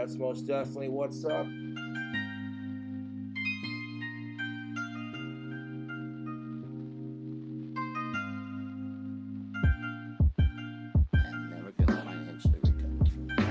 That's most definitely what's up. And never gonna financially recover from this.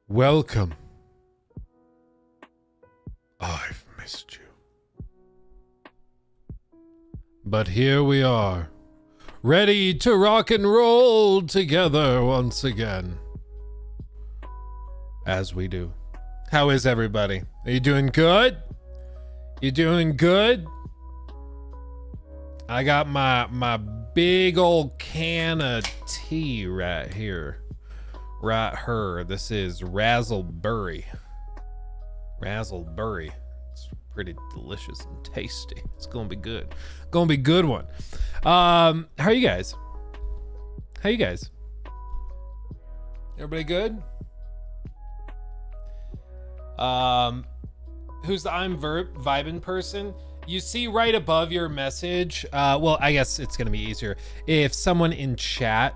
Welcome. I've missed you. But here we are, ready to rock and roll together once again. As we do. How is everybody? Are you doing good? You doing good? I got my big old can of tea right here. Right here. This is Razzleberry. Razzleberry. It's pretty delicious and tasty. It's gonna be good. Gonna be a good one. How are you guys? How you guys? Everybody good? Who's the I'm vibing person? You see right above your message. Well, I guess it's gonna be easier if someone in chat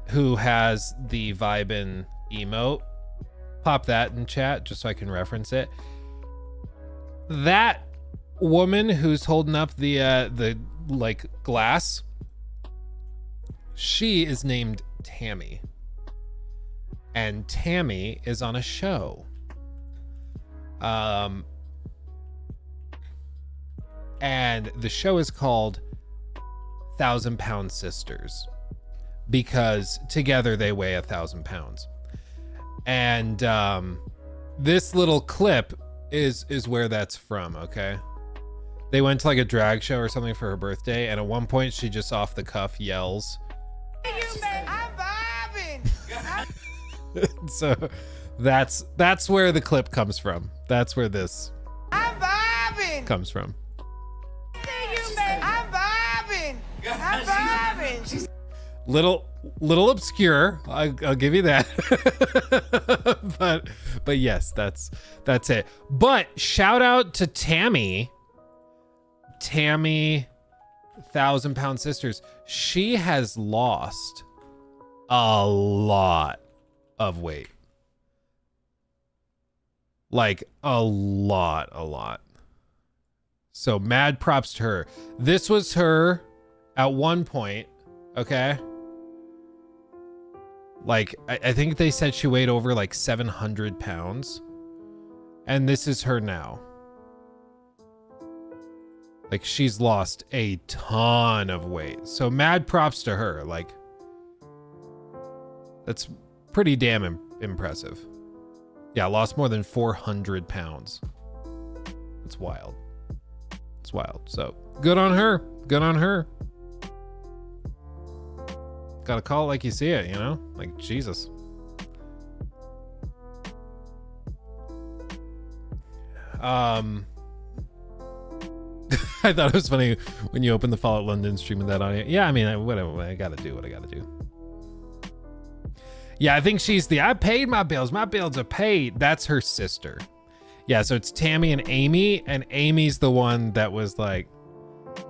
who has the vibin emote, pop that in chat just so I can reference it. That woman who's holding up the like glass, she is named Tammy, and Tammy is on a show. And the show is called 1,000 Pound Sisters, because together they weigh 1,000 pounds. And this little clip is where that's from. Okay, they went to like a drag show or something for her birthday, and at one point she just off the cuff yells, I'm vibing. So that's where the clip comes from. That's where this I'm vibing comes from. I'm vibing. I'm vibing. Little obscure, I'll give you that. but yes, that's it. But shout out to Tammy 1,000 Pound Sisters. She has lost a lot of weight, like a lot. So mad props to her. This was her at one point. Okay, like I think they said she weighed over like 700 pounds, and this is her now. Like, she's lost a ton of weight, so mad props to her. Like, that's pretty damn impressive. Yeah, lost more than 400 pounds. It's wild. It's wild. So good on her. Good on her. Gotta call it like you see it, you know? Like, Jesus. I thought it was funny when you open the Fallout London stream with that on it. Yeah, I mean, whatever. I gotta do what I gotta do. Yeah, I think she's I paid my bills. My bills are paid. That's her sister. Yeah, so it's Tammy and Amy, and Amy's the one that was like,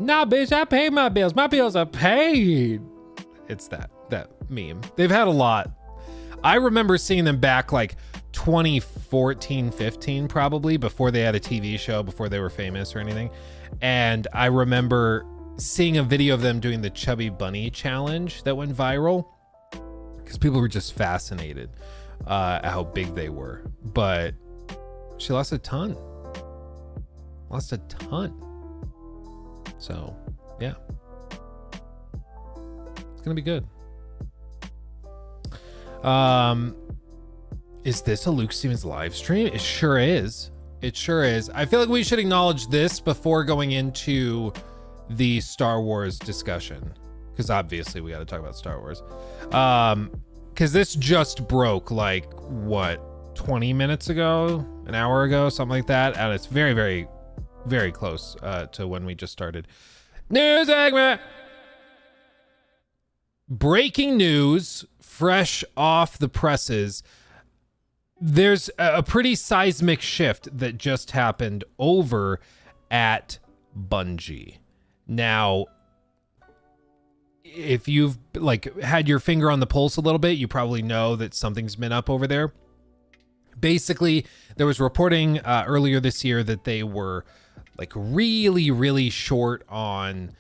nah, bitch, I paid my bills. My bills are paid. It's that meme. They've had a lot. I remember seeing them back like 2014, 15, probably, before they had a TV show, before they were famous or anything. And I remember seeing a video of them doing the Chubby Bunny challenge that went viral, because people were just fascinated at how big they were. But she lost a ton. So, yeah. It's gonna be good. Is this a Luke Stevens live stream? It sure is. It sure is. I feel like we should acknowledge this before going into the Star Wars discussion, because obviously we got to talk about Star Wars. Because this just broke like what, 20 minutes ago, an hour ago, something like that, and it's very, very, very close to when we just started. News segment. Breaking news, fresh off the presses. There's a pretty seismic shift that just happened over at Bungie. Now, if you've like had your finger on the pulse a little bit, you probably know that something's been up over there. Basically, there was reporting earlier this year that they were like really, really short on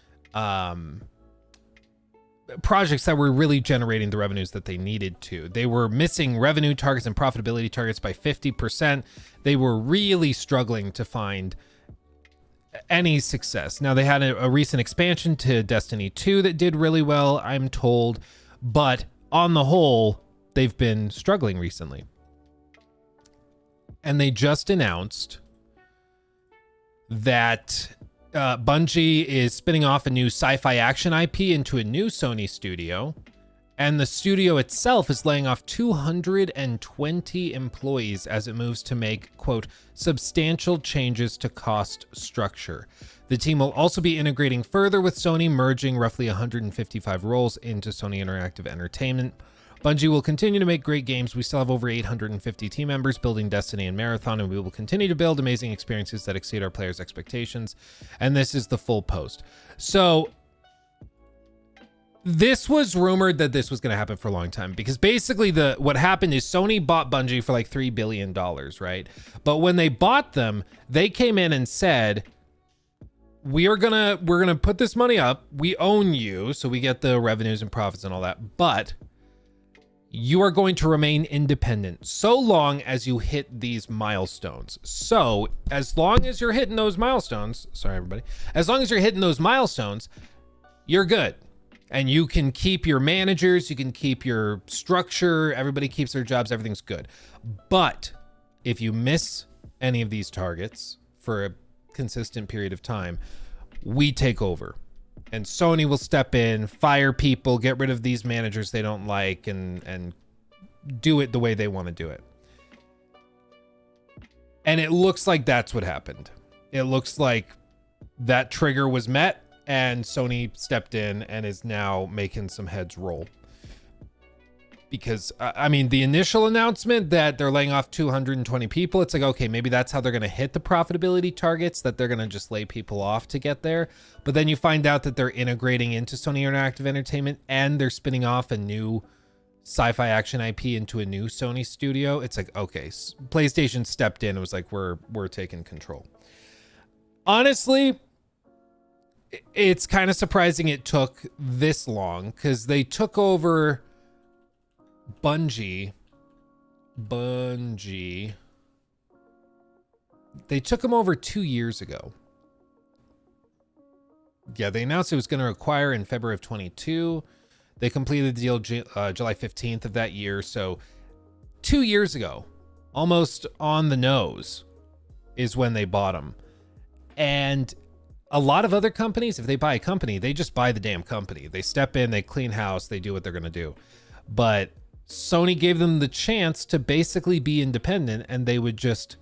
projects that were really generating the revenues that they needed to. They were missing revenue targets and profitability targets by 50%. They were really struggling to find any success. Now, they had a recent expansion to Destiny 2 that did really well, I'm told, but on the whole, they've been struggling recently. And they just announced that Bungie is spinning off a new sci-fi action IP into a new Sony studio, and the studio itself is laying off 220 employees as it moves to make, quote, substantial changes to cost structure. The team will also be integrating further with Sony, merging roughly 155 roles into Sony Interactive Entertainment. Bungie will continue to make great games. We still have over 850 team members building Destiny and Marathon, and we will continue to build amazing experiences that exceed our players' expectations. And this is the full post. So this was rumored that this was going to happen for a long time, because basically what happened is Sony bought Bungie for like $3 billion, right? But when they bought them, they came in and said, we're gonna put this money up. We own you, so we get the revenues and profits and all that, but you are going to remain independent so long as you hit these milestones. So as long as you're hitting those milestones, sorry everybody, as long as you're hitting those milestones, you're good. And you can keep your managers, you can keep your structure, everybody keeps their jobs, everything's good. But if you miss any of these targets for a consistent period of time, we take over. And Sony will step in, fire people, get rid of these managers they don't like, and do it the way they want to do it. And it looks like that's what happened. It looks like that trigger was met, and Sony stepped in and is now making some heads roll. Because, I mean, the initial announcement that they're laying off 220 people, it's like, okay, maybe that's how they're going to hit the profitability targets, that they're going to just lay people off to get there. But then you find out that they're integrating into Sony Interactive Entertainment, and they're spinning off a new sci-fi action IP into a new Sony studio. It's like, okay, PlayStation stepped in. It was like, we're taking control. Honestly, it's kind of surprising it took this long, because they took over Bungie, they took them over 2 years ago. Yeah, they announced it was going to acquire in February of 22. They completed the deal July 15th of that year. So 2 years ago, almost on the nose, is when they bought them. And a lot of other companies, if they buy a company, they just buy the damn company. They step in, they clean house, they do what they're going to do. But Sony gave them the chance to basically be independent, and they would just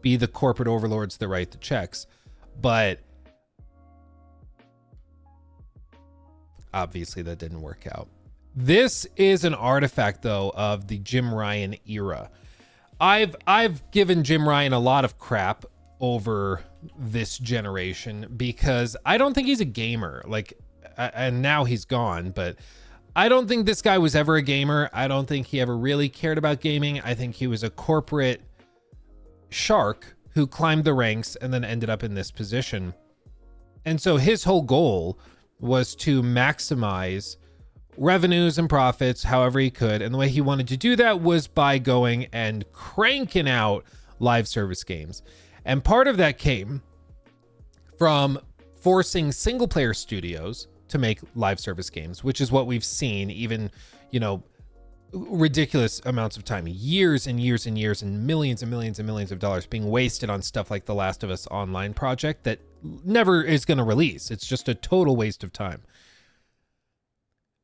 be the corporate overlords that write the checks. But obviously that didn't work out. This is an artifact, though, of the Jim Ryan era. I've given Jim Ryan a lot of crap over this generation because I don't think he's a gamer. Like, and now he's gone, but I don't think this guy was ever a gamer. I don't think he ever really cared about gaming. I think he was a corporate shark who climbed the ranks and then ended up in this position. And so his whole goal was to maximize revenues and profits however he could. And the way he wanted to do that was by going and cranking out live service games. And part of that came from forcing single player studios to make live service games, which is what we've seen even, you know, ridiculous amounts of time, years and years and years, and millions and millions and millions of dollars being wasted on stuff like the Last of Us Online project that never is going to release. It's just a total waste of time.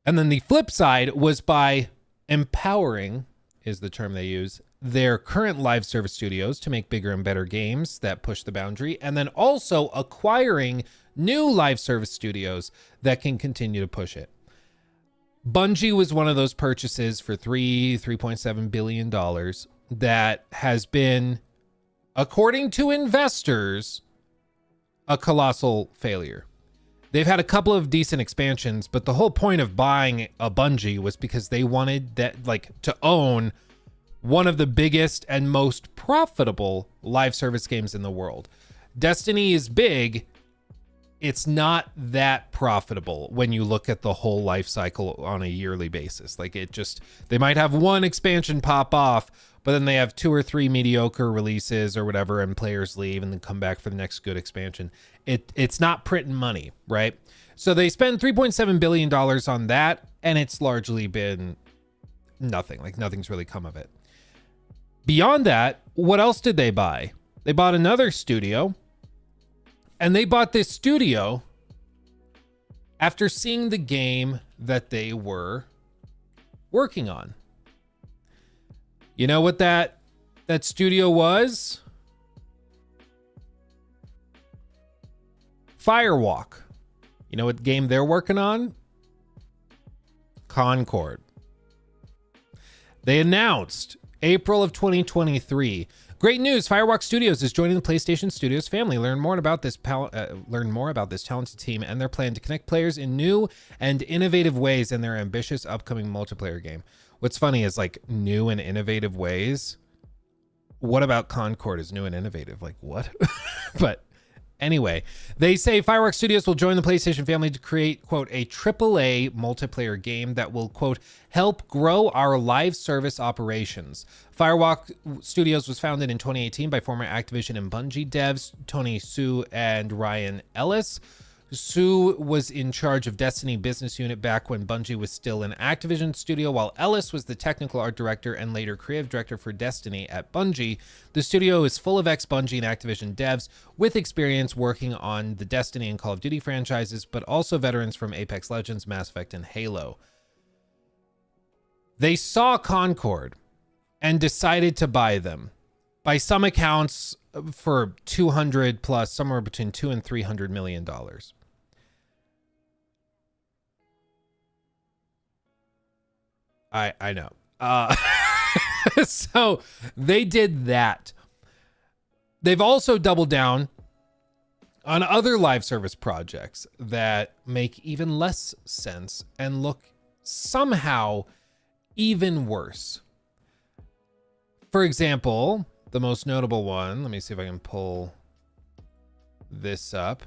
And then the flip side was by empowering, is the term they use, their current live service studios to make bigger and better games that push the boundary, and then also acquiring new live service studios that can continue to push it. Bungie was one of those purchases for $3.7 billion that has been, according to investors, a colossal failure. They've had a couple of decent expansions, but the whole point of buying a Bungie was because they wanted that, like, to own one of the biggest and most profitable live service games in the world. Destiny is big. It's not that profitable when you look at the whole life cycle on a yearly basis. Like, it just, they might have one expansion pop off, but then they have 2 or 3 mediocre releases or whatever, and players leave and then come back for the next good expansion. It's not printing money, right? So they spend $3.7 billion on that, and it's largely been nothing. Like, nothing's really come of it. Beyond that, what else did they buy? They bought another studio. And they bought this studio after seeing the game that they were working on. You know what that studio was? Firewalk. You know what game they're working on? Concord. They announced April of 2023. Great news! Firewalk Studios is joining the PlayStation Studios family. Learn more about this talented team and their plan to connect players in new and innovative ways in their ambitious upcoming multiplayer game. What's funny is, like, new and innovative ways. What about Concord is new and innovative? Like, what? But anyway, they say Firewalk Studios will join the PlayStation family to create, quote, a AAA multiplayer game that will, quote, help grow our live service operations. Firewalk Studios was founded in 2018 by former Activision and Bungie devs Tony Hsu and Ryan Ellis. Hsu was in charge of Destiny business unit back when Bungie was still an Activision studio, while Ellis was the technical art director and later creative director for Destiny at Bungie. The studio is full of ex-Bungie and Activision devs with experience working on the Destiny and Call of Duty franchises, but also veterans from Apex Legends, Mass Effect, and Halo. They saw Concord and decided to buy them. By some accounts, for 200 plus, somewhere between $200 and $300 million. I know. So they did that. They've also doubled down on other live service projects that make even less sense and look somehow even worse. For example, the most notable one, let me see if I can pull this up.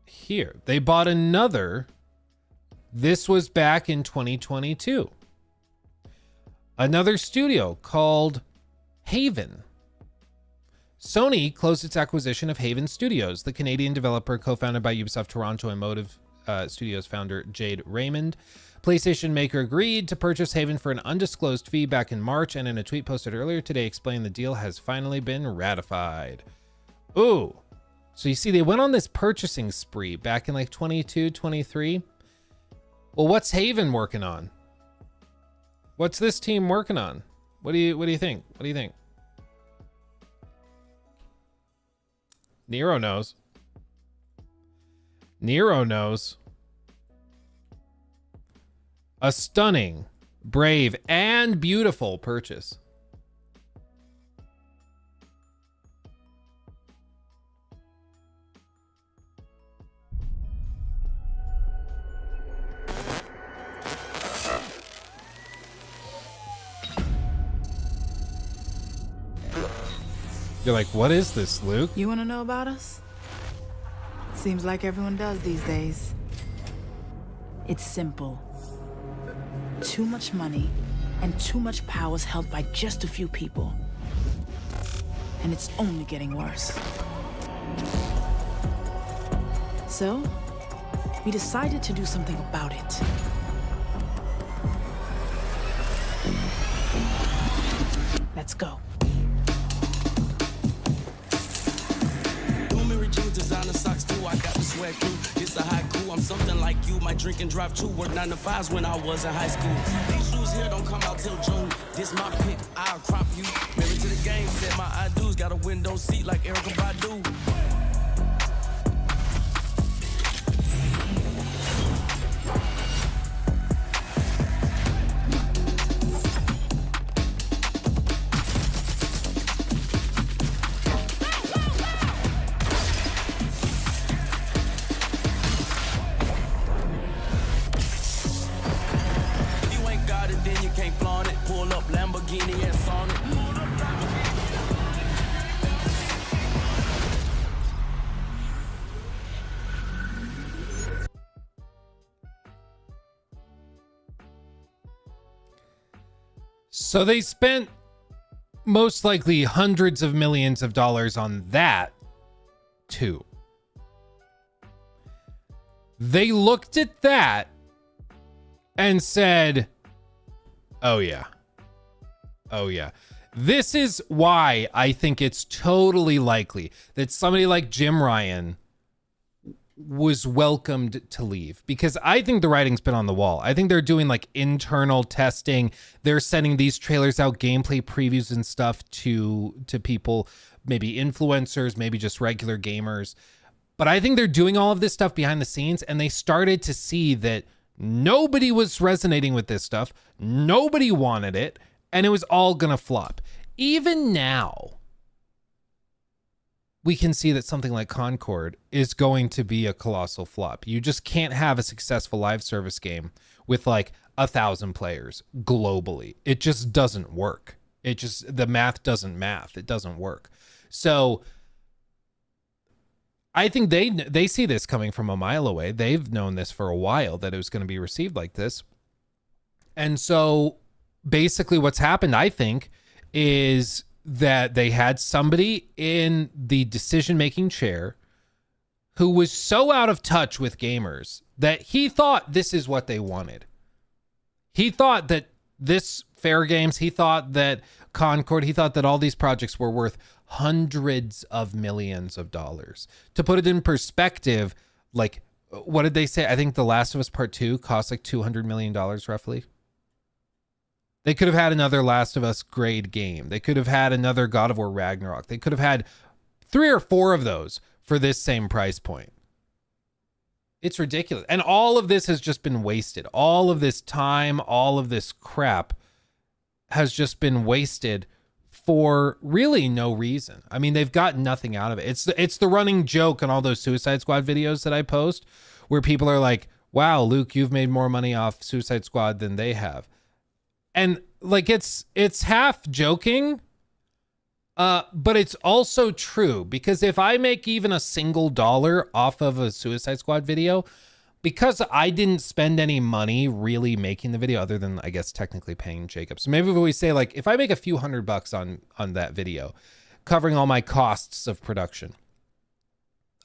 Here, they bought another. This was back in 2022. Another studio called Haven. Sony closed its acquisition of Haven Studios, the Canadian developer co-founded by Ubisoft Toronto and Motive Studios founder Jade Raymond. PlayStation maker agreed to purchase Haven for an undisclosed fee back in March, and in a tweet posted earlier today explained the deal has finally been ratified. Ooh. So you see, they went on this purchasing spree back in like 22, 23. Well, what's Haven working on? What's this team working on? What do you think? What do you think? Nero knows. Nero knows. A stunning, brave, and beautiful purchase. You're like, what is this, Luke? You want to know about us? Seems like everyone does these days. It's simple. Too much money and too much power is held by just a few people. And it's only getting worse. So, we decided to do something about it. Let's go. Designer socks too, I got the sweat crew. It's a haiku, I'm something like you. Might drink and drive too. Work 9 to 5s when I was in high school. These shoes here don't come out till June. This my pick, I'll crop you. Married to the game, said my I do's. Got a window seat like Erica Badu. So they spent most likely hundreds of millions of dollars on that too. They looked at that and said, oh yeah. Oh yeah. This is why I think it's totally likely that somebody like Jim Ryan was welcomed to leave, because I think the writing's been on the wall. I think they're doing like internal testing. They're sending these trailers out, gameplay previews and stuff to people, maybe influencers, maybe just regular gamers. But I think they're doing all of this stuff behind the scenes, and they started to see that nobody was resonating with this stuff. Nobody wanted it, and it was all gonna flop. Even now, we can see that something like Concord is going to be a colossal flop. You just can't have a successful live service game with like 1,000 players globally. It just doesn't work. The math doesn't math. It doesn't work. So I think they see this coming from a mile away. They've known this for a while, that it was going to be received like this. And so basically what's happened, I think, is that they had somebody in the decision-making chair who was so out of touch with gamers that he thought this is what they wanted. He thought that this Fair Games, he thought that Concord, he thought that all these projects were worth hundreds of millions of dollars. To put it in perspective, like, what did they say? I think The Last of Us Part 2 cost like $200 million roughly. They could have had another Last of Us grade game. They could have had another God of War Ragnarok. They could have had 3 or 4 of those for this same price point. It's ridiculous. And all of this has just been wasted. All of this time, all of this crap has just been wasted for really no reason. I mean, they've got nothing out of it. It's the running joke on all those Suicide Squad videos that I post, where people are like, wow, Luke, you've made more money off Suicide Squad than they have. And like, it's half joking, but it's also true, because if I make even a single dollar off of a Suicide Squad video, because I didn't spend any money really making the video, other than I guess technically paying Jacob. So maybe if we say like, if I make a few $100 on that video, covering all my costs of production,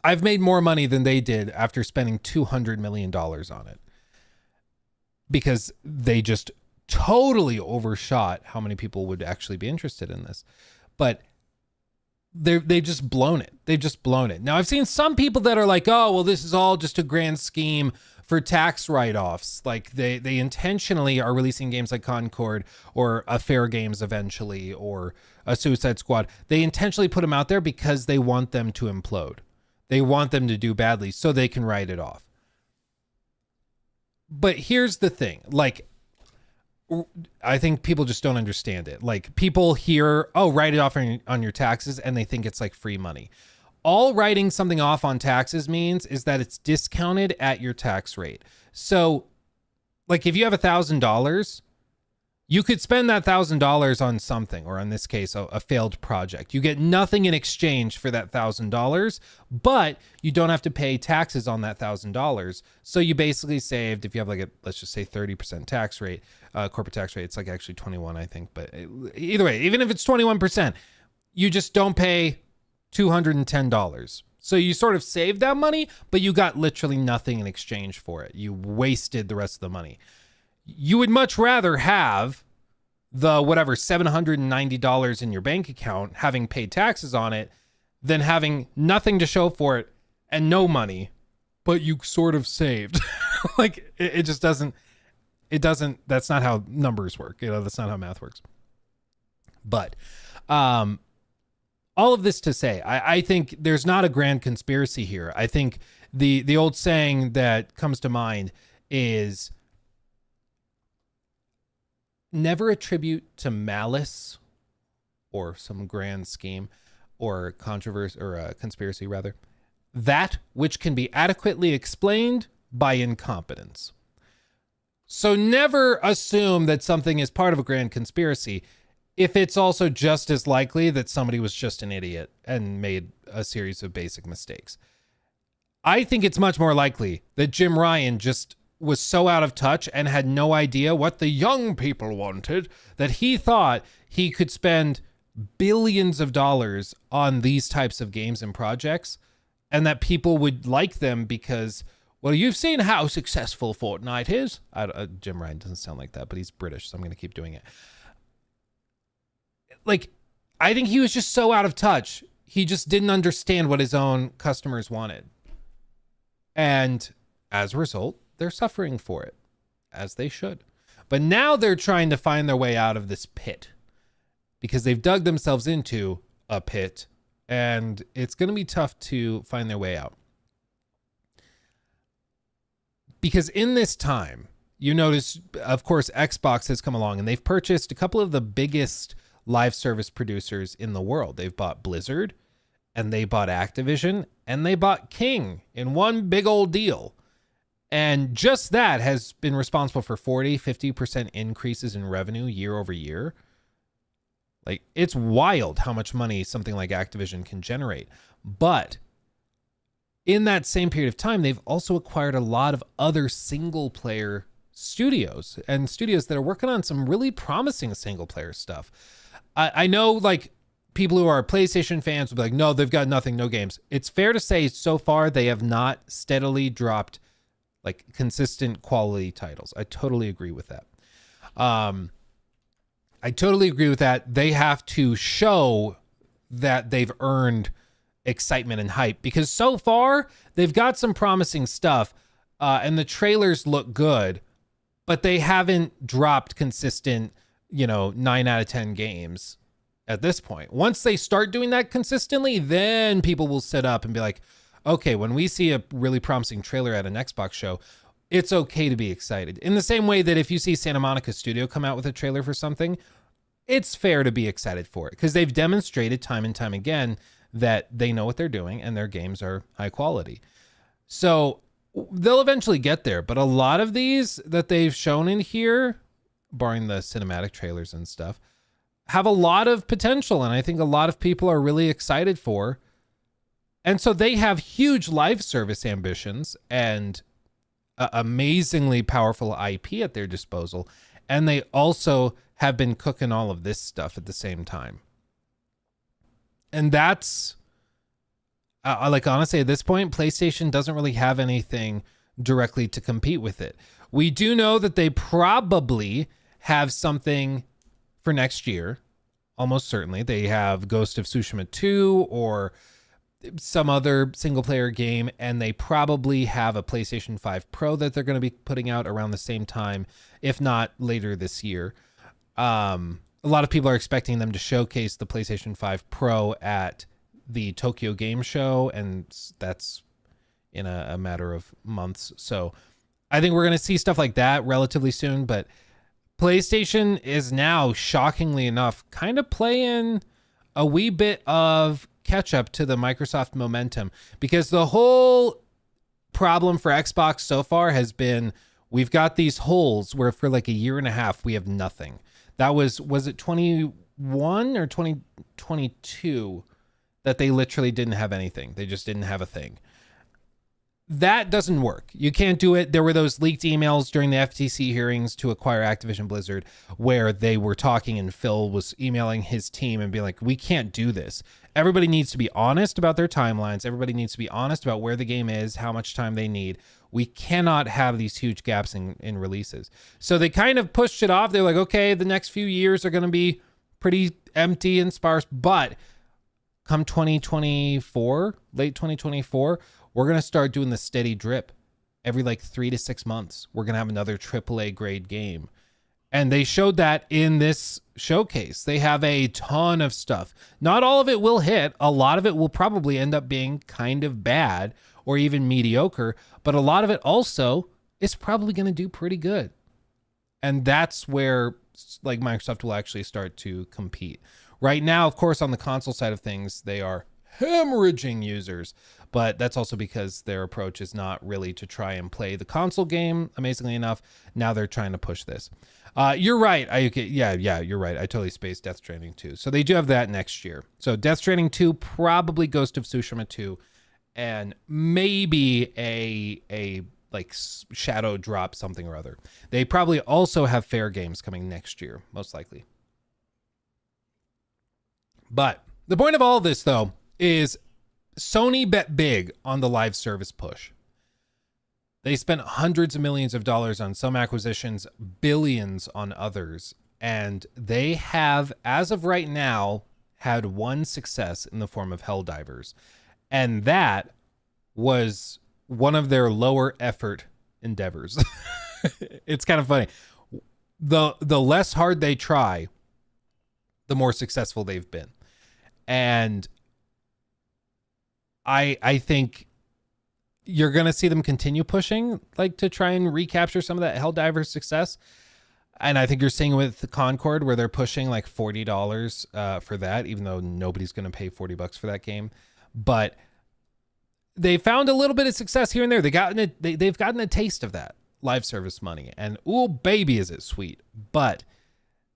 I've made more money than they did after spending $200 million on it, because they just totally overshot how many people would actually be interested in this. But they've just blown it. They've just blown it. Now, I've seen some people that are like, oh, well, this is all just a grand scheme for tax write-offs. Like they intentionally are releasing games like Concord or a Fair Games eventually, or a Suicide Squad. They intentionally put them out there because they want them to implode. They want them to do badly so they can write it off. But here's the thing. Like, I think people just don't understand it. Like, people hear, oh, write it off on your taxes, and they think it's like free money. All writing something off on taxes means is that it's discounted at your tax rate. So, like, if you have $1,000, you could spend that $1,000 on something, or in this case, a failed project. You get nothing in exchange for that $1,000, but you don't have to pay taxes on that $1,000. So you basically saved, if you have like a, let's just say 30% tax rate, corporate tax rate, it's like actually 21, I think. But either way, even if it's 21%, you just don't pay $210. So you sort of saved that money, but you got literally nothing in exchange for it. You wasted the rest of the money. You would much rather have the whatever $790 in your bank account, having paid taxes on it, than having nothing to show for it and no money, but you sort of saved. Like, it just doesn't, that's not how numbers work. That's not how math works. But all of this to say, I think there's not a grand conspiracy here. I think the old saying that comes to mind is, never attribute to malice or some grand scheme or controversy or conspiracy rather, that which can be adequately explained by incompetence. So never assume that something is part of a grand conspiracy if it's also just as likely that somebody was just an idiot and made a series of basic mistakes. I think it's much more likely that Jim Ryan just was so out of touch and had no idea what the young people wanted that he thought he could spend billions of dollars on these types of games and projects, and that people would like them because, well, you've seen how successful Fortnite is. Jim Ryan doesn't sound like that, but he's British, so I'm going to keep doing it. Like, I think he was just so out of touch. He just didn't understand what his own customers wanted. And as a result, they're suffering for it, as they should. But now they're trying to find their way out of this pit because they've dug themselves into a pit, and it's going to be tough to find their way out. Because in this time, you notice, of course, Xbox has come along and they've purchased a couple of the biggest live service producers in the world. They've bought Blizzard, and they bought Activision, and they bought King in one big old deal. And just that has been responsible for 50% increases in revenue year over year. Like, it's wild how much money something like Activision can generate. But in that same period of time, they've also acquired a lot of other single player studios and studios that are working on some really promising single player stuff. I know, like, people who are PlayStation fans will be like, no, they've got nothing, no games. It's fair to say so far they have not steadily dropped like consistent quality titles. I totally agree with that. They have to show that they've earned excitement and hype, because so far they've got some promising stuff, and the trailers look good, but they haven't dropped consistent, 9 out of 10 games at this point. Once they start doing that consistently, then people will sit up and be like, okay, when we see a really promising trailer at an Xbox show, it's okay to be excited. In the same way that if you see Santa Monica Studio come out with a trailer for something, it's fair to be excited for it because they've demonstrated time and time again that they know what they're doing and their games are high quality. So they'll eventually get there. But a lot of these that they've shown in here, barring the cinematic trailers and stuff, have a lot of potential. And I think a lot of people are really excited for. And so they have huge live service ambitions and amazingly powerful IP at their disposal. And they also have been cooking all of this stuff at the same time. And that's, honestly, at this point, PlayStation doesn't really have anything directly to compete with it. We do know that they probably have something for next year. Almost certainly. They have Ghost of Tsushima 2 or some other single player game, and they probably have a PlayStation 5 Pro that they're going to be putting out around the same time, if not later this year. a lot of people are expecting them to showcase the PlayStation 5 Pro at the Tokyo Game Show, and that's in a matter of months. So I think we're going to see stuff like that relatively soon, but PlayStation is now, shockingly enough, kind of playing a wee bit of catch up to the Microsoft momentum, because the whole problem for Xbox so far has been we've got these holes where for like a year and a half we have nothing. That was it 21 or 2022 that they literally didn't have anything. They just didn't have a thing. That doesn't work. You can't do it. There were those leaked emails during the FTC hearings to acquire Activision Blizzard where they were talking and Phil was emailing his team and being like, we can't do this. Everybody needs to be honest about their timelines. Everybody needs to be honest about where the game is, how much time they need. We cannot have these huge gaps in releases. So they kind of pushed it off. They're like, okay, the next few years are going to be pretty empty and sparse, but come 2024, late 2024, we're going to start doing the steady drip. Every like 3 to 6 months, we're going to have another AAA grade game. And they showed that in this showcase. They have a ton of stuff. Not all of it will hit. A lot of it will probably end up being kind of bad or even mediocre, but a lot of it also is probably going to do pretty good. And that's where like Microsoft will actually start to compete. Right now, of course, on the console side of things, they are hemorrhaging users, but that's also because their approach is not really to try and play the console game. Amazingly enough, now they're trying to push this. You're right. You're right. I totally spaced Death Stranding 2. So they do have that next year. So Death Stranding 2, probably Ghost of Tsushima 2, and maybe a like Shadow Drop something or other. They probably also have Fair games coming next year, most likely. But the point of all of this, though, is Sony bet big on the live service push. They spent hundreds of millions of dollars on some acquisitions, billions on others, and they have, as of right now, had one success in the form of Helldivers. And that was one of their lower effort endeavors. It's kind of funny. The less hard they try, the more successful they've been. And I think you're going to see them continue pushing, like to try and recapture some of that Helldivers success. And I think you're seeing with the Concord where they're pushing like $40 for that, even though nobody's going to pay $40 for that game. But they found a little bit of success here and there. They've gotten a taste of that live service money, and ooh, baby, is it sweet. But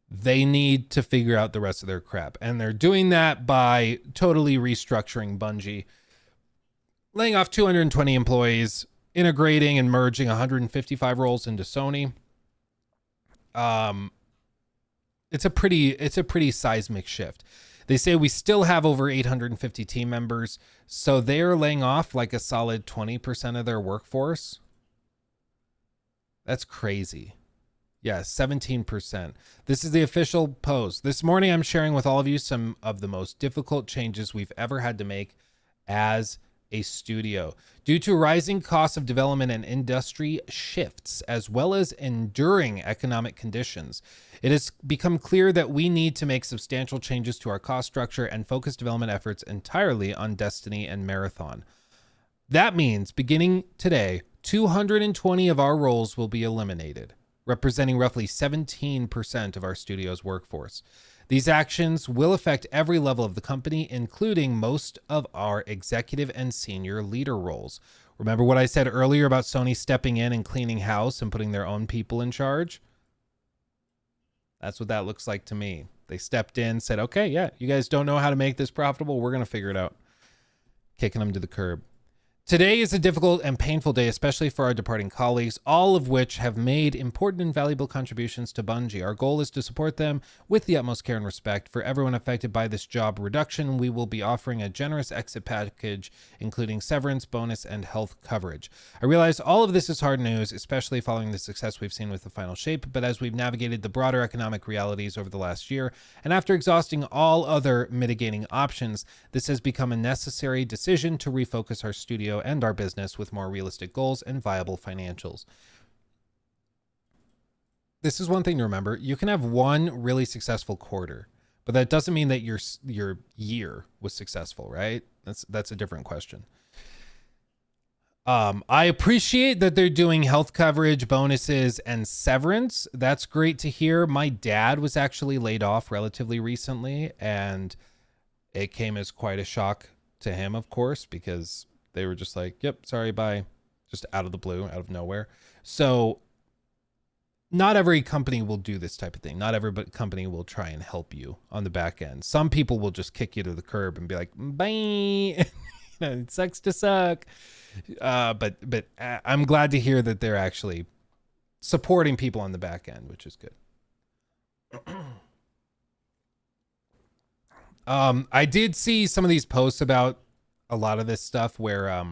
they need to figure out the rest of their crap, and they're doing that by totally restructuring Bungie, laying off 220 employees, integrating and merging 155 roles into Sony. It's a pretty seismic shift. They say we still have over 850 team members, so they're laying off like a solid 20% of their workforce. That's crazy. Yeah, 17%. This is the official post. This morning, I'm sharing with all of you some of the most difficult changes we've ever had to make as a studio. Due to rising costs of development and industry shifts, as well as enduring economic conditions, it has become clear that we need to make substantial changes to our cost structure and focus development efforts entirely on Destiny and Marathon. That means, beginning today, 220 of our roles will be eliminated, representing roughly 17% of our studio's workforce. These actions will affect every level of the company, including most of our executive and senior leader roles. Remember what I said earlier about Sony stepping in and cleaning house and putting their own people in charge? That's what that looks like to me. They stepped in, said, okay, yeah, you guys don't know how to make this profitable. We're going to figure it out. Kicking them to the curb. Today is a difficult and painful day, especially for our departing colleagues, all of which have made important and valuable contributions to Bungie. Our goal is to support them with the utmost care and respect. For everyone affected by this job reduction, we will be offering a generous exit package, including severance, bonus, and health coverage. I realize all of this is hard news, especially following the success we've seen with the final shape, but as we've navigated the broader economic realities over the last year, and after exhausting all other mitigating options, this has become a necessary decision to refocus our studio and our business with more realistic goals and viable financials. this is one thing to remember. You can have one really successful quarter, but that doesn't mean that your year was successful, right? That's a different question. I appreciate that they're doing health coverage, bonuses, and severance. That's great to hear. My dad was actually laid off relatively recently, and it came as quite a shock to him, of course, because they were just like, yep, sorry, bye. Just out of the blue, out of nowhere. So not every company will do this type of thing. Not every company will try and help you on the back end. Some people will just kick you to the curb and be like, bye. It sucks to suck. But I'm glad to hear that they're actually supporting people on the back end, which is good. I did see some of these posts about a lot of this stuff where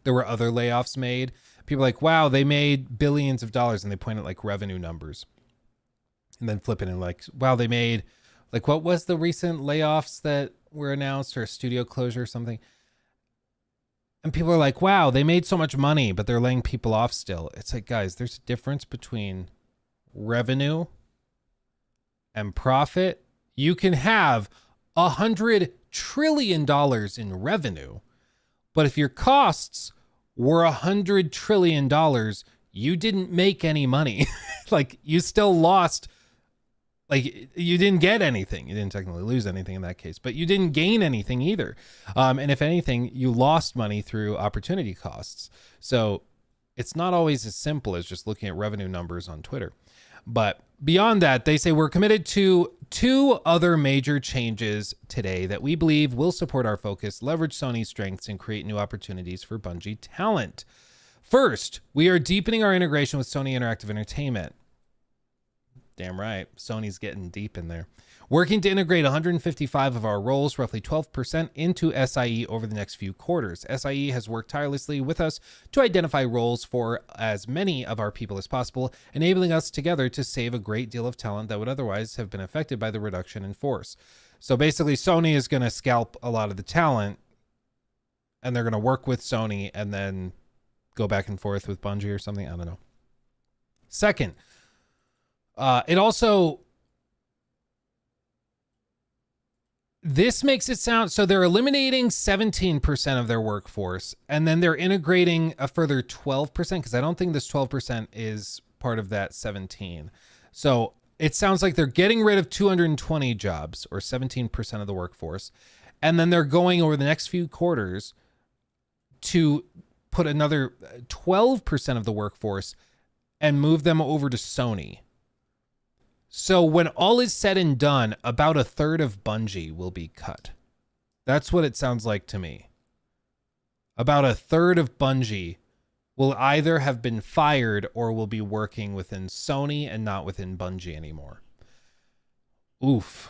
there were other layoffs made. People are like, wow, they made billions of dollars, and they point at like revenue numbers and then flip it and like, wow, they made like, what was the recent layoffs that were announced, or a studio closure or something? And people are like, wow, they made so much money, but they're laying people off still. It's like, guys, there's a difference between revenue and profit. You can have $100 trillion in revenue, but if your costs were $100 trillion, you didn't make any money. Like, you still lost. Like, you didn't get anything. You didn't technically lose anything in that case, but you didn't gain anything either. And if anything, you lost money through opportunity costs. So it's not always as simple as just looking at revenue numbers on Twitter. But beyond that, they say we're committed to 2 other major changes today that we believe will support our focus, leverage Sony's strengths, and create new opportunities for Bungie talent. First, we are deepening our integration with Sony Interactive Entertainment. Damn right. Sony's getting deep in there. Working to integrate 155 of our roles, roughly 12%, into SIE over the next few quarters. SIE has worked tirelessly with us to identify roles for as many of our people as possible, enabling us together to save a great deal of talent that would otherwise have been affected by the reduction in force. So basically, Sony is going to scalp a lot of the talent, and they're going to work with Sony and then go back and forth with Bungie or something. I don't know. Second, it also, this makes it sound, so they're eliminating 17% of their workforce, and then they're integrating a further 12%, because I don't think this 12% is part of that 17. So it sounds like they're getting rid of 220 jobs, or 17% of the workforce, and then they're going over the next few quarters to put another 12% of the workforce and move them over to Sony. So when all is said and done, about a third of Bungie will be cut. That's what it sounds like to me. About a third of Bungie will either have been fired or will be working within Sony and not within Bungie anymore. Oof.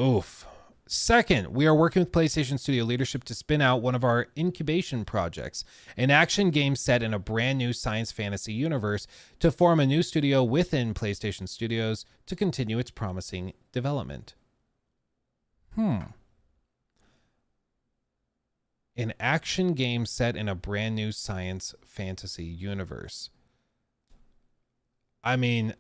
Oof. Second, we are working with PlayStation Studio leadership to spin out one of our incubation projects, an action game set in a brand new science fantasy universe, to form a new studio within PlayStation Studios to continue its promising development. An action game set in a brand new science fantasy universe. I mean,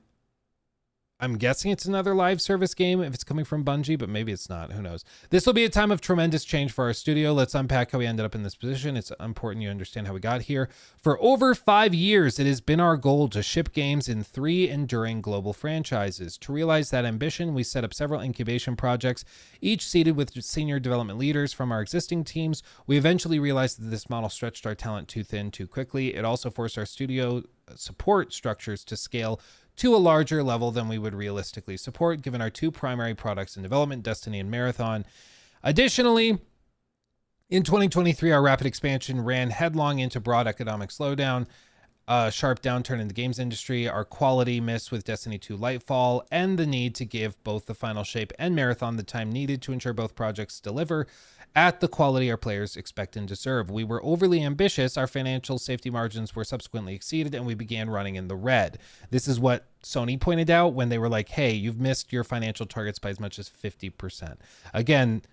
I'm guessing it's another live service game if it's coming from Bungie, but maybe it's not. Who knows? This will be a time of tremendous change for our studio. Let's unpack how we ended up in this position. It's important you understand how we got here. For over 5 years, it has been our goal to ship games in 3 enduring global franchises. To realize that ambition, we set up several incubation projects, each seated with senior development leaders from our existing teams. We eventually realized that this model stretched our talent too thin too quickly. It also forced our studio support structures to scale to a larger level than we would realistically support, given our 2 primary products in development, Destiny and Marathon. Additionally, in 2023, our rapid expansion ran headlong into broad economic slowdown, a sharp downturn in the games industry, our quality miss with Destiny 2 Lightfall, and the need to give both the Final Shape and Marathon the time needed to ensure both projects deliver at the quality our players expect and deserve. We were overly ambitious, our financial safety margins were subsequently exceeded, and we began running in the red. This is what Sony pointed out when they were like, hey, you've missed your financial targets by as much as 50%. Again,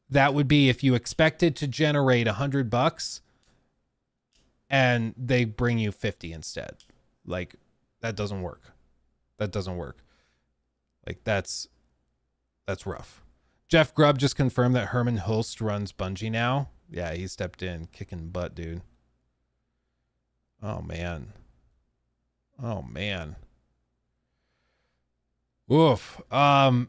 that would be if you expected to generate $100 and they bring you 50 instead. Like, that doesn't work. That doesn't work. Like that's rough. Jeff Grubb just confirmed that Herman Hulst runs Bungie now. Yeah, he stepped in, kicking butt, dude. Oh man. Oof. After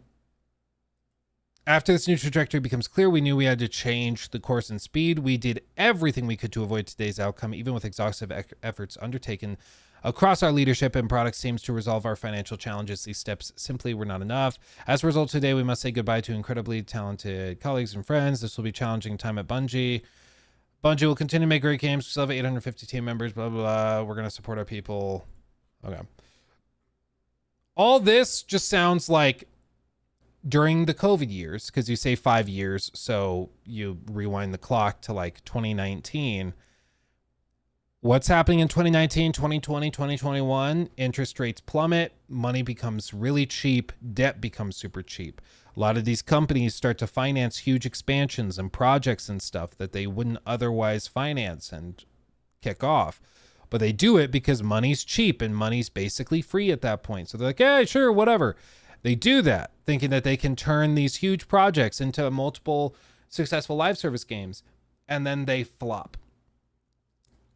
this new trajectory becomes clear, we knew we had to change the course and speed. We did everything we could to avoid today's outcome, even with exhaustive efforts undertaken across our leadership and product teams to resolve our financial challenges. These steps simply were not enough. As a result, today we must say goodbye to incredibly talented colleagues and friends. This will be a challenging time at Bungie. Bungie will continue to make great games. We still have 850 team members, blah, blah, blah. We're going to support our people. Okay. All this just sounds like during the COVID years, because you say 5 years, so you rewind the clock to like 2019. What's happening in 2019, 2020, 2021? Interest rates plummet, money becomes really cheap, debt becomes super cheap. A lot of these companies start to finance huge expansions and projects and stuff that they wouldn't otherwise finance and kick off. But they do it because money's cheap and money's basically free at that point. So they're like, yeah, sure, whatever. They do that, thinking that they can turn these huge projects into multiple successful live service games, and then they flop.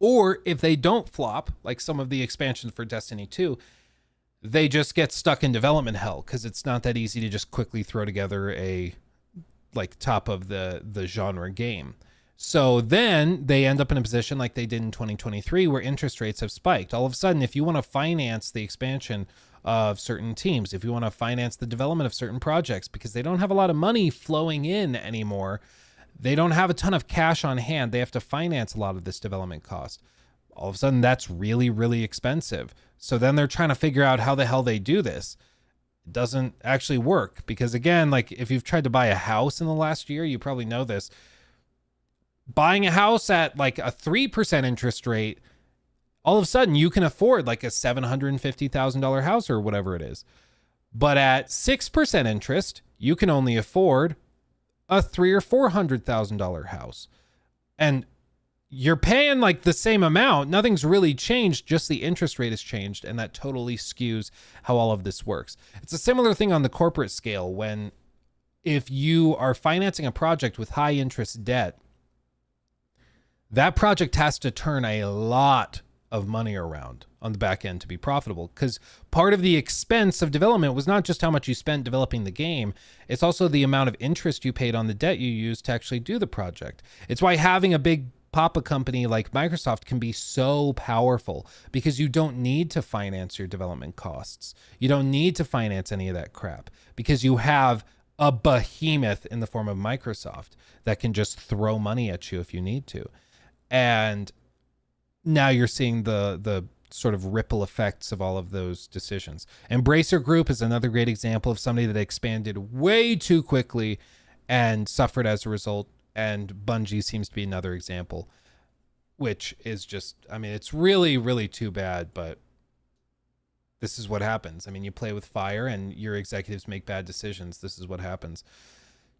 Or if they don't flop, like some of the expansions for Destiny 2, they just get stuck in development hell because it's not that easy to just quickly throw together a like top of the genre game. So then they end up in a position like they did in 2023 where interest rates have spiked. All of a sudden, if you want to finance the expansion of certain teams, if you want to finance the development of certain projects, because they don't have a lot of money flowing in anymore, they don't have a ton of cash on hand, they have to finance a lot of this development cost. All of a sudden, that's really, really expensive. So then they're trying to figure out how the hell they do this. It doesn't actually work because, again, like if you've tried to buy a house in the last year, you probably know this. Buying a house at like a 3% interest rate, all of a sudden you can afford like a $750,000 house or whatever it is. But at 6% interest, you can only afford a $300,000 or $400,000 house. And you're paying like the same amount. Nothing's really changed, just the interest rate has changed, and that totally skews how all of this works. It's a similar thing on the corporate scale when if you are financing a project with high interest debt, that project has to turn a lot of money around on the back end to be profitable, because part of the expense of development was not just how much you spent developing the game, it's also the amount of interest you paid on the debt you used to actually do the project. It's why having a big papa company like Microsoft can be so powerful, because you don't need to finance your development costs. You don't need to finance any of that crap because you have a behemoth in the form of Microsoft that can just throw money at you if you need to. And now you're seeing the sort of ripple effects of all of those decisions. Embracer Group is another great example of somebody that expanded way too quickly and suffered as a result. And Bungie seems to be another example, which is just, I mean, it's really, really too bad, but this is what happens. I mean, you play with fire and your executives make bad decisions. This is what happens.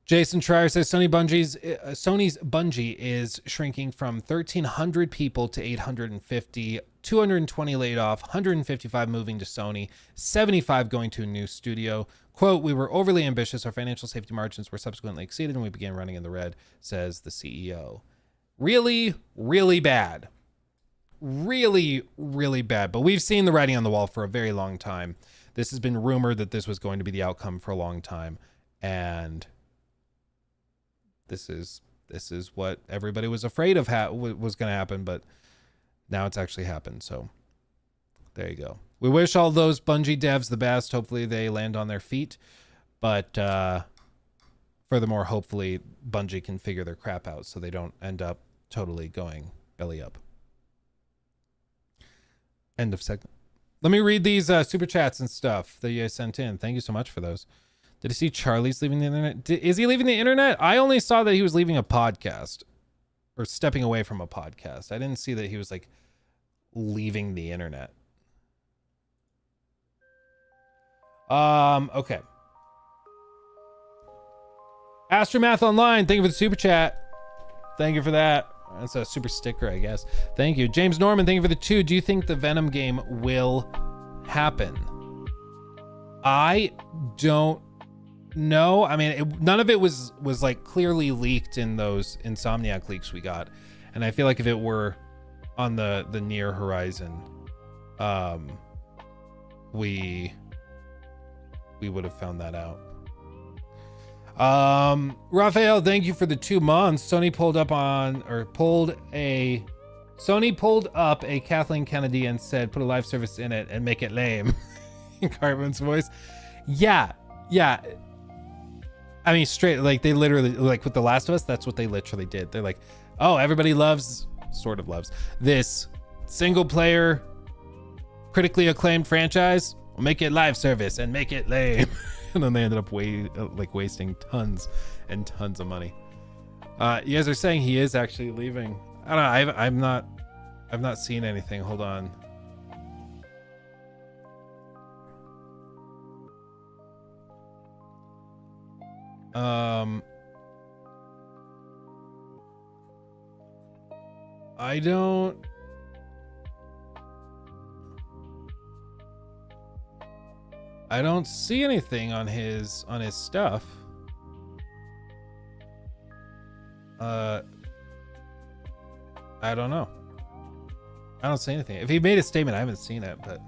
Jason Schreier says Sony's Bungie is shrinking from 1,300 people to 850, 220 laid off, 155 moving to Sony, 75 going to a new studio. Quote, we were overly ambitious. Our financial safety margins were subsequently exceeded and we began running in the red, says the CEO. Really, really bad. Really, really bad. But we've seen the writing on the wall for a very long time. This has been rumored that this was going to be the outcome for a long time. And this is what everybody was afraid of was going to happen, but now it's actually happened. So there you go. We wish all those Bungie devs the best. Hopefully they land on their feet. But furthermore, hopefully Bungie can figure their crap out so they don't end up totally going belly up. End of segment. Let me read these super chats and stuff that you guys sent in. Thank you so much for those. Did you see Charlie's leaving the internet? Is he leaving the internet? I only saw that he was leaving a podcast or stepping away from a podcast. I didn't see that he was like leaving the internet. Okay. Astromath Online, thank you for the super chat. Thank you for that. That's a super sticker, I guess. Thank you. James Norman, thank you for the 2. Do you think the Venom game will happen? I don't know. I mean, none of it was like clearly leaked in those Insomniac leaks we got, and I feel like if it were on the near horizon, we would have found that out. Raphael, thank you for the 2 months. Sony pulled up a Kathleen Kennedy and said, put a live service in it and make it lame. In Cartman's voice. Yeah. I mean, straight, like they literally, like with The Last of Us, that's what they literally did. They're like, oh, everybody sort of loves this single player, critically acclaimed franchise. We'll make it live service and make it lame. And then they ended up wasting tons and tons of money. You guys are saying he is actually leaving. I don't know. I've not seen anything. Hold on. I don't see anything on his stuff. I don't know. I don't see anything. If he made a statement, I haven't seen it, but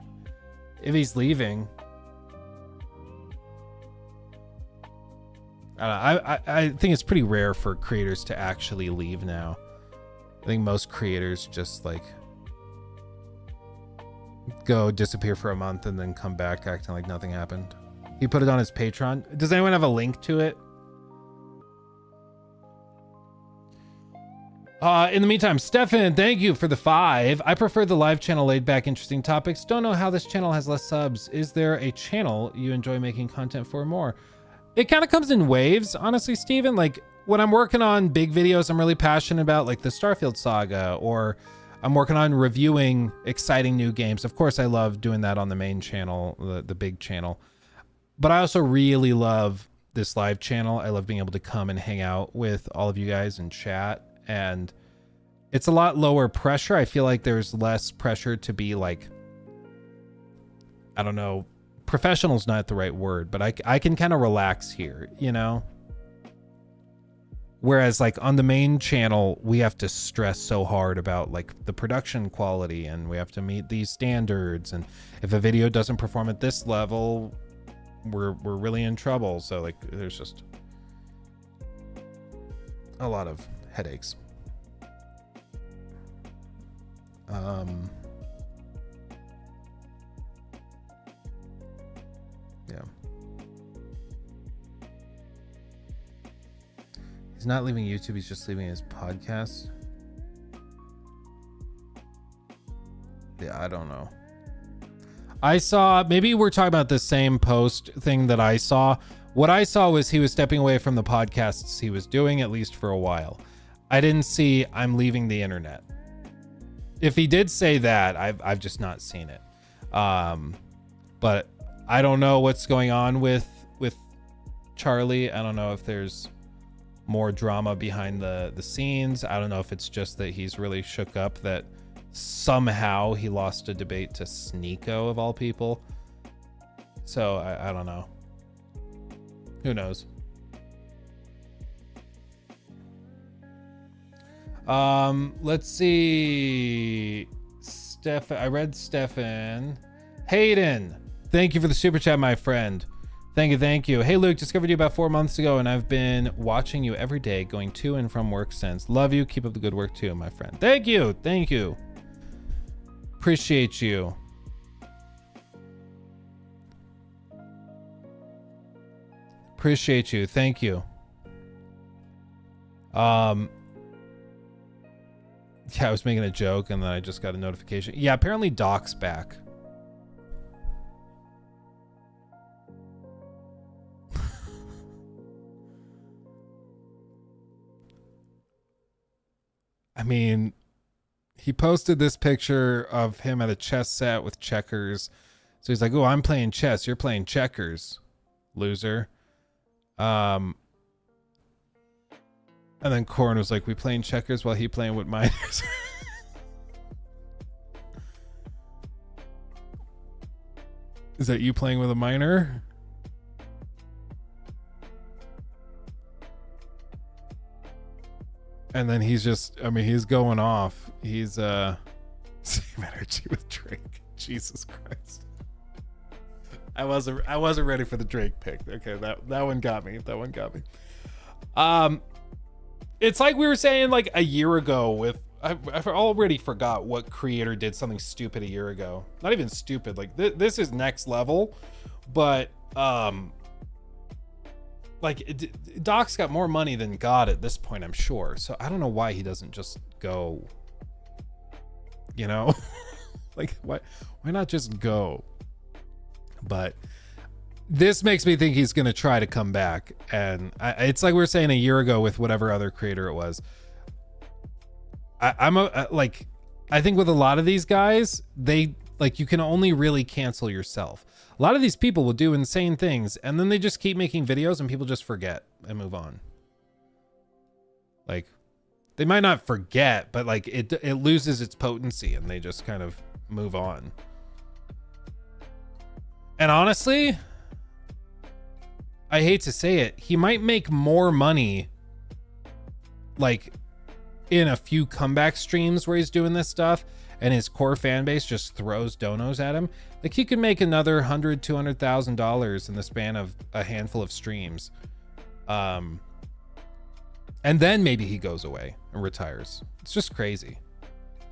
if he's leaving, I think it's pretty rare for creators to actually leave now. I think most creators just like go disappear for a month and then come back acting like nothing happened. He put it on his Patreon. Does anyone have a link to it? In the meantime, Stefan, thank you for the 5. I prefer the live channel, laid back, interesting topics. Don't know how this channel has less subs. Is there a channel you enjoy making content for more? It kind of comes in waves, honestly, Steven. Like when I'm working on big videos I'm really passionate about, like the Starfield saga, or I'm working on reviewing exciting new games. Of course, I love doing that on the main channel, the big channel. But I also really love this live channel. I love being able to come and hang out with all of you guys and chat. And it's a lot lower pressure. I feel like there's less pressure to be like, I don't know, professional's not the right word, but I can kind of relax here, you know? Whereas like on the main channel, we have to stress so hard about like the production quality, and we have to meet these standards. And if a video doesn't perform at this level, we're really in trouble. So like there's just a lot of headaches. Yeah. He's not leaving YouTube, he's just leaving his podcast. Yeah, I don't know. I saw, maybe we're talking about the same post thing that I saw. What I saw was he was stepping away from the podcasts he was doing, at least for a while. I didn't see I'm leaving the internet. If he did say that, I've just not seen it. But I don't know what's going on with Charlie. I don't know if there's more drama behind the scenes. I don't know if it's just that he's really shook up that somehow he lost a debate to Sneeko of all people. So I don't know. Who knows? Let's see. I read Stefan. Hayden, thank you for the super chat, my friend. Thank you. Hey Luke, discovered you about 4 months ago and I've been watching you every day going to and from work since. Love you. Keep up the good work too, my friend. Thank you. Appreciate you. Thank you. Yeah, I was making a joke and then I just got a notification. Yeah, apparently Doc's back. I mean, he posted this picture of him at a chess set with checkers. So he's like, oh, I'm playing chess. You're playing checkers, loser. And then Corn was like, we playing checkers while he playing with minors. Is that you playing with a minor? And then he's just, I mean, he's going off. He's same energy with Drake. Jesus Christ. I wasn't ready for the Drake pick. Okay, that one got me. That one got me. It's like we were saying like a year ago with, I've already forgot what creator did something stupid a year ago. Not even stupid, like this is next level, but like Doc's got more money than God at this point, I'm sure. So I don't know why he doesn't just go, you know, like why not just go? But this makes me think he's going to try to come back. And it's like we were saying a year ago with whatever other creator it was. I think with a lot of these guys, they like, you can only really cancel yourself. A lot of these people will do insane things and then they just keep making videos and people just forget and move on. Like they might not forget, but like it loses its potency and they just kind of move on. And honestly, I hate to say it, he might make more money like in a few comeback streams where he's doing this stuff and his core fan base just throws donos at him. Like he could make another $100,000-$200,000 in the span of a handful of streams. And then maybe he goes away and retires. It's just crazy.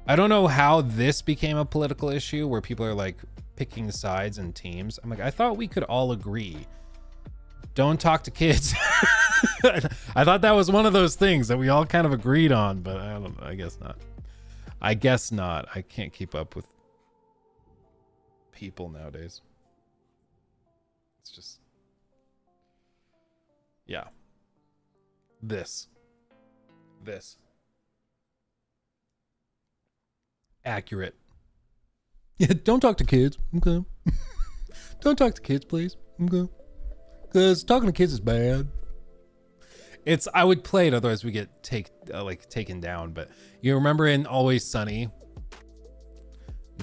I don't know how this became a political issue where people are like picking sides and teams. I'm like, I thought we could all agree. Don't talk to kids. I thought that was one of those things that we all kind of agreed on, but I don't know. I guess not. I guess not. I can't keep up with people nowadays. It's just, yeah. This. Accurate. Yeah, don't talk to kids. Okay. Don't talk to kids, please. Okay. Because talking to kids is bad. I would play it, otherwise we get taken down. But you remember in Always Sunny,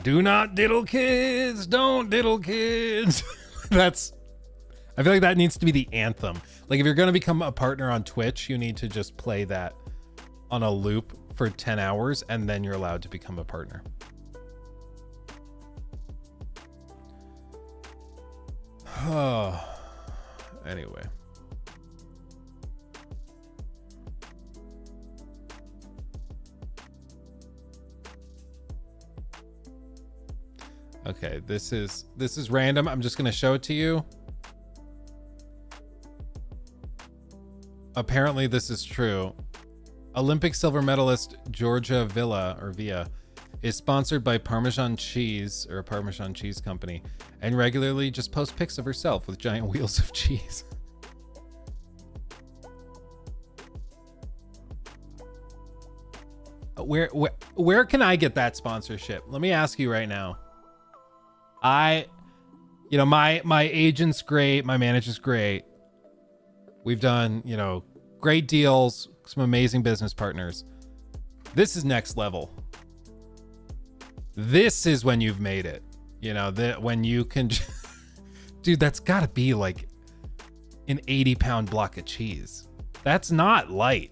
do not diddle kids, don't diddle kids. I feel like that needs to be the anthem. Like if you're going to become a partner on Twitch, you need to just play that on a loop for 10 hours and then you're allowed to become a partner. Oh, anyway. Okay, this is random. I'm just going to show it to you. Apparently this is true. Olympic silver medalist Georgia Villa is sponsored by Parmesan Cheese, or a Parmesan cheese company, and regularly just posts pics of herself with giant wheels of cheese. Where can I get that sponsorship? Let me ask you right now. My agent's great, my manager's great. We've done, great deals, some amazing business partners. This is next level. This is when you've made it. When you can, dude, that's gotta be like an 80-pound block of cheese. That's not light.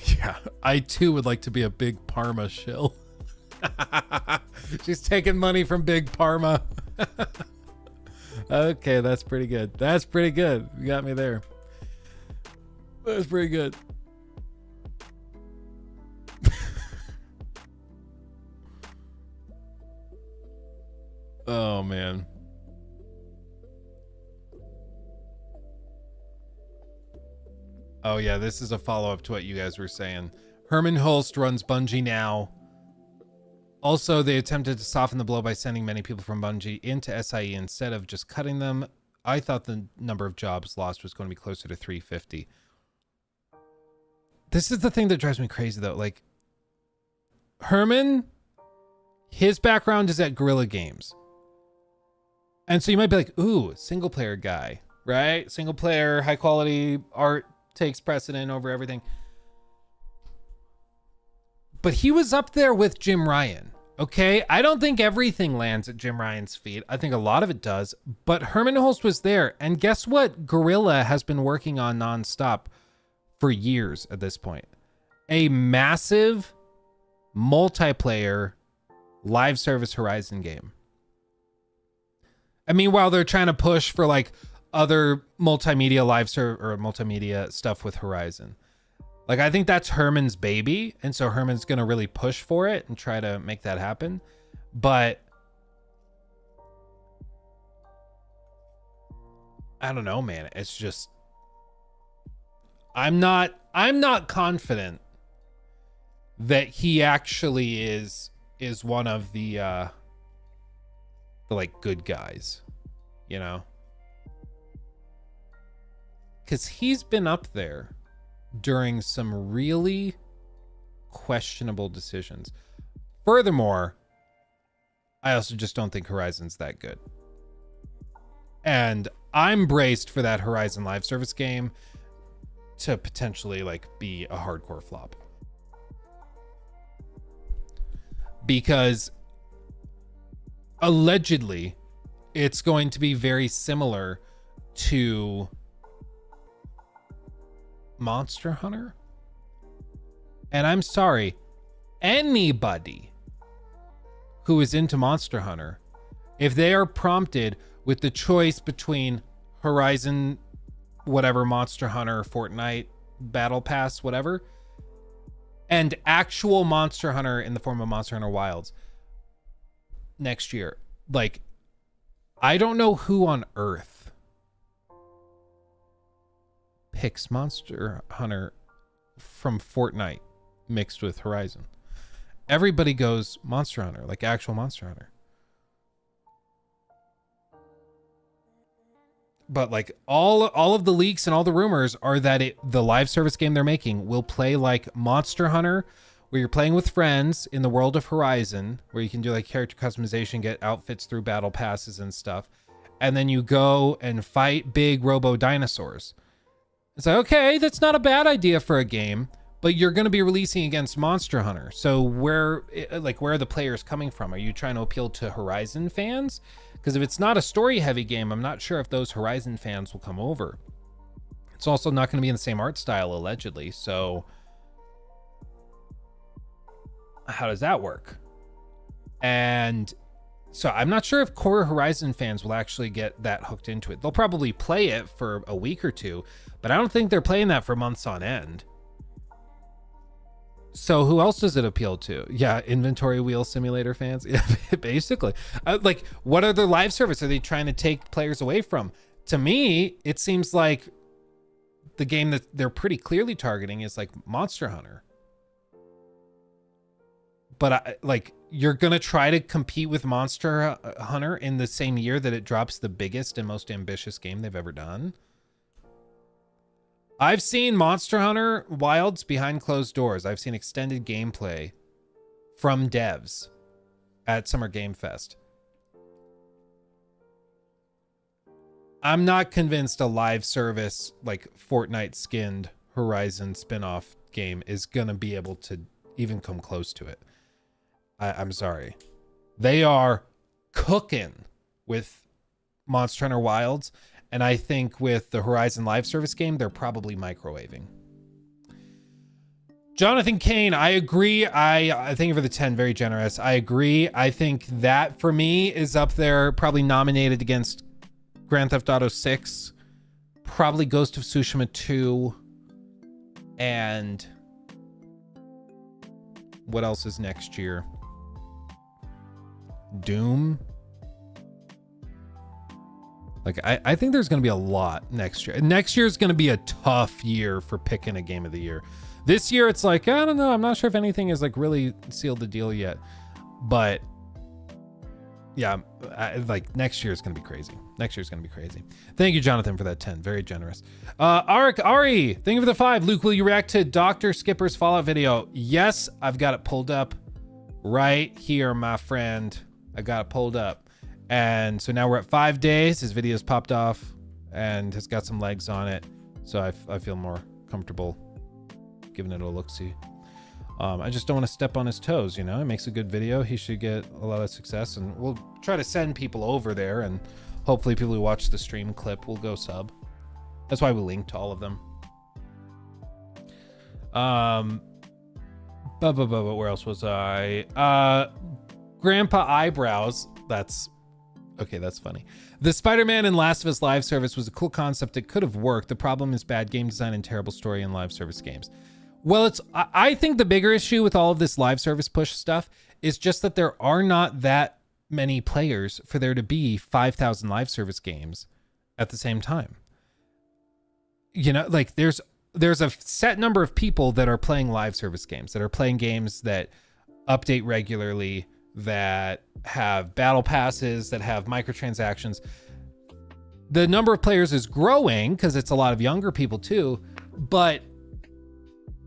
Yeah, I too would like to be a big Parma shill. She's taking money from Big Parma. Okay, that's pretty good. That's pretty good. You got me there. That's pretty good. Oh, man. Oh, yeah, this is a follow-up to what you guys were saying. Herman Hulst runs Bungie now. Also, they attempted to soften the blow by sending many people from Bungie into SIE instead of just cutting them. I thought the number of jobs lost was going to be closer to 350. This is the thing that drives me crazy, though. Like, Herman, his background is at Guerrilla Games. And so you might be like, ooh, single-player guy, right? Single-player, high-quality art takes precedent over everything. But he was up there with Jim Ryan. Okay, I don't think everything lands at Jim Ryan's feet. I think a lot of it does. But Herman Hulst was there, and guess what? Guerrilla has been working on nonstop for years at this point. A massive multiplayer live service Horizon game. I mean, while they're trying to push for like other multimedia or multimedia stuff with Horizon. Like, I think that's Herman's baby, and so Herman's going to really push for it and try to make that happen. But I don't know, man. It's just I'm not confident that he actually is one of the like good guys, you know? Cuz he's been up there during some really questionable decisions. Furthermore, I also just don't think Horizon's that good. And I'm braced for that Horizon live service game to potentially like be a hardcore flop. Because allegedly it's going to be very similar to Monster Hunter. And I'm sorry, anybody who is into Monster Hunter, if they are prompted with the choice between Horizon, whatever, Monster Hunter, Fortnite, Battle Pass, whatever, and actual Monster Hunter in the form of Monster Hunter Wilds next year, like, I don't know who on earth picks Monster Hunter from Fortnite mixed with Horizon. Everybody goes Monster Hunter, like actual Monster Hunter. But like all of the leaks and all the rumors are that the live service game they're making will play like Monster Hunter, where you're playing with friends in the world of Horizon, where you can do like character customization, get outfits through battle passes and stuff. And then you go and fight big robo dinosaurs. It's like, okay, that's not a bad idea for a game, but you're going to be releasing against Monster Hunter. So where are the players coming from? Are you trying to appeal to Horizon fans? Because if it's not a story heavy game, I'm not sure if those Horizon fans will come over. It's also not going to be in the same art style, allegedly. So how does that work? And so I'm not sure if core Horizon fans will actually get that hooked into it. They'll probably play it for a week or two, but I don't think they're playing that for months on end. So who else does it appeal to? Yeah, inventory wheel simulator fans. Yeah, basically. Like, what other live service are they trying to take players away from? To me, it seems like the game that they're pretty clearly targeting is like Monster Hunter. But you're going to try to compete with Monster Hunter in the same year that it drops the biggest and most ambitious game they've ever done? I've seen Monster Hunter Wilds behind closed doors. I've seen extended gameplay from devs at Summer Game Fest. I'm not convinced a live service like Fortnite skinned Horizon spinoff game is going to be able to even come close to it. I'm sorry. They are cooking with Monster Hunter Wilds, and I think with the Horizon live service game, they're probably microwaving. Jonathan Kane, I agree. I thank you for the 10, very generous. I agree. I think that for me is up there, probably nominated against Grand Theft Auto 6, probably Ghost of Tsushima 2, and what else is next year? Doom. Like, I think there's going to be a lot next year. Next year is going to be a tough year for picking a game of the year. This year, it's like, I don't know. I'm not sure if anything is like really sealed the deal yet. But yeah, next year is going to be crazy. Next year is going to be crazy. Thank you, Jonathan, for that 10. Very generous. Ari, thank you for the 5. Luke, will you react to Dr. Skipper's Fallout video? Yes, I've got it pulled up right here, my friend. I got it pulled up. And so now we're at 5 days. His video's popped off and has got some legs on it. So I feel more comfortable giving it a look-see. I just don't want to step on his toes, you know. He makes a good video. He should get a lot of success, and we'll try to send people over there, and hopefully people who watch the stream clip will go sub. That's why we linked to all of them. Where else was I? Grandpa Eyebrows. That's okay. That's funny. The Spider-Man and Last of Us live service was a cool concept. It could have worked. The problem is bad game design and terrible story in live service games. Well, I think the bigger issue with all of this live service push stuff is just that there are not that many players for there to be 5,000 live service games at the same time. You know, like there's a set number of people that are playing live service games, that are playing games that update regularly, that have battle passes, that have microtransactions. The number of players is growing because it's a lot of younger people too, but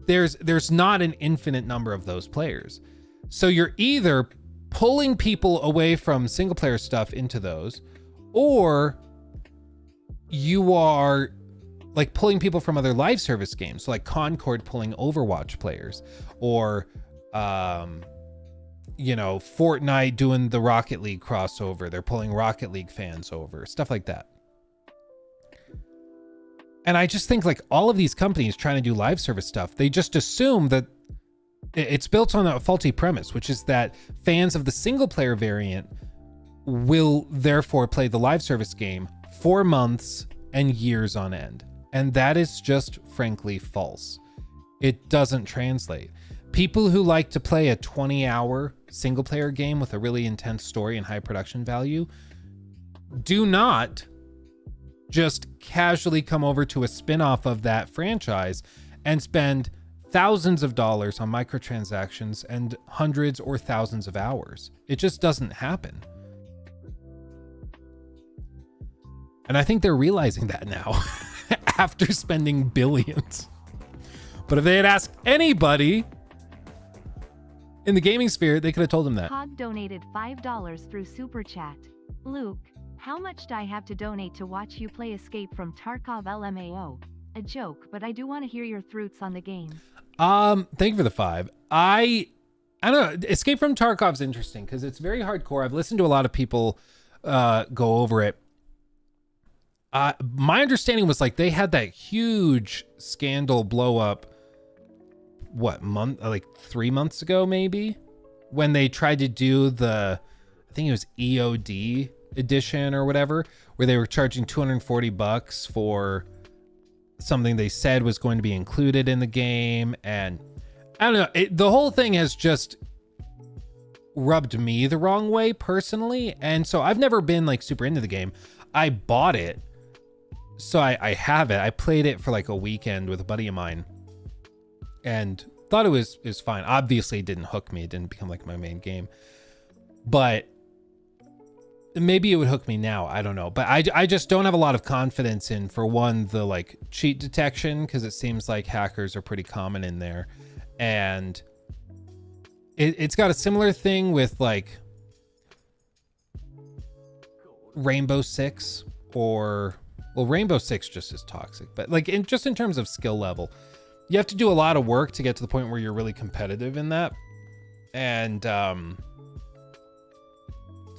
there's not an infinite number of those players. So you're either pulling people away from single player stuff into those, or you are like pulling people from other live service games. So like Concord pulling Overwatch players, or you know, Fortnite doing the Rocket League crossover. They're pulling Rocket League fans over, stuff like that. And I just think like all of these companies trying to do live service stuff, they just assume that it's built on a faulty premise, which is that fans of the single player variant will therefore play the live service game for months and years on end. And that is just frankly false. It doesn't translate. People who like to play a 20-hour single player game with a really intense story and high production value do not just casually come over to a spin-off of that franchise and spend thousands of dollars on microtransactions and hundreds or thousands of hours. It just doesn't happen. And I think they're realizing that now after spending billions. But if they had asked anybody in the gaming sphere, they could have told them that. Hog donated $5 through Super Chat. Luke, how much do I have to donate to watch you play Escape from Tarkov LMAO? A joke, but I do want to hear your thoughts on the game. Thank you for the 5. I don't know. Escape from Tarkov's interesting because it's very hardcore. I've listened to a lot of people go over it. My understanding was like they had that huge scandal blow up, like 3 months ago, maybe, when they tried to do I think it was EOD edition or whatever, where they were charging $240 for something they said was going to be included in the game. And I don't know, the whole thing has just rubbed me the wrong way personally. And so I've never been like super into the game. I bought it, so I have it. I played it for like a weekend with a buddy of mine and thought it was fine. Obviously it didn't hook me. It didn't become like my main game, but maybe it would hook me now. I don't know. But I just don't have a lot of confidence in, for one, the like cheat detection, because it seems like hackers are pretty common in there. And it's got a similar thing with like Rainbow Six, or well, Rainbow Six just is toxic, but like in terms of skill level, you have to do a lot of work to get to the point where you're really competitive in that. And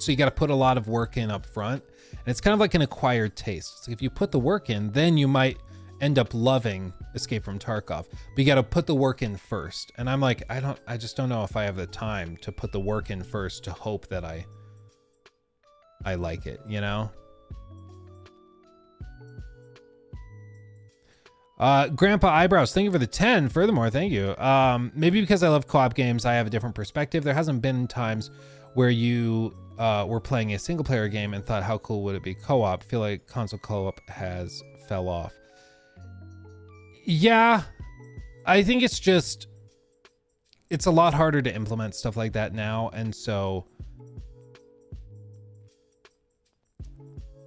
so you got to put a lot of work in up front, and it's kind of like an acquired taste. It's like if you put the work in, then you might end up loving Escape from Tarkov, but you got to put the work in first. And I'm like, I just don't know if I have the time to put the work in first to hope that I like it, you know? Grandpa Eyebrows, thank you for the 10. Furthermore, thank you. Maybe because I love co-op games, I have a different perspective. There hasn't been times where you were playing a single player game and thought, how cool would it be co-op? Feel like console co-op has fell off. Yeah, I think it's a lot harder to implement stuff like that now. And so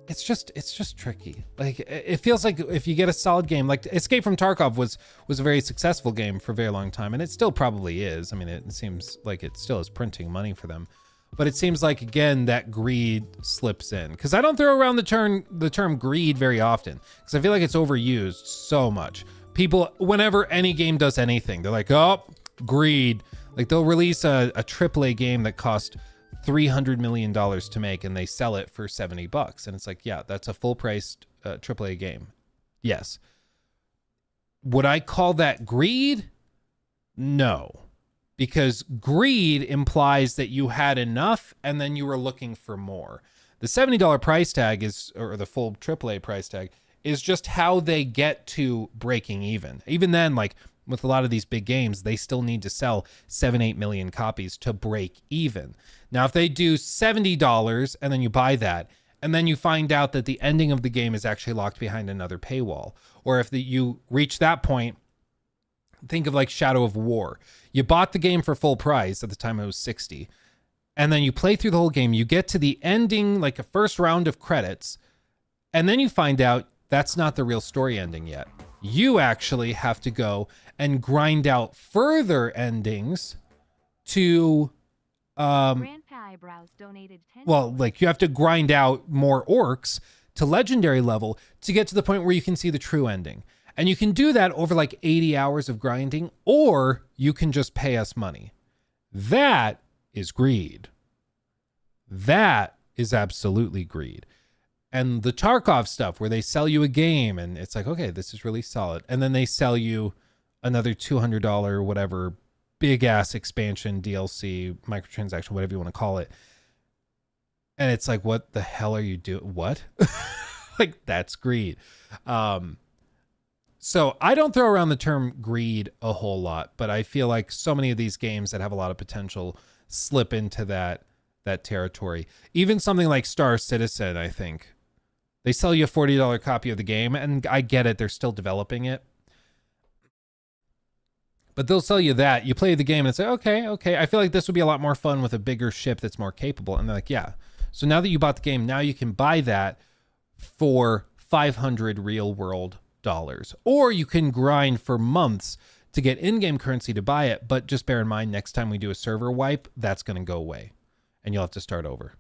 it's just tricky. Like, it feels like if you get a solid game, like Escape from Tarkov was a very successful game for a very long time, and it still probably is. I mean, it seems like it still is printing money for them, but it seems like, again, that greed slips in, because I don't throw around the term greed very often, because I feel like it's overused so much. People, whenever any game does anything, they're like, oh, greed. Like they'll release a AAA game that cost $300 million to make and they sell it for $70. And it's like, yeah, that's a full priced AAA game. Yes. Would I call that greed? No. Because greed implies that you had enough and then you were looking for more. The $70 price tag is, or the full AAA price tag, is just how they get to breaking even. Even then, like with a lot of these big games, they still need to sell 7-8 million copies to break even. Now, if they do $70 and then you buy that, and then you find out that the ending of the game is actually locked behind another paywall, or if you reach that point, think of like Shadow of War. You bought the game for full price, at the time it was 60, and then you play through the whole game, you get to the ending, like a first round of credits, and then you find out that's not the real story ending yet. You actually have to go and grind out further endings to Grandpa Eyebrows donated $10. well, like you have to grind out more orcs to legendary level to get to the point where you can see the true ending. And you can do that over like 80 hours of grinding, or you can just pay us money. That is greed. That is absolutely greed. And the Tarkov stuff where they sell you a game and it's like, okay, this is really solid. And then they sell you another $200 whatever big ass expansion, DLC, microtransaction, whatever you want to call it. And it's like, what the hell are you doing? What? Like, that's greed. So I don't throw around the term greed a whole lot, but I feel like so many of these games that have a lot of potential slip into that territory. Even something like Star Citizen, I think. They sell you a $40 copy of the game, and I get it, they're still developing it. But they'll sell you that. You play the game and say, okay, I feel like this would be a lot more fun with a bigger ship that's more capable. And they're like, yeah. So now that you bought the game, now you can buy that for 500 real world dollars. Or you can grind for months to get in-game currency to buy it. But just bear in mind, next time we do a server wipe, that's going to go away. And you'll have to start over.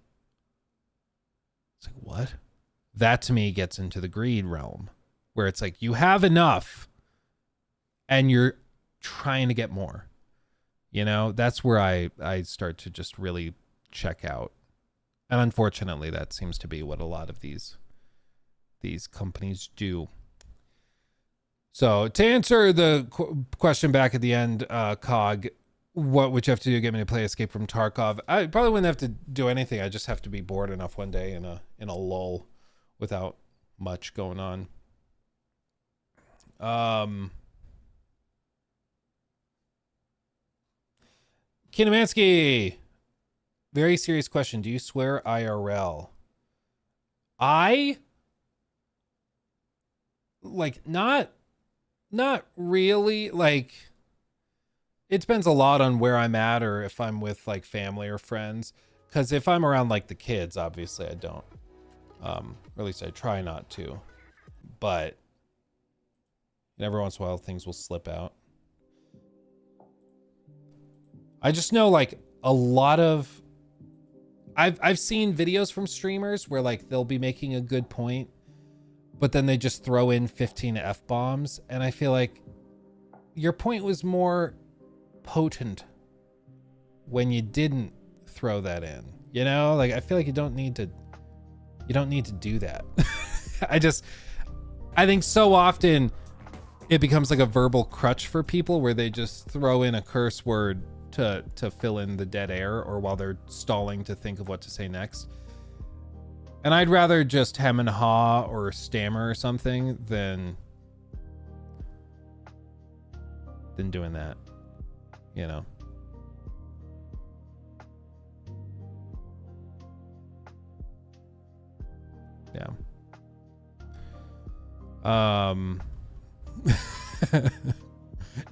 It's like, what? That to me gets into the greed realm, where it's like you have enough and you're trying to get more. You know, that's where I start to just really check out. And unfortunately, that seems to be what a lot of these companies do. So to answer the question back at the end, Cog, what would you have to do to get me to play Escape from Tarkov? I probably wouldn't have to do anything. I just have to be bored enough one day in a lull without much going on. Kinemansky, very serious question. Do you swear IRL? Not really. Like, it depends a lot on where I'm at or if I'm with like family or friends. Because if I'm around like the kids, obviously I don't. Or at least I try not to. But every once in a while things will slip out. I just know like a lot of I've seen videos from streamers where like they'll be making a good point, but then they just throw in 15 F-bombs, and I feel like your point was more potent when you didn't throw that in. You know, like I feel like you don't need to do that. I think so often it becomes like a verbal crutch for people where they just throw in a curse word to fill in the dead air, or while they're stalling to think of what to say next. And I'd rather just hem and haw or stammer or something than doing that, you know. Yeah.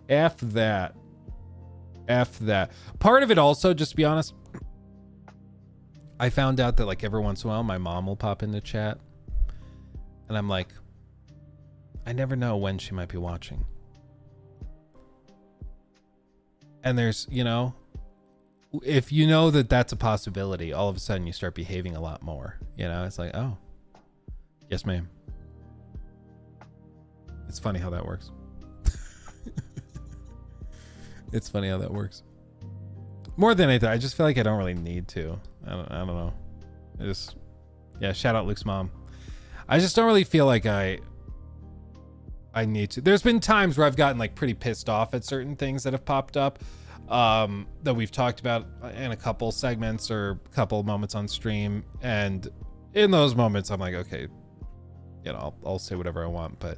F that. Part of it also, just to be honest, I found out that like every once in a while my mom will pop into chat, and I'm like, I never know when she might be watching. And there's, you know, if you know that that's a possibility, all of a sudden you start behaving a lot more. You know, it's like, oh, yes, ma'am. It's funny how that works. It's funny how that works. More than anything, I just feel like I don't really need to. I don't know. Yeah, shout out Luke's mom. I just don't really feel like I need to. There's been times where I've gotten like pretty pissed off at certain things that have popped up that we've talked about in a couple segments or a couple moments on stream. And in those moments, I'm like, okay, you know, I'll say whatever I want, but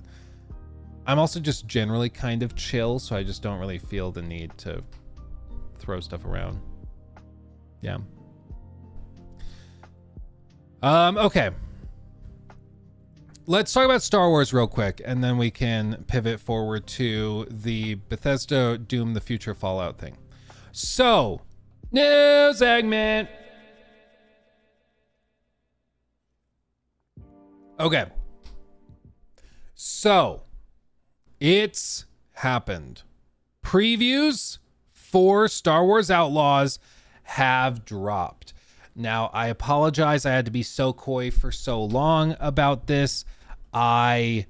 I'm also just generally kind of chill. So I just don't really feel the need to throw stuff around. Yeah. Okay. Let's talk about Star Wars real quick, and then we can pivot forward to the Bethesda Doom the Future Fallout thing. So, new segment. Okay. So, it's happened. Previews for Star Wars Outlaws have dropped. Now, I apologize. I had to be so coy for so long about this. I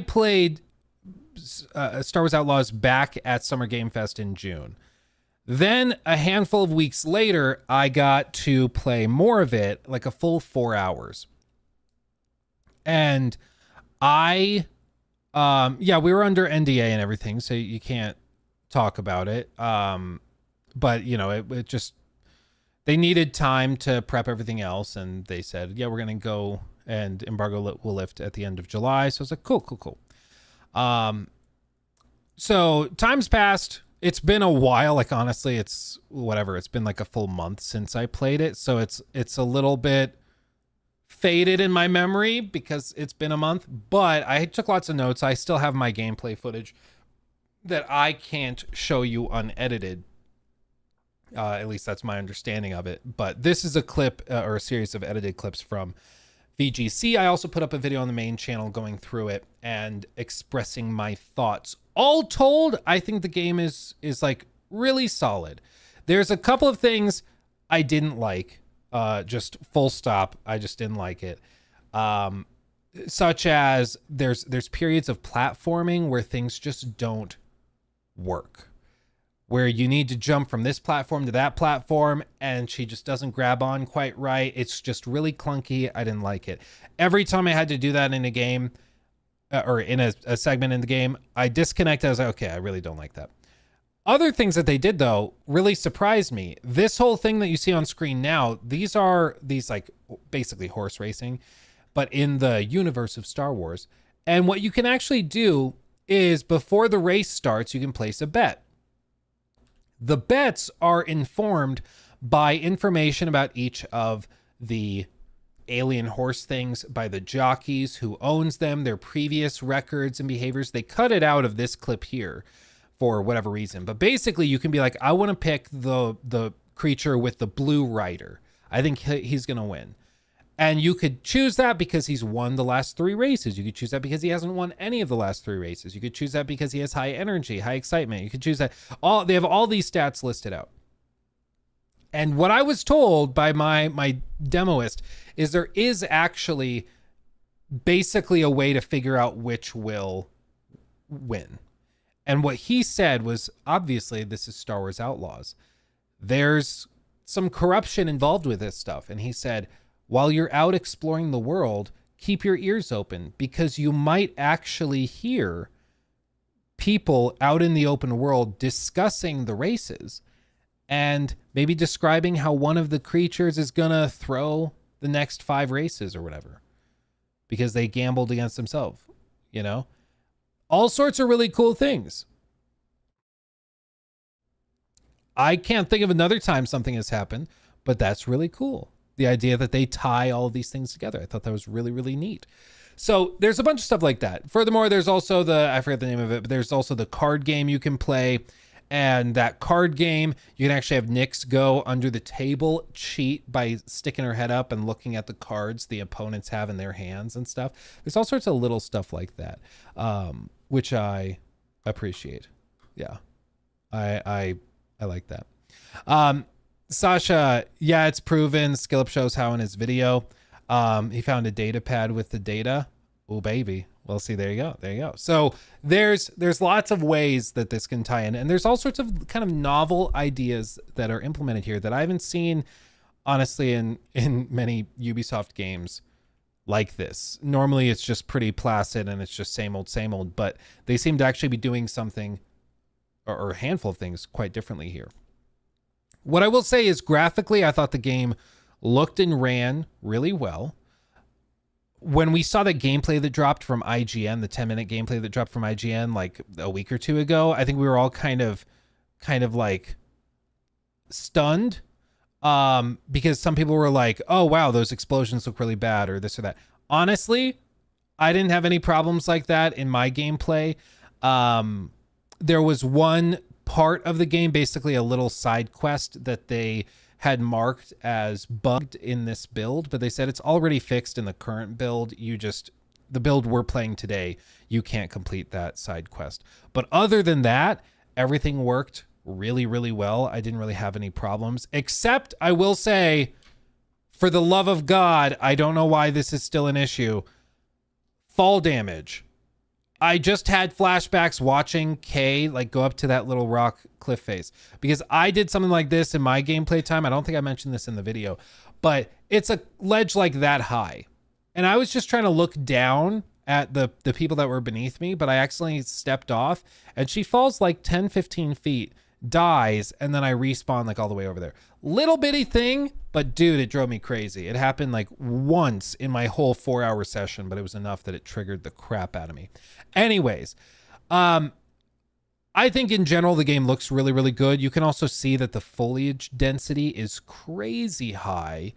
played Star Wars Outlaws back at Summer Game Fest in June. Then a handful of weeks later, I got to play more of it, like a full 4 hours. And we were under NDA and everything, so you can't talk about it. But, you know, it just, they needed time to prep everything else. And they said, yeah, we're going to go, and embargo will lift at the end of July. So I was like, cool. So time's passed. It's been a while. Like, honestly, it's whatever. It's been like a full month since I played it. So it's a little bit faded in my memory because it's been a month. But I took lots of notes. I still have my gameplay footage that I can't show you unedited. At least that's my understanding of it. But this is a clip or a series of edited clips from VGC. I also put up a video on the main channel going through it and expressing my thoughts. All told, I think the game is like really solid. There's a couple of things I didn't like. Just full stop. I just didn't like it. Such as there's periods of platforming where things just don't work. Where you need to jump from this platform to that platform, and she just doesn't grab on quite right. It's just really clunky. I didn't like it. Every time I had to do that in a game, or in a segment in the game, I disconnected. I was like, okay, I really don't like that. Other things that they did, though, really surprised me. This whole thing that you see on screen now, these like basically horse racing, but in the universe of Star Wars. And what you can actually do is before the race starts, you can place a bet. The bets are informed by information about each of the alien horse things, by the jockeys, who owns them, their previous records and behaviors. They cut it out of this clip here for whatever reason. But basically, you can be like, I want to pick the creature with the blue rider. I think he's going to win. And you could choose that because he's won the last 3 races. You could choose that because he hasn't won any of the last 3 races. You could choose that because he has high energy, high excitement. You could choose that. They have all these stats listed out. And what I was told by my demoist is there is actually basically a way to figure out which will win. And what he said was, obviously, this is Star Wars Outlaws. There's some corruption involved with this stuff. And he said, while you're out exploring the world, keep your ears open because you might actually hear people out in the open world discussing the races and maybe describing how one of the creatures is going to throw the next 5 races or whatever because they gambled against themselves, you know? All sorts of really cool things. I can't think of another time something has happened, but that's really cool. The idea that they tie all of these things together. I thought that was really, really neat. So there's a bunch of stuff like that. Furthermore, there's also I forget the name of it, but there's also the card game you can play. And that card game, you can actually have Nyx go under the table, cheat by sticking her head up and looking at the cards the opponents have in their hands and stuff. There's all sorts of little stuff like that, which I appreciate. Yeah, I like that. Sasha, yeah, it's proven. Skillup shows how in his video. He found a data pad with the data. Oh, baby. Well, see, there you go. There you go. So there's lots of ways that this can tie in, and there's all sorts of kind of novel ideas that are implemented here that I haven't seen, honestly, in many Ubisoft games like this. Normally, it's just pretty placid and it's just same old, but they seem to actually be doing something or a handful of things quite differently here. What I will say is graphically, I thought the game looked and ran really well. When we saw the gameplay that dropped from IGN, the 10-minute gameplay that dropped from IGN like a week or two ago, I think we were all kind of like stunned, because some people were like, oh wow, those explosions look really bad, or this or that. Honestly, I didn't have any problems like that in my gameplay. There was one part of the game, basically a little side quest that they had marked as bugged in this build, but they said it's already fixed in the current build. The build we're playing today, you can't complete that side quest. But other than that, everything worked really, really well. I didn't really have any problems, except I will say, for the love of God, I don't know why this is still an issue. Fall damage. I just had flashbacks watching Kay like go up to that little rock cliff face, because I did something like this in my gameplay time. I don't think I mentioned this in the video, but it's a ledge like that high. And I was just trying to look down at the people that were beneath me, but I accidentally stepped off and she falls like 10, 15 feet, dies, and then I respawn like all the way over there. Little bitty thing, but dude, it drove me crazy. It happened like once in my whole 4-hour session, but it was enough that it triggered the crap out of me. Anyways, I think in general the game looks really, really good. You can also see that the foliage density is crazy high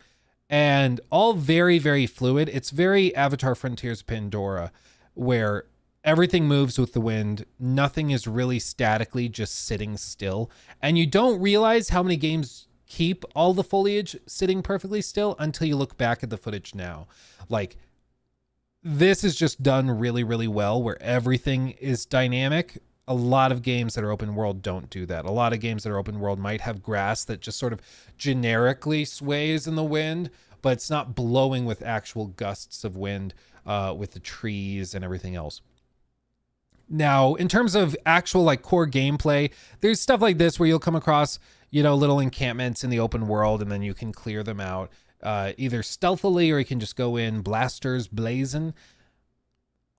and all very, very fluid. It's very Avatar Frontiers of Pandora, where everything moves with the wind. Nothing is really statically just sitting still. And you don't realize how many games keep all the foliage sitting perfectly still until you look back at the footage now. Like, this is just done really, really well, where everything is dynamic. A lot of games that are open world don't do that. A lot of games that are open world might have grass that just sort of generically sways in the wind, but it's not blowing with actual gusts of wind with the trees and everything else. Now, in terms of actual like core gameplay, there's stuff like this where you'll come across, you know, little encampments in the open world, and then you can clear them out either stealthily, or you can just go in blasters blazing.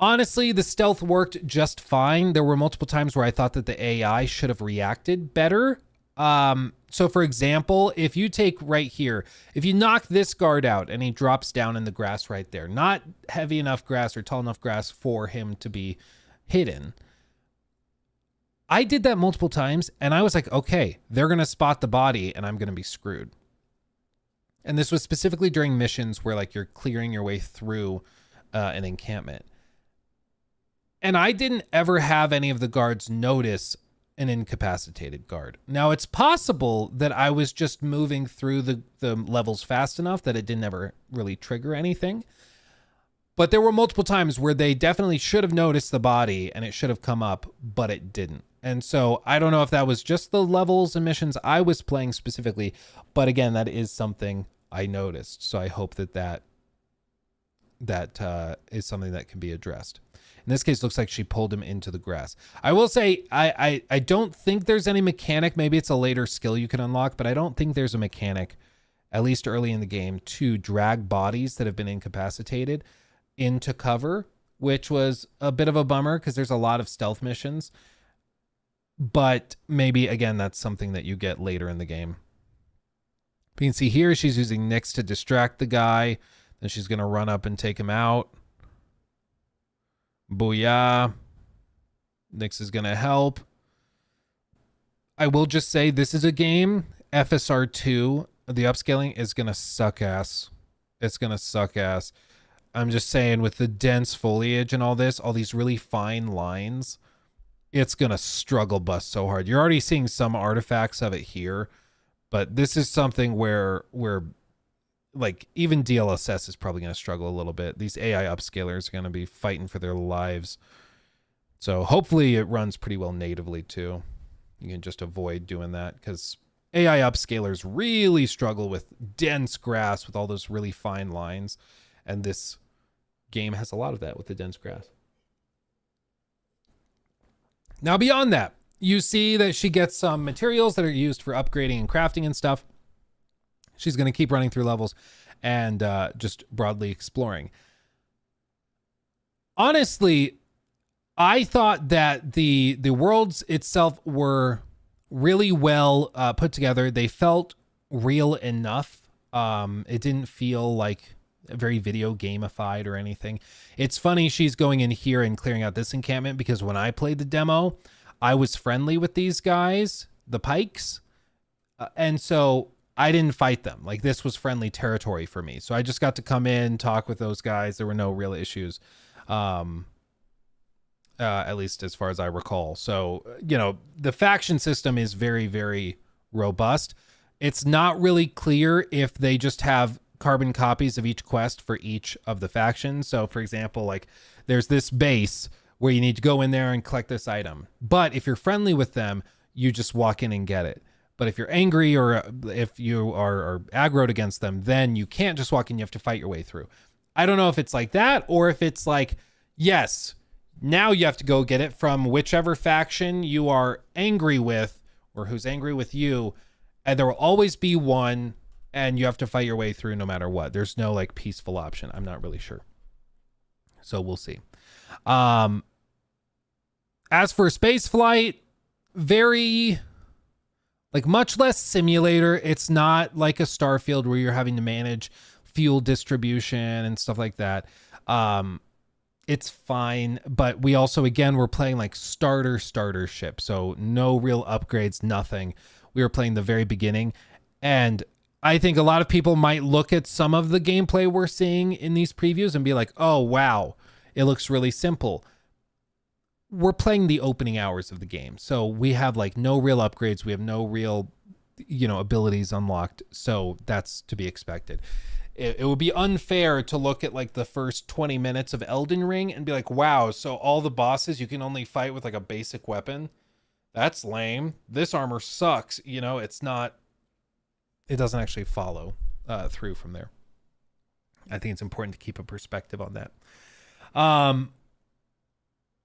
Honestly, the stealth worked just fine. There were multiple times where I thought that the AI should have reacted better. So for example, if you take right here, if you knock this guard out and he drops down in the grass right there, not heavy enough grass or tall enough grass for him to be hidden. I did that multiple times and I was like, okay, they're going to spot the body and I'm going to be screwed. And this was specifically during missions where like you're clearing your way through an encampment. And I didn't ever have any of the guards notice an incapacitated guard. Now, it's possible that I was just moving through the levels fast enough that it didn't ever really trigger anything. But there were multiple times where they definitely should have noticed the body and it should have come up, but it didn't. And so I don't know if that was just the levels and missions I was playing specifically, but again, that is something I noticed. So I hope that is something that can be addressed. In this case, it looks like she pulled him into the grass. I will say, I don't think there's any mechanic. Maybe it's a later skill you can unlock, but I don't think there's a mechanic, at least early in the game, to drag bodies that have been incapacitated into cover, which was a bit of a bummer because there's a lot of stealth missions. But maybe, again, that's something that you get later in the game. But you can see here, she's using Nyx to distract the guy. Then she's going to run up and take him out. Booyah. Nyx is going to help. I will just say this is a game, FSR 2, the upscaling is going to suck ass. It's going to suck ass. I'm just saying, with the dense foliage and all this, all these really fine lines, it's going to struggle bus so hard. You're already seeing some artifacts of it here, but this is something where like even DLSS is probably going to struggle a little bit. These AI upscalers are going to be fighting for their lives. So hopefully it runs pretty well natively too. You can just avoid doing that because AI upscalers really struggle with dense grass with all those really fine lines. And this game has a lot of that with the dense grass. Now, beyond that, you see that she gets some materials that are used for upgrading and crafting and stuff. She's going to keep running through levels and just broadly exploring. Honestly, I thought that the worlds itself were really well put together. They felt real enough. It didn't feel like very video gamified or anything. It's funny she's going in here and clearing out this encampment because when I played the demo, I was friendly with these guys, the Pikes, and so I didn't fight them. Like, this was friendly territory for me. So I just got to come in, talk with those guys. There were no real issues, at least as far as I recall. So, you know, the faction system is very, very robust. It's not really clear if they just have carbon copies of each quest for each of the factions. So, for example, like there's this base where you need to go in there and collect this item. But if you're friendly with them, you just walk in and get it. But if you're angry or if you are aggroed against them, then you can't just walk in. You have to fight your way through. I don't know if it's like that or if it's like, yes, now you have to go get it from whichever faction you are angry with or who's angry with you. And there will always be one and you have to fight your way through no matter what. There's no like peaceful option. I'm not really sure. So we'll see. As for space flight, very like much less simulator. It's not like a Starfield where you're having to manage fuel distribution and stuff like that. It's fine, but we also, again, we're playing like starter ship. So no real upgrades, nothing. We were playing the very beginning. And I think a lot of people might look at some of the gameplay we're seeing in these previews and be like, oh, wow, it looks really simple. We're playing the opening hours of the game. So we have like no real upgrades. We have no real, abilities unlocked. So that's to be expected. It would be unfair to look at like the first 20 minutes of Elden Ring and be like, wow, so all the bosses you can only fight with like a basic weapon. That's lame. This armor sucks. It's not, it doesn't actually follow through from there. I think it's important to keep a perspective on that.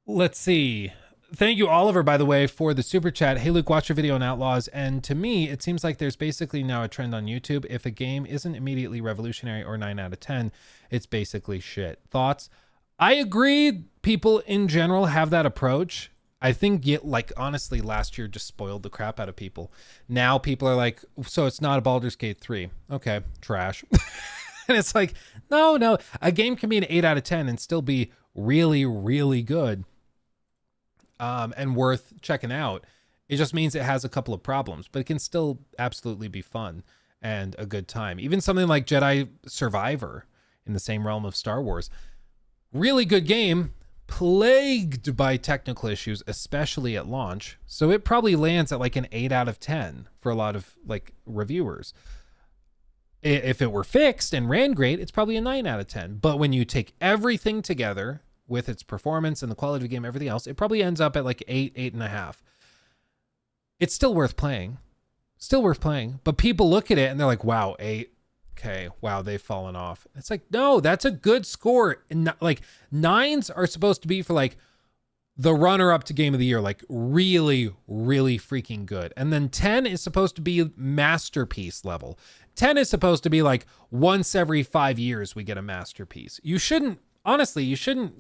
Let's see. Thank you, Oliver, by the way, for the super chat. Hey, Luke, watch your video on Outlaws. And to me, it seems like there's basically now a trend on YouTube. If a game isn't immediately revolutionary or 9 out of 10, it's basically shit. Thoughts? I agree. People in general have that approach. I think, honestly, last year just spoiled the crap out of people. Now people are like, so it's not a Baldur's Gate 3. Okay, trash. And it's like, no. A game can be an 8 out of 10 and still be really, really good. And worth checking out. It just means it has a couple of problems, but it can still absolutely be fun and a good time. Even something like Jedi Survivor in the same realm of Star Wars. Really good game, plagued by technical issues, especially at launch. So it probably lands at like an 8 out of 10 for a lot of like reviewers. If it were fixed and ran great, it's probably a 9 out of 10. But when you take everything together, with its performance and the quality of the game, everything else, it probably ends up at like 8.5. It's still worth playing. But people look at it and they're like, wow, 8. Okay, wow, they've fallen off. It's like, no, that's a good score. And like 9s are supposed to be for like the runner up to game of the year, like really, really freaking good. And then 10 is supposed to be masterpiece level. 10 is supposed to be like once every 5 years we get a masterpiece. You shouldn't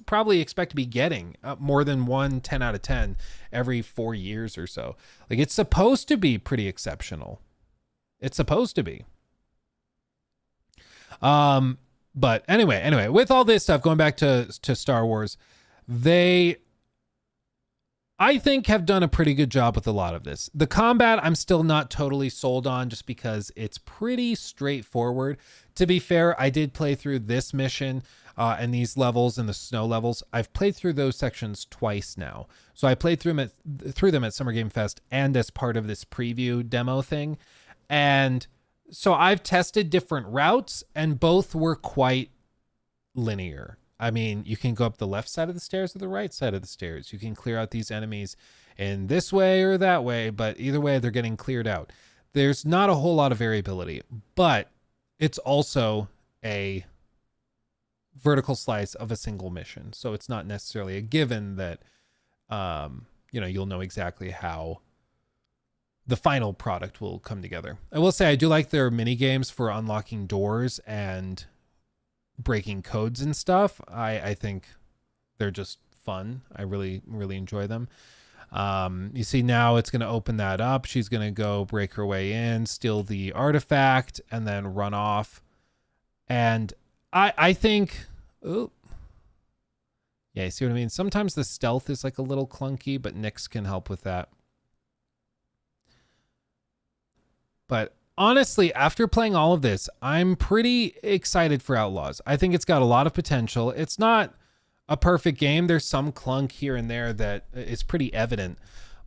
probably expect to be getting more than 10 out of 10 every 4 years or so. Like, it's supposed to be pretty exceptional. It's supposed to be. But anyway, with all this stuff, going back to Star Wars, they, I think, have done a pretty good job with a lot of this. The combat, I'm still not totally sold on just because it's pretty straightforward. To be fair, I did play through this mission and these levels and the snow levels. I've played through those sections twice now. So I played through them at Summer Game Fest and as part of this preview demo thing. And so I've tested different routes and both were quite linear. I mean, you can go up the left side of the stairs or the right side of the stairs. You can clear out these enemies in this way or that way, but either way, they're getting cleared out. There's not a whole lot of variability, but it's also a vertical slice of a single mission. So it's not necessarily a given that, you'll know exactly how the final product will come together. I will say I do like their mini games for unlocking doors and breaking codes and stuff. I think they're just fun. I really, really enjoy them. You see now it's going to open that up. She's going to go break her way in, steal the artifact, and then run off. And I think, yeah, you see what I mean? Sometimes the stealth is like a little clunky, but Nyx can help with that. But honestly, after playing all of this, I'm pretty excited for Outlaws. I think it's got a lot of potential. It's not a perfect game. There's some clunk here and there that is pretty evident,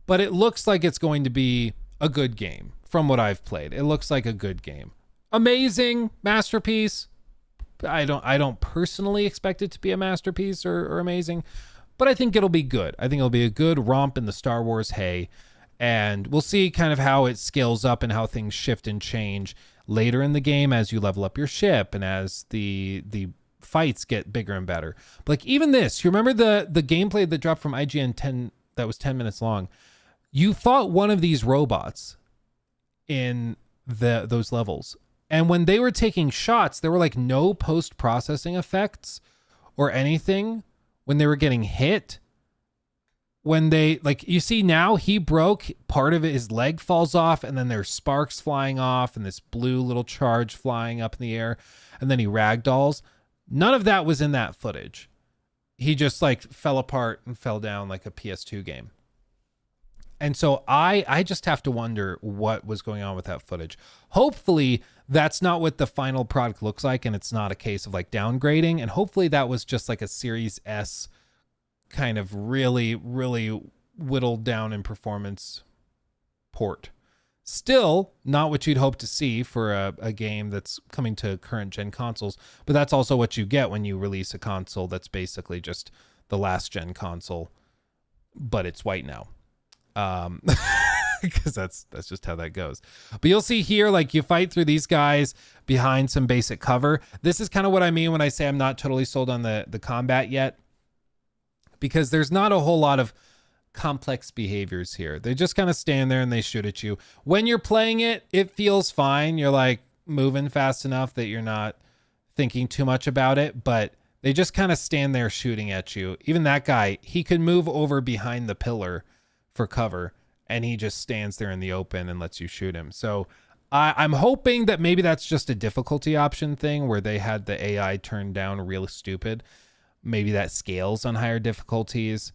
but it looks like it's going to be a good game from what I've played. It looks like a good game. Amazing masterpiece. I don't personally expect it to be a masterpiece or amazing, but I think it'll be good. I think it'll be a good romp in the Star Wars hay, and we'll see kind of how it scales up and how things shift and change later in the game as you level up your ship and as the fights get bigger and better. But like even this, you remember the gameplay that dropped from IGN 10 that was 10 minutes long? You fought one of these robots in those levels. And when they were taking shots, there were like no post-processing effects or anything when they were getting hit. When they, like, you see now he broke part of it, his leg falls off, and then there's sparks flying off and this blue little charge flying up in the air, and then he ragdolls. None of that was in that footage. He just like fell apart and fell down like a PS2 game. And so I just have to wonder what was going on with that footage. Hopefully that's not what the final product looks like, and it's not a case of like downgrading. And hopefully that was just like a Series S kind of really, really whittled down in performance port. Still not what you'd hope to see for a game that's coming to current gen consoles, but that's also what you get when you release a console that's basically just the last gen console, but it's white now. Because that's just how that goes. But you'll see here, like, you fight through these guys behind some basic cover. This is kind of what I mean when I say I'm not totally sold on the combat yet, because there's not a whole lot of complex behaviors here. They just kind of stand there and they shoot at you. When you're playing it, it feels fine. You're like moving fast enough that you're not thinking too much about it, but they just kind of stand there shooting at you. Even that guy, he could move over behind the pillar for cover, and he just stands there in the open and lets you shoot him. So I'm hoping that maybe that's just a difficulty option thing where they had the AI turned down real stupid. Maybe that scales on higher difficulties.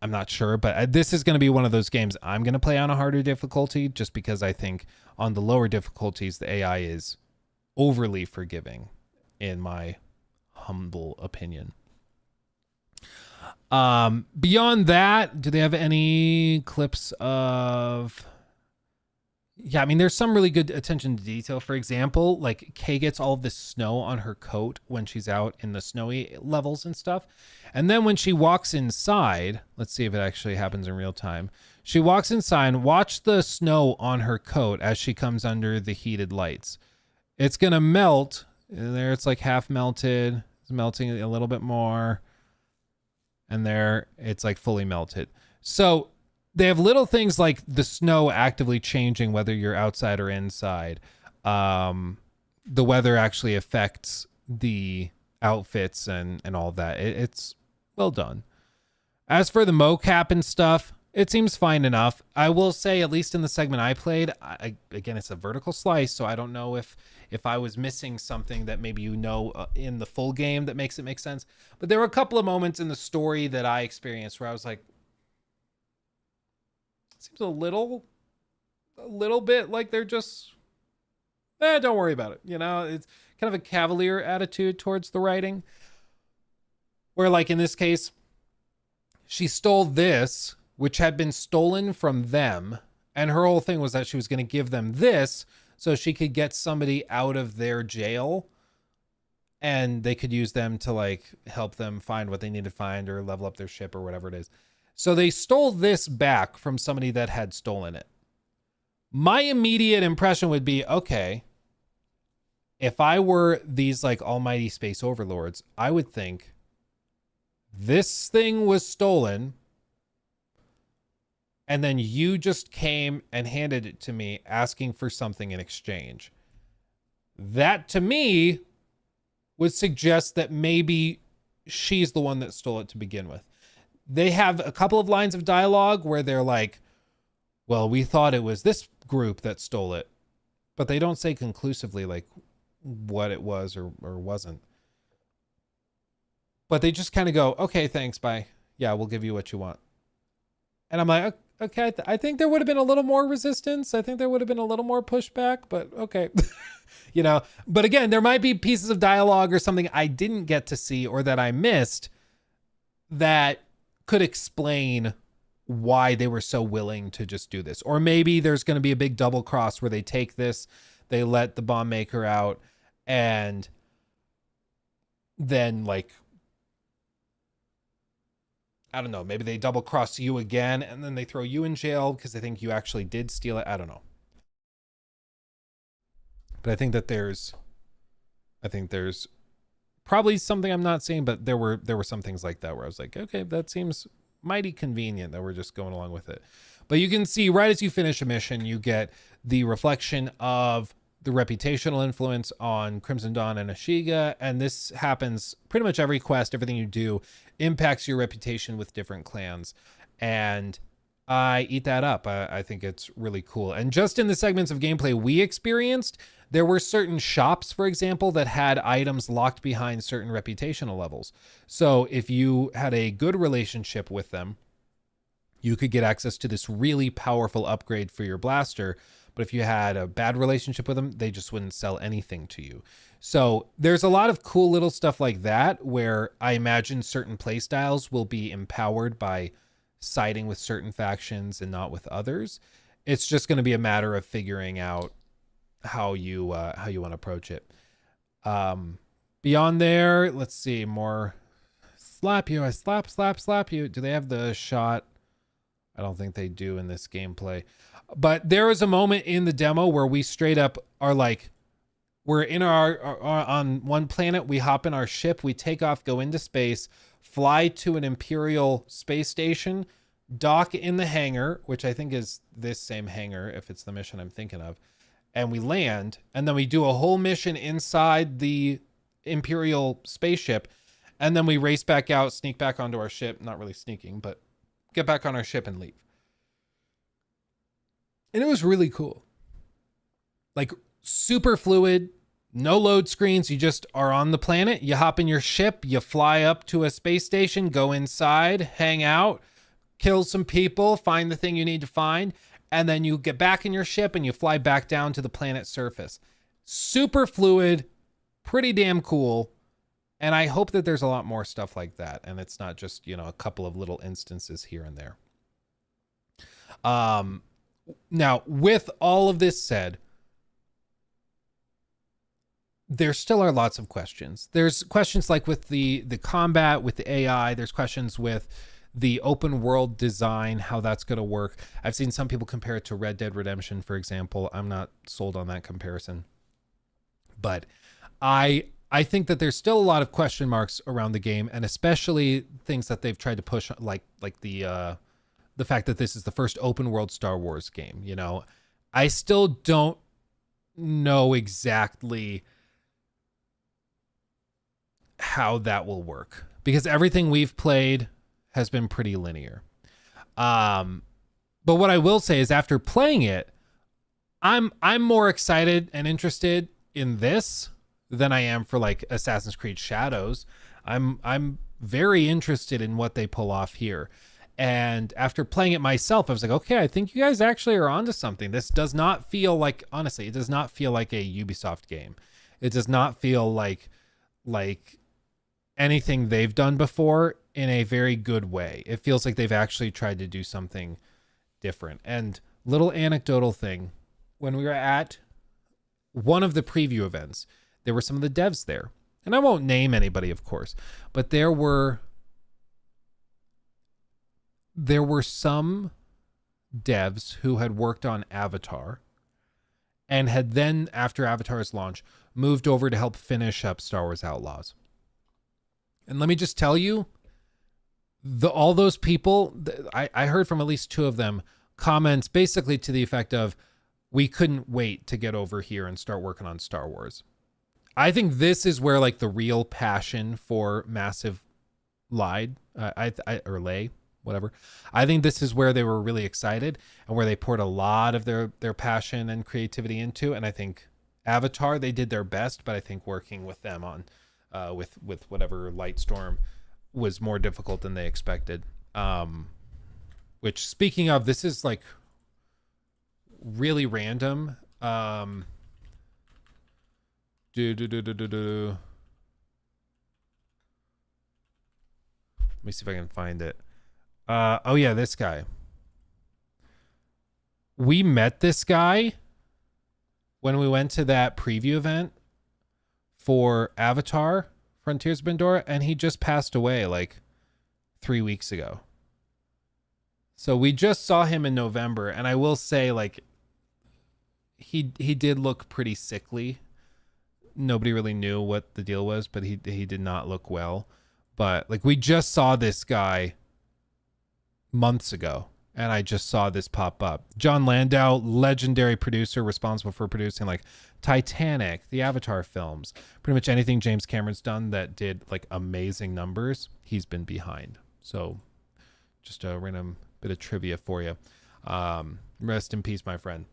I'm not sure, but this is going to be one of those games I'm going to play on a harder difficulty, just because I think on the lower difficulties, the AI is overly forgiving, in my humble opinion. Beyond that, do they have any clips of... Yeah, I mean, there's some really good attention to detail. For example, like Kay gets all of this snow on her coat when she's out in the snowy levels and stuff. And then when she walks inside, let's see if it actually happens in real time. She walks inside and watch the snow on her coat as she comes under the heated lights. It's going to melt. And there it's like half melted. It's melting a little bit more. And there it's like fully melted. So they have little things like the snow actively changing whether you're outside or inside. The weather actually affects the outfits and all that. It's well done. As for the mocap and stuff, it seems fine enough. I will say, at least in the segment I played, again, it's a vertical slice, so I don't know if I was missing something that maybe in the full game that makes it make sense. But there were a couple of moments in the story that I experienced where I was like, seems a little bit like they're just, don't worry about it. You know, it's kind of a cavalier attitude towards the writing. Where, like, in this case, she stole this, which had been stolen from them. And her whole thing was that she was going to give them this so she could get somebody out of their jail. And they could use them to, like, help them find what they need to find or level up their ship or whatever it is. So they stole this back from somebody that had stolen it. My immediate impression would be, okay, if I were these like almighty space overlords, I would think this thing was stolen. and then you just came and handed it to me asking for something in exchange. That to me would suggest that maybe she's the one that stole it to begin with. They have a couple of lines of dialogue where they're like, well, we thought it was this group that stole it, but they don't say conclusively like what it was or wasn't. But they just kind of go, okay, thanks, bye. Yeah, we'll give you what you want. And I'm like, okay, I think there would have been a little more resistance. I think there would have been a little more pushback, but okay. You know, but again, there might be pieces of dialogue or something I didn't get to see or that I missed that could explain why they were so willing to just do this. Or maybe there's going to be a big double cross where they take this, they let the bomb maker out, and then like, I don't know, maybe they double cross you again and then they throw you in jail because they think you actually did steal it. I don't know. But I think there's probably something I'm not seeing, but there were some things like that where I was like, okay, that seems mighty convenient that we're just going along with it. But you can see right as you finish a mission, you get the reflection of the reputational influence on Crimson Dawn and Ashiga. And this happens pretty much every quest. Everything you do impacts your reputation with different clans. And I eat that up. I think it's really cool. And just in the segments of gameplay we experienced, there were certain shops, for example, that had items locked behind certain reputational levels. So if you had a good relationship with them, you could get access to this really powerful upgrade for your blaster. But if you had a bad relationship with them, they just wouldn't sell anything to you. So there's a lot of cool little stuff like that where I imagine certain play styles will be empowered by siding with certain factions and not with others. It's just going to be a matter of figuring out how you want to approach it. Beyond there, let's see, more slap you. I slap you. Do they have the shot? I don't think they do in this gameplay. But there is a moment in the demo where we straight up are like, we're in our on one planet, we hop in our ship, we take off, go into space, fly to an Imperial space station, dock in the hangar, which I think is this same hangar if it's the mission I'm thinking of, and we land, and then we do a whole mission inside the Imperial spaceship, and then we race back out, sneak back onto our ship, not really sneaking, but get back on our ship and leave. And it was really cool. Like super fluid, no load screens. You just are on the planet. You hop in your ship, you fly up to a space station, go inside, hang out, kill some people, find the thing you need to find, and then you get back in your ship and you fly back down to the planet's surface. Super fluid, pretty damn cool. And I hope that there's a lot more stuff like that. And it's not just, you know, a couple of little instances here and there. Now, with all of this said, there still are lots of questions. There's questions like with the combat, with the AI. There's questions with the open world design, how that's going to work. I've seen some people compare it to Red Dead Redemption, for example. I'm not sold on that comparison. But I think that there's still a lot of question marks around the game, and especially things that they've tried to push, like the fact that this is the first open world Star Wars game. You know, I still don't know exactly how that will work because everything we've played has been pretty linear. But what I will say is after playing it, I'm more excited and interested in this than I am for like Assassin's Creed Shadows. I'm very interested in what they pull off here. And after playing it myself, I was like, okay, I think you guys actually are onto something. This does not feel like, honestly, it does not feel like a Ubisoft game. It does not feel like anything they've done before in a very good way. It feels like they've actually tried to do something different. And little anecdotal thing, when we were at one of the preview events, there were some of the devs there. And I won't name anybody, of course, but there were some devs who had worked on Avatar and had then, after Avatar's launch, moved over to help finish up Star Wars Outlaws. And let me just tell you, all those people, I heard from at least two of them comments basically to the effect of, we couldn't wait to get over here and start working on Star Wars. I think this is where like the real passion for Massive lied, or lay, whatever. I think this is where they were really excited and where they poured a lot of their passion and creativity into. And I think Avatar, they did their best, but I think working with them on, with whatever Lightstorm was more difficult than they expected. Which, speaking of, this is like really random. Let me see if I can find it. Oh yeah, this guy. We met this guy when we went to that preview event for Avatar Frontiers of Pandora, and he just passed away like 3 weeks ago. So we just saw him in November, and I will say, like, he did look pretty sickly. Nobody really knew what the deal was, but he did not look well. But like, we just saw this guy months ago, and I just saw this pop up. John Landau, legendary producer responsible for producing like Titanic, the Avatar films, pretty much anything James Cameron's done that did like amazing numbers, he's been behind. So just a random bit of trivia for you. Rest in peace, my friend.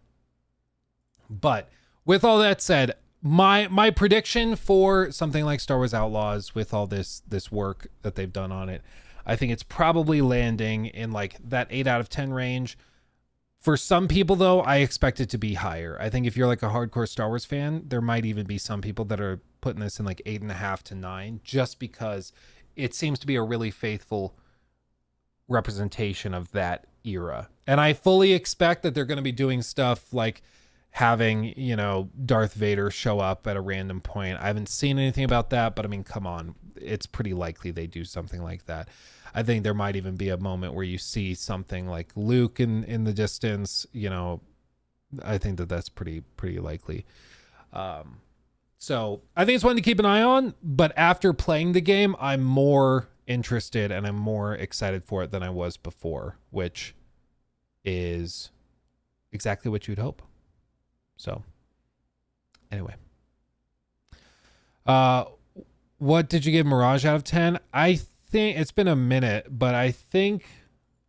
But with all that said, my prediction for something like Star Wars Outlaws, with all this work that they've done on it, I think it's probably landing in like that 8 out of 10 range. For some people, though, I expect it to be higher. I think if you're like a hardcore Star Wars fan, there might even be some people that are putting this in like 8.5 to 9, just because it seems to be a really faithful representation of that era. And I fully expect that they're going to be doing stuff like having, you know, Darth Vader show up at a random point. I haven't seen anything about that, but I mean, come on, it's pretty likely they do something like that. I think there might even be a moment where you see something like Luke in the distance. You know, I think that's pretty likely. So I think it's one to keep an eye on, but after playing the game, I'm more interested and I'm more excited for it than I was before, which is exactly what you'd hope. So anyway, what did you give Mirage out of 10? I think it's been a minute, but I think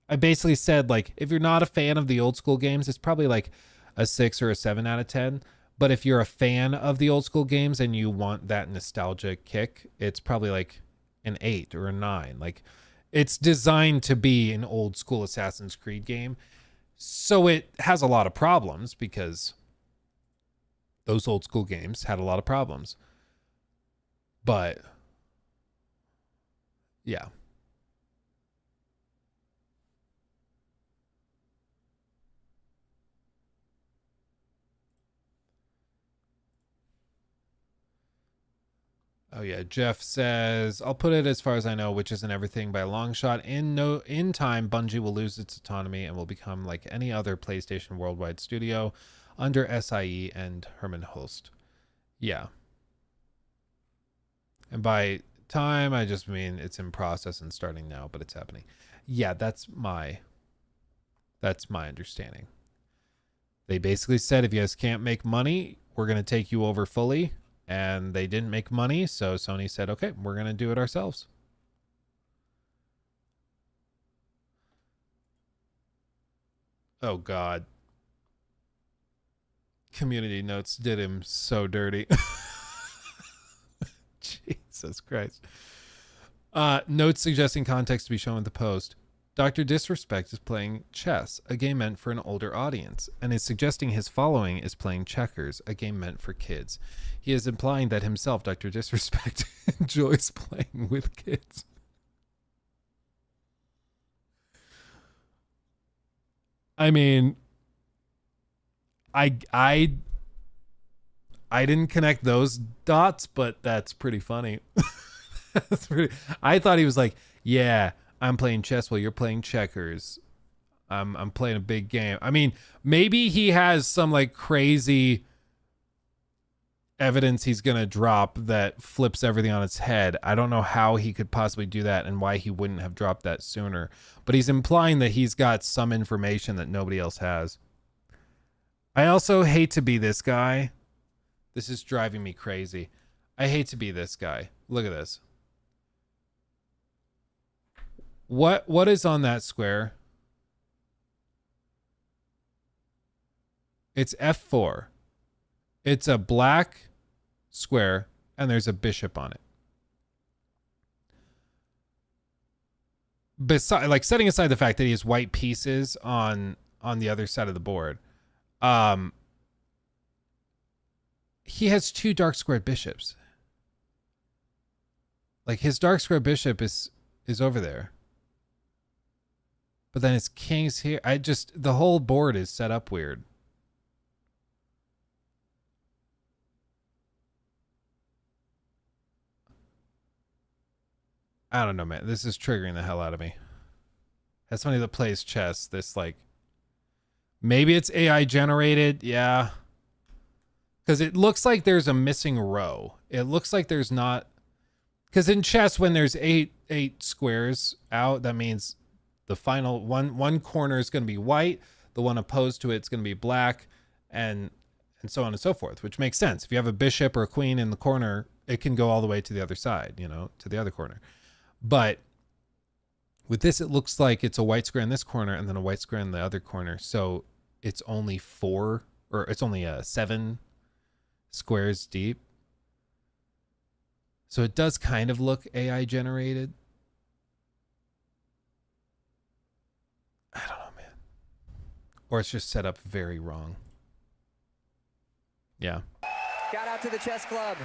I basically said, like, if you're not a fan of the old school games, it's probably like a 6 or a 7 out of 10. But if you're a fan of the old school games and you want that nostalgic kick, it's probably like an 8 or a 9. Like, it's designed to be an old school Assassin's Creed game. So it has a lot of problems because those old school games had a lot of problems. But yeah. Oh yeah, Jeff says, I'll put it as far as I know, which isn't everything by a long shot. In time, Bungie will lose its autonomy and will become like any other PlayStation worldwide studio under SIE and Herman Hulst. Yeah. And by time, I just mean it's in process and starting now, but it's happening. Yeah, that's my understanding. They basically said, if you guys can't make money, we're going to take you over fully. And they didn't make money, so Sony said, okay, we're going to do it ourselves. Oh, God. Community notes did him so dirty. Jesus Christ. Notes suggesting context to be shown with the post. Dr. Disrespect is playing chess, a game meant for an older audience, and is suggesting his following is playing checkers, a game meant for kids. He is implying that himself, Dr. Disrespect, enjoys playing with kids. I mean, I didn't connect those dots, but that's pretty funny. I thought he was like, yeah, I'm playing chess while you're playing checkers. I'm playing a big game. I mean, maybe he has some like crazy evidence he's going to drop that flips everything on its head. I don't know how he could possibly do that and why he wouldn't have dropped that sooner. But he's implying that he's got some information that nobody else has. I also hate to be this guy. This is driving me crazy. I hate to be this guy. Look at this. What is on that square? It's F4. It's a black square and there's a bishop on it. Besides, like, setting aside the fact that he has white pieces on the other side of the board, he has two dark squared bishops. Like, his dark square bishop is over there. But then his king's here. The whole board is set up weird. I don't know, man. This is triggering the hell out of me. As somebody that plays chess, this, like, maybe it's AI generated. Yeah. Because it looks like there's a missing row. It looks like there's not. Because in chess, when there's eight squares out, that means the final one corner is going to be white. The one opposed to it is going to be black, and so on and so forth, which makes sense. If you have a bishop or a queen in the corner, it can go all the way to the other side, to the other corner. But with this, it looks like it's a white square in this corner and then a white square in the other corner. So it's only 7 squares deep. So it does kind of look AI generated. I don't know, man. Or it's just set up very wrong. Yeah. Shout out to the chess club.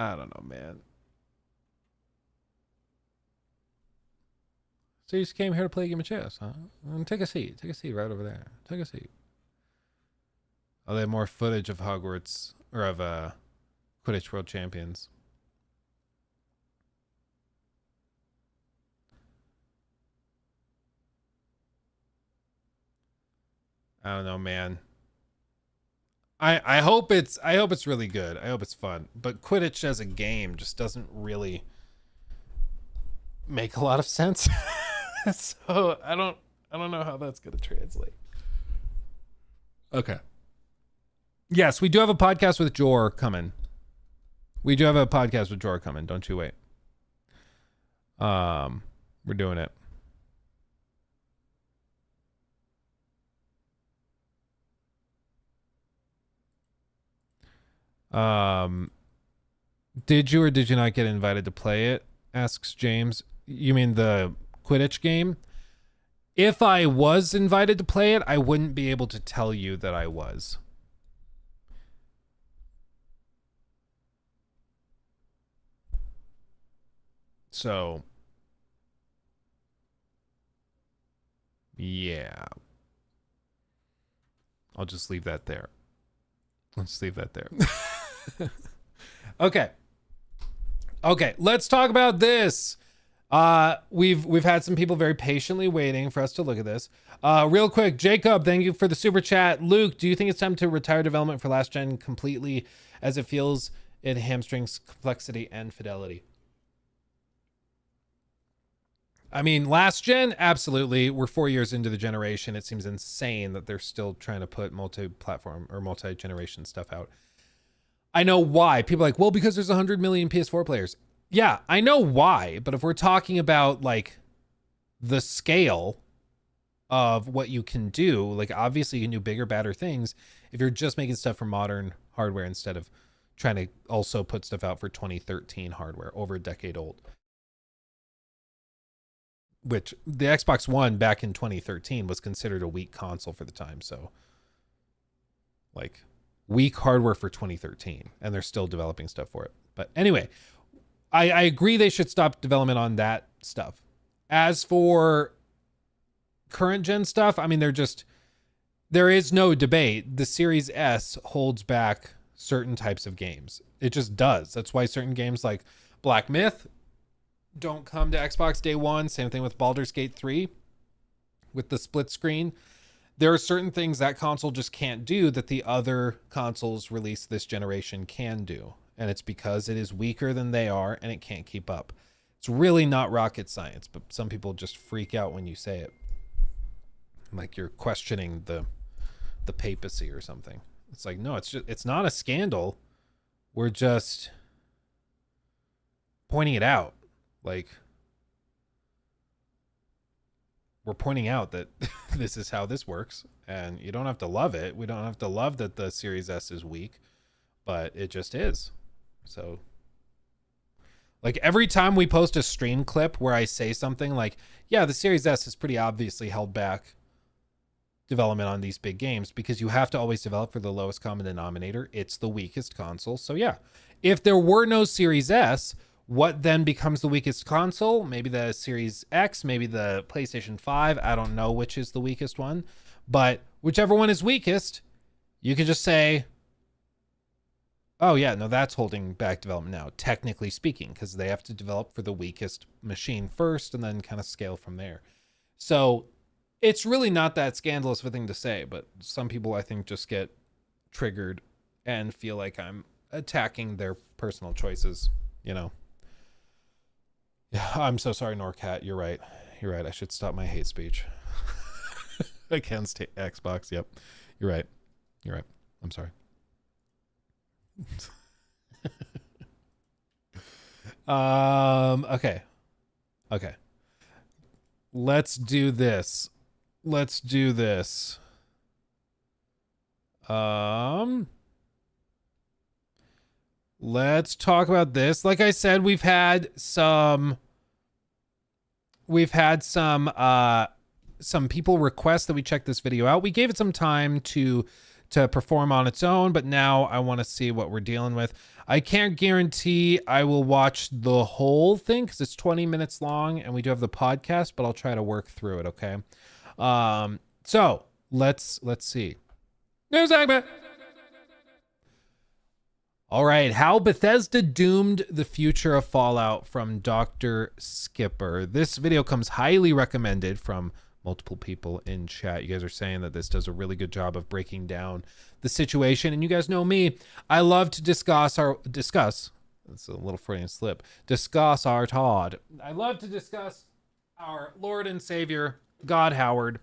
I don't know, man. So you just came here to play a game of chess, huh? Take a seat. Take a seat right over there. Take a seat. Oh, they have more footage of Hogwarts, or of Quidditch World Champions. I don't know, man. I hope it's really good. I hope it's fun. But Quidditch as a game just doesn't really make a lot of sense. So I don't know how that's gonna translate. Okay. Yes, we do have a podcast with Jor coming. Don't you wait. We're doing it. Did you or did you not get invited to play it? Asks James. You mean the Quidditch game? If I was invited to play it, I wouldn't be able to tell you that I was. So, yeah. I'll just leave that there. Let's leave that there. Okay, let's talk about this. We've had some people very patiently waiting for us to look at this. Real quick, Jacob, thank you for the super chat. Luke, do you think it's time to retire development for last gen completely, as it feels it hamstrings complexity and fidelity? I mean, last gen, absolutely. We're 4 years into the generation. It seems insane that they're still trying to put multi-platform or multi-generation stuff out. I know why. People are like, well, because there's 100 million PS4 players. Yeah, I know why. But if we're talking about, like, the scale of what you can do, like, obviously you can do bigger, badder things if you're just making stuff for modern hardware instead of trying to also put stuff out for 2013 hardware, over a decade old. Which the Xbox One back in 2013 was considered a weak console for the time. So, like, weak hardware for 2013, and they're still developing stuff for it. But anyway, I agree they should stop development on that stuff. As for current gen stuff, I mean, there is no debate. The Series S holds back certain types of games. It just does. That's why certain games like Black Myth don't come to Xbox day one. Same thing with Baldur's Gate 3 with the split screen. There are certain things that console just can't do that the other consoles released this generation can do. And it's because it is weaker than they are and it can't keep up. It's really not rocket science, but some people just freak out when you say it. Like you're questioning the papacy or something. It's like, no, it's not a scandal. We're just pointing it out. Like, we're pointing out that this is how this works, and you don't have to love it. We don't have to love that the Series S is weak, but it just is. So, like, every time we post a stream clip where I say something like, yeah, the Series S is pretty obviously held back development on these big games because you have to always develop for the lowest common denominator. It's the weakest console. So yeah, if there were no Series S, what then becomes the weakest console? Maybe the Series X, maybe the PlayStation 5. I don't know which is the weakest one, but whichever one is weakest, you could just say, oh yeah, no, that's holding back development now, technically speaking, because they have to develop for the weakest machine first and then kind of scale from there. So it's really not that scandalous of a thing to say, but some people, I think, just get triggered and feel like I'm attacking their personal choices, you know. Yeah, I'm so sorry, Norcat. You're right. You're right. I should stop my hate speech against Xbox. Yep. You're right. You're right. I'm sorry. Okay. Okay. Let's do this. Let's talk about this. Like I said, we've had some people request that we check this video out. We gave it some time to perform on its own, but now I want to see what we're dealing with. I can't guarantee I will watch the whole thing because it's 20 minutes long and we do have the podcast, but I'll try to work through it. Okay. So let's see. News segment. All right, how Bethesda doomed the future of Fallout from Dr. Skipper. This video comes highly recommended from multiple people in chat. You guys are saying that this does a really good job of breaking down the situation. And you guys know me, I love to discuss, that's a little Freudian slip, discuss our Todd. I love to discuss our Lord and Savior, God Howard.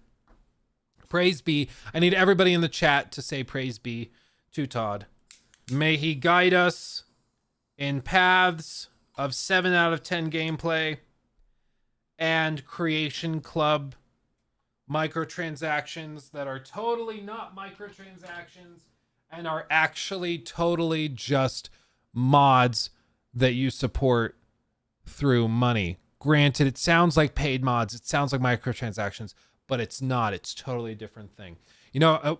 Praise be. I need everybody in the chat to say praise be to Todd. May he guide us in paths of 7 out of 10 gameplay and Creation Club microtransactions that are totally not microtransactions and are actually totally just mods that you support through money. Granted, it sounds like paid mods, it sounds like microtransactions, but it's not. It's totally a different thing. You know,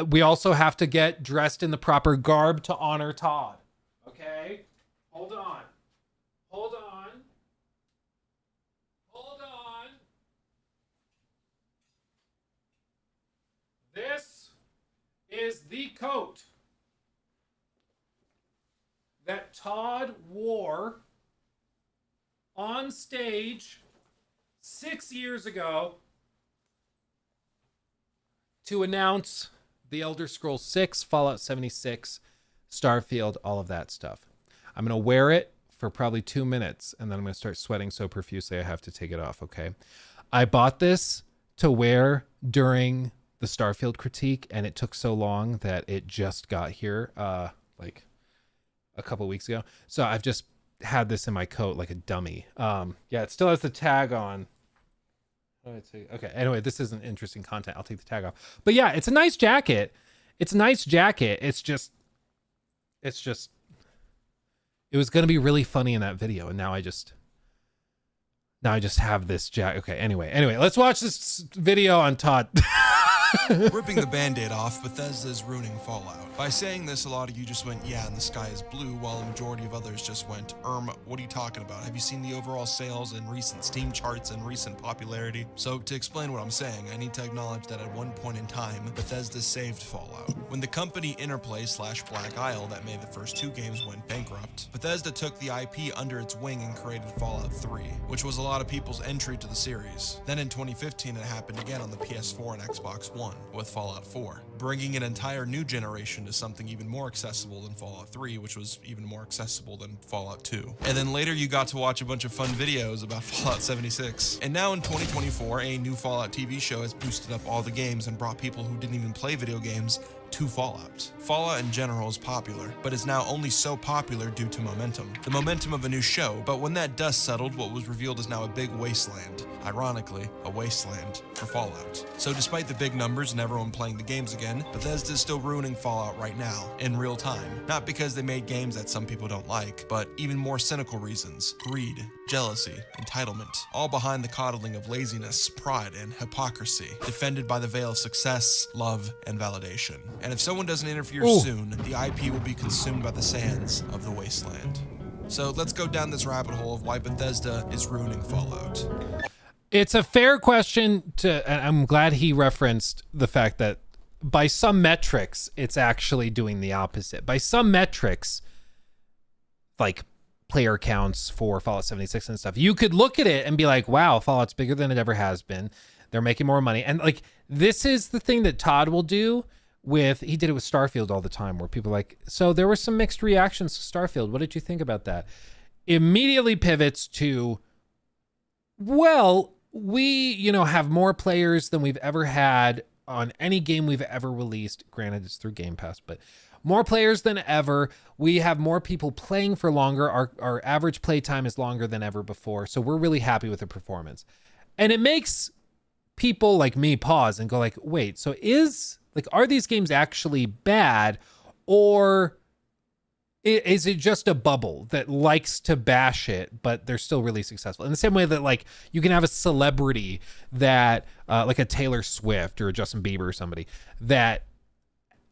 we also have to get dressed in the proper garb to honor Todd. Okay? Hold on. Hold on. Hold on. This is the coat that Todd wore on stage 6 years ago to announce The Elder Scrolls 6, Fallout 76, Starfield, all of that stuff. I'm going to wear it for probably 2 minutes, and then I'm going to start sweating so profusely I have to take it off, okay? I bought this to wear during the Starfield critique, and it took so long that it just got here, like a couple weeks ago. So I've just had this in my coat like a dummy. Yeah, it still has the tag on. Okay, anyway, this isn't interesting content. I'll take the tag off. But yeah, it's a nice jacket. It's a nice jacket. It's just it was going to be really funny in that video, and now I just have this jacket. Okay, anyway, let's watch this video on Todd. Ripping the band-aid off, Bethesda is ruining Fallout. By saying this, a lot of you just went, yeah, and the sky is blue, while a majority of others just went, what are you talking about? Have you seen the overall sales and recent Steam charts and recent popularity? So to explain what I'm saying, I need to acknowledge that at one point in time, Bethesda saved Fallout. When the company Interplay/Black Isle that made the first 2 games went bankrupt, Bethesda took the IP under its wing and created Fallout 3, which was a lot of people's entry to the series. Then in 2015, it happened again on the PS4 and Xbox One with Fallout 4, bringing an entire new generation to something even more accessible than Fallout 3, which was even more accessible than Fallout 2. And then later you got to watch a bunch of fun videos about Fallout 76. And now in 2024, a new Fallout TV show has boosted up all the games and brought people who didn't even play video games to Fallout. Fallout in general is popular, but is now only so popular due to momentum. The momentum of a new show, but when that dust settled, what was revealed is now a big wasteland. Ironically, a wasteland for Fallout. So despite the big numbers and everyone playing the games again, Bethesda is still ruining Fallout right now, in real time. Not because they made games that some people don't like, but even more cynical reasons. Greed, jealousy, entitlement, all behind the coddling of laziness, pride, and hypocrisy, defended by the veil of success, love, and validation. And if someone doesn't interfere soon, the IP will be consumed by the sands of the wasteland. So let's go down this rabbit hole of why Bethesda is ruining Fallout. It's a fair question and I'm glad he referenced the fact that by some metrics, it's actually doing the opposite. By some metrics, like player counts for Fallout 76 and stuff, you could look at it and be like, wow, Fallout's bigger than it ever has been. They're making more money. And like, this is the thing that Todd will do he did it with Starfield all the time, where people are like, so there were some mixed reactions to Starfield. What did you think about that? Immediately pivots to, well, we, have more players than we've ever had on any game we've ever released. Granted, it's through Game Pass, but more players than ever. We have more people playing for longer. Our average play time is longer than ever before. So we're really happy with the performance. And it makes people like me pause and go like, wait, so are these games actually bad, or is it just a bubble that likes to bash it, but they're still really successful? In the same way that like you can have a celebrity that like a Taylor Swift or a Justin Bieber or somebody that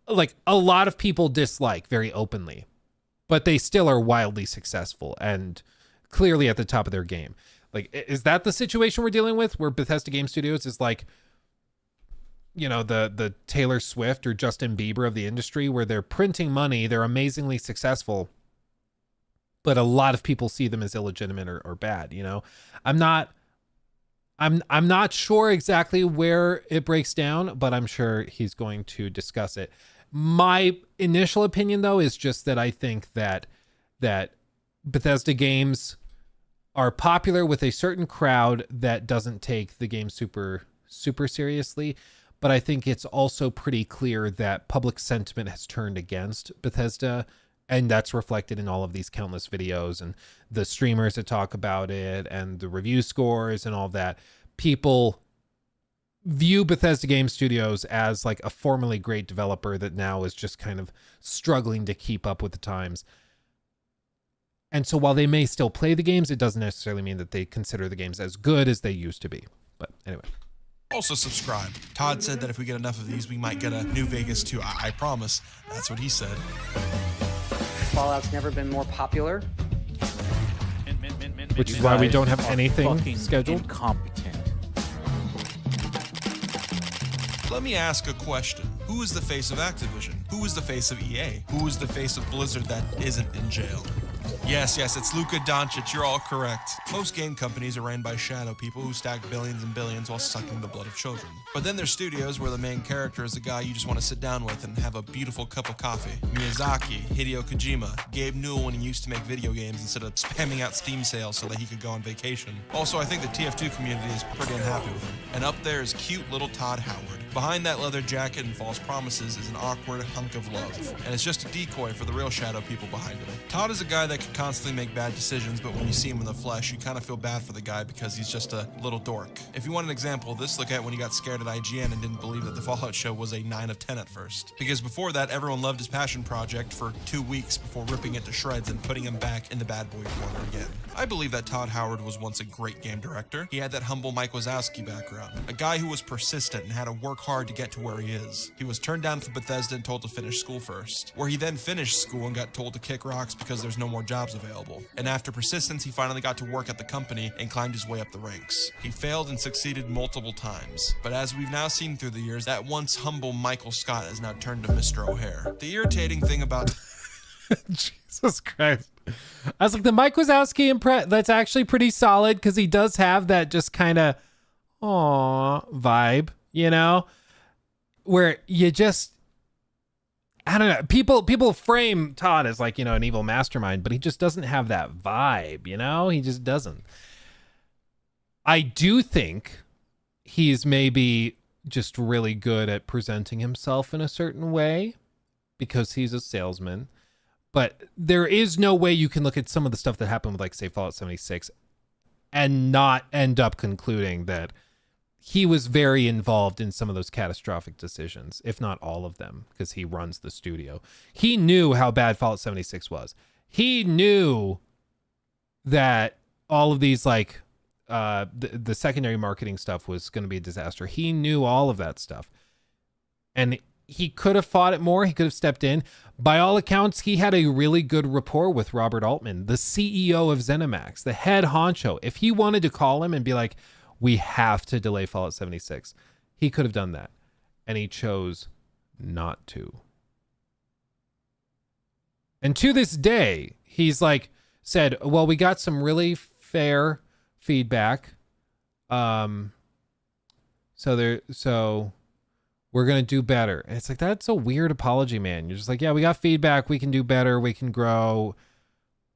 like a lot of people dislike very openly, but they still are wildly successful and clearly at the top of their game. Like, is that the situation we're dealing with, where Bethesda Game Studios is like, the Taylor Swift or Justin Bieber of the industry, where they're printing money, they're amazingly successful, but a lot of people see them as illegitimate or bad, I'm not sure exactly where it breaks down, but I'm sure he's going to discuss it. My initial opinion, though, is just that I think that Bethesda games are popular with a certain crowd that doesn't take the game super seriously. But I think it's also pretty clear that public sentiment has turned against Bethesda, and that's reflected in all of these countless videos and the streamers that talk about it and the review scores and all that. People view Bethesda Game Studios as like a formerly great developer that now is just kind of struggling to keep up with the times. And so while they may still play the games, it doesn't necessarily mean that they consider the games as good as they used to be. But anyway. Also subscribe. Todd said that if we get enough of these, we might get a New Vegas 2. I promise. That's what he said. Fallout's never been more popular. Which is why we don't have anything scheduled. Incompetent. Let me ask a question. Who is the face of Activision? Who is the face of EA? Who is the face of Blizzard that isn't in jail? Yes, it's Luka Doncic. You're all correct. Most game companies are ran by shadow people who stack billions and billions while sucking the blood of children. But then there's studios where the main character is the guy you just want to sit down with and have a beautiful cup of coffee. Miyazaki, Hideo Kojima, Gabe Newell when he used to make video games instead of spamming out Steam sales so that he could go on vacation. Also, I think the TF2 community is pretty unhappy with him. And up there is cute little Todd Howard. Behind that leather jacket and false promises is an awkward hunk of love. And it's just a decoy for the real shadow people behind him. Todd is a guy that that can constantly make bad decisions, but when you see him in the flesh, you kind of feel bad for the guy because he's just a little dork. If you want an example of this, look at when he got scared at IGN and didn't believe that the Fallout show was a 9 of 10 at first. Because before that, everyone loved his passion project for 2 weeks before ripping it to shreds and putting him back in the bad boy corner again. I believe that Todd Howard was once a great game director. He had that humble Mike Wazowski background, a guy who was persistent and had to work hard to get to where he is. He was turned down for Bethesda and told to finish school first, where he then finished school and got told to kick rocks because there's no more jobs available. And after persistence, he finally got to work at the company and climbed his way up the ranks. He failed and succeeded multiple times, but as we've now seen through the years, that once humble Michael Scott has now turned to Mr. O'Hare. The irritating thing about Jesus Christ. I was like, the Mike Wazowski that's actually pretty solid because he does have that just kind of aw vibe, you know, where you just, I don't know, people frame Todd as like, you know, an evil mastermind, but he just doesn't have that vibe, you know, he just doesn't. I do think he's maybe just really good at presenting himself in a certain way because he's a salesman. But there is no way you can look at some of the stuff that happened with, like, say, Fallout 76 and not end up concluding that he was very involved in some of those catastrophic decisions, if not all of them, because he runs the studio. He knew how bad Fallout 76 was. He knew that all of these, like, the secondary marketing stuff was going to be a disaster. He knew all of that stuff. And he could have fought it more. He could have stepped in. By all accounts, he had a really good rapport with Robert Altman, the CEO of ZeniMax, the head honcho. If he wanted to call him and be like, we have to delay Fallout 76, he could have done that. And he chose not to. And to this day, he's like said, well, we got some really fair feedback. So we're going to do better. And it's like, that's a weird apology, man. You're just like, yeah, we got feedback. We can do better. We can grow.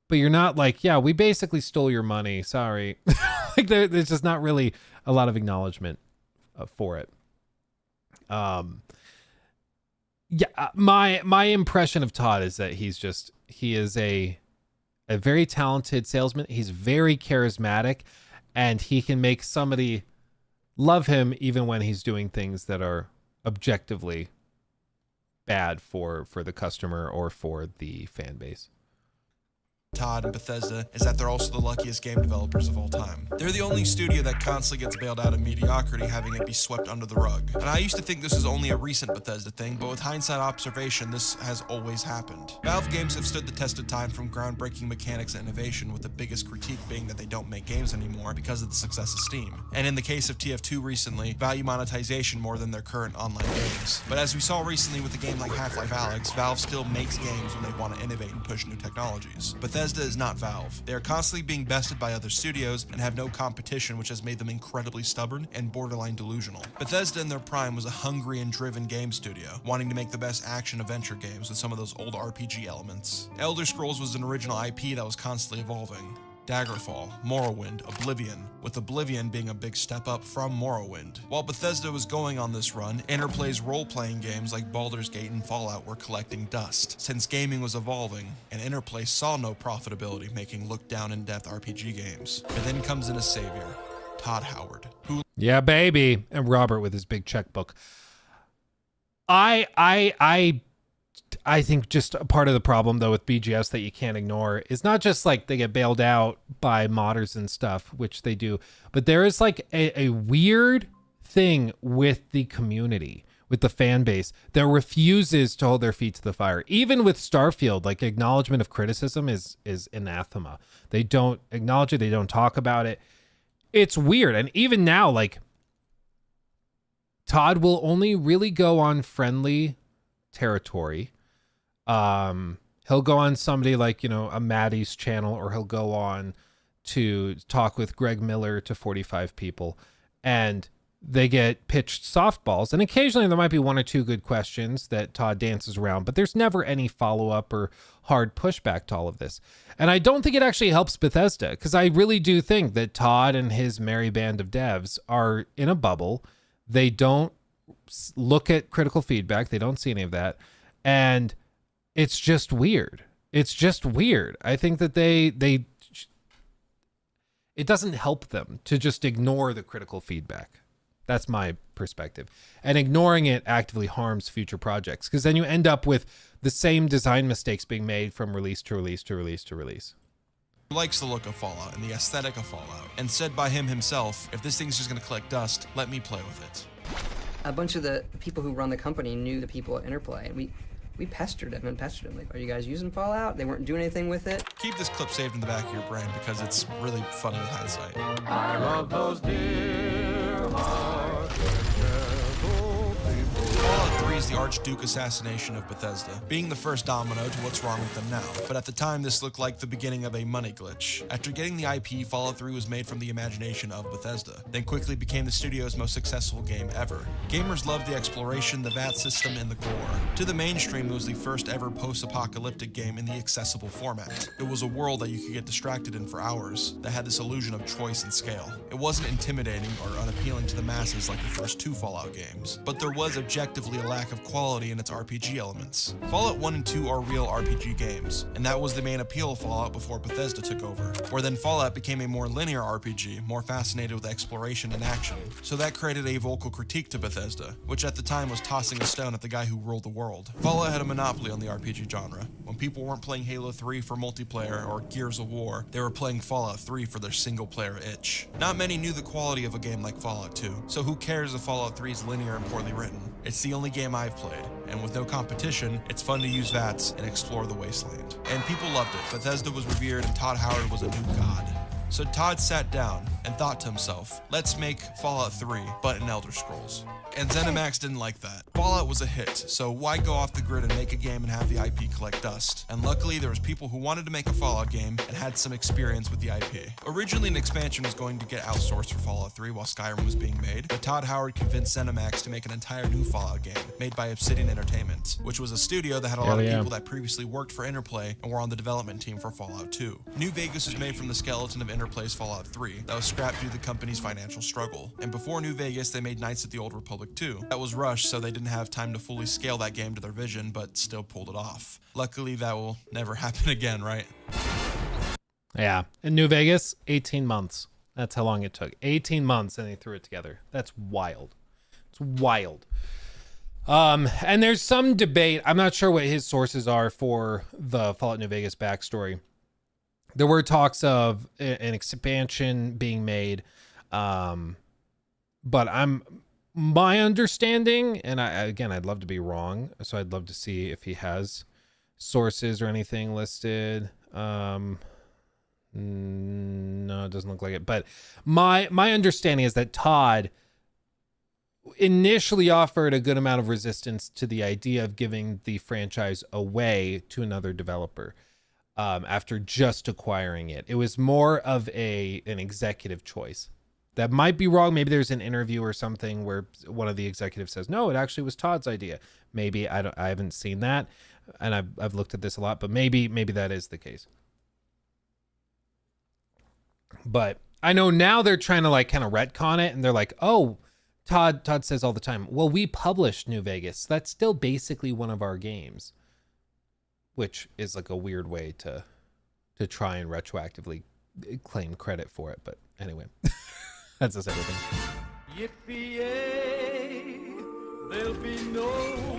But you're not like, yeah, we basically stole your money. Sorry. Like there's just not really a lot of acknowledgement for it. Yeah, my impression of Todd is that he is a very talented salesman. He's very charismatic and he can make somebody love him even when he's doing things that are objectively bad for the customer or for the fan base. Todd and Bethesda is that they're also the luckiest game developers of all time. They're the only studio that constantly gets bailed out of mediocrity, having it be swept under the rug. And I used to think this was only a recent Bethesda thing, but with hindsight observation, this has always happened. Valve games have stood the test of time from groundbreaking mechanics and innovation, with the biggest critique being that they don't make games anymore because of the success of Steam. And in the case of TF2 recently, value monetization more than their current online games. But as we saw recently with a game like Half-Life Alyx, Valve still makes games when they want to innovate and push new technologies. Bethesda is not Valve. They are constantly being bested by other studios and have no competition, which has made them incredibly stubborn and borderline delusional. Bethesda in their prime was a hungry and driven game studio, wanting to make the best action adventure games with some of those old RPG elements. Elder Scrolls was an original IP that was constantly evolving. Daggerfall, Morrowind, Oblivion, with Oblivion being a big step up from Morrowind. While Bethesda was going on this run, Interplay's role-playing games like Baldur's Gate and Fallout were collecting dust, since gaming was evolving, and Interplay saw no profitability making look-down in-depth RPG games. But then comes in a savior, Todd Howard, who... Yeah, baby. And Robert with his big checkbook. I think just a part of the problem, though, with BGS that you can't ignore is not just like they get bailed out by modders and stuff, which they do, but there is like a weird thing with the community, with the fan base that refuses to hold their feet to the fire. Even with Starfield, like acknowledgement of criticism is anathema. They don't acknowledge it. They don't talk about it. It's weird. And even now, like Todd will only really go on friendly territory. He'll go on somebody like, you know, a Maddie's channel, or he'll go on to talk with Greg Miller to 45 people, and they get pitched softballs. And occasionally there might be one or two good questions that Todd dances around, but there's never any follow-up or hard pushback to all of this. And I don't think it actually helps Bethesda, because I really do think that Todd and his merry band of devs are in a bubble. They don't look at critical feedback. They don't see any of that. And it's just weird. It's just weird. I think that it doesn't help them to just ignore the critical feedback. That's my perspective. And ignoring it actively harms future projects, because then you end up with the same design mistakes being made from release to release to release to release. He likes the look of Fallout and the aesthetic of Fallout, and said by him himself, if this thing's just gonna collect dust, let me play with it. A bunch of the people who run the company knew the people at Interplay, and we pestered them and pestered them. Like, are you guys using Fallout? They weren't doing anything with it. Keep this clip saved in the back of your brain because it's really funny with hindsight. I love those dear hearts. Fallout 3 is the Archduke assassination of Bethesda, being the first domino to what's wrong with them now. But at the time, this looked like the beginning of a money glitch. After getting the IP, Fallout 3 was made from the imagination of Bethesda, then quickly became the studio's most successful game ever. Gamers loved the exploration, the VAT system, and the gore. To the mainstream, it was the first ever post-apocalyptic game in the accessible format. It was a world that you could get distracted in for hours, that had this illusion of choice and scale. It wasn't intimidating or unappealing to the masses like the first two Fallout games, but there was objectively a lack of quality in its RPG elements. Fallout 1 and 2 are real RPG games, and that was the main appeal of Fallout before Bethesda took over, where then Fallout became a more linear RPG, more fascinated with exploration and action. So that created a vocal critique to Bethesda, which at the time was tossing a stone at the guy who ruled the world. Fallout had a monopoly on the RPG genre. When people weren't playing Halo 3 for multiplayer or Gears of War, they were playing Fallout 3 for their single-player itch. Not many knew the quality of a game like Fallout 2, so who cares if Fallout 3 is linear and poorly written? It's the only game I've played, and with no competition, it's fun to use VATS and explore the wasteland. And people loved it. Bethesda was revered and Todd Howard was a new god. So Todd sat down and thought to himself, let's make Fallout 3, but in Elder Scrolls. And ZeniMax didn't like that. Fallout was a hit, so why go off the grid and make a game and have the IP collect dust? And luckily, there was people who wanted to make a Fallout game and had some experience with the IP. Originally, an expansion was going to get outsourced for Fallout 3 while Skyrim was being made, but Todd Howard convinced ZeniMax to make an entire new Fallout game, made by Obsidian Entertainment, which was a studio that had a lot of people that previously worked for Interplay and were on the development team for Fallout 2. New Vegas was made from the skeleton of Interplay's Fallout 3, that was scrapped due to the company's financial struggle. And before New Vegas, they made Knights of the Old Republic 2. That was rushed, so they didn't have time to fully scale that game to their vision, but still pulled it off. Luckily, that will never happen again, right? Yeah. In New Vegas, 18 months. That's how long it took. 18 months, and they threw it together. That's wild. It's wild. And there's some debate. I'm not sure what his sources are for the Fallout New Vegas backstory. There were talks of an expansion being made, but my understanding, and I'd love to be wrong, so I'd love to see if he has sources or anything listed. No, it doesn't look like it. But my understanding is that Todd initially offered a good amount of resistance to the idea of giving the franchise away to another developer after just acquiring it. It was more of an executive choice. That might be wrong. Maybe there's an interview or something where one of the executives says, no, it actually was Todd's idea. Maybe I haven't seen that, and I've looked at this a lot, but maybe that is the case. But I know now they're trying to like kind of retcon it, and they're like, oh, Todd says all the time, well, we published New Vegas. That's still basically one of our games, which is like a weird way to try and retroactively claim credit for it. But anyway. That's just everything. Yippee-yay, there'll be no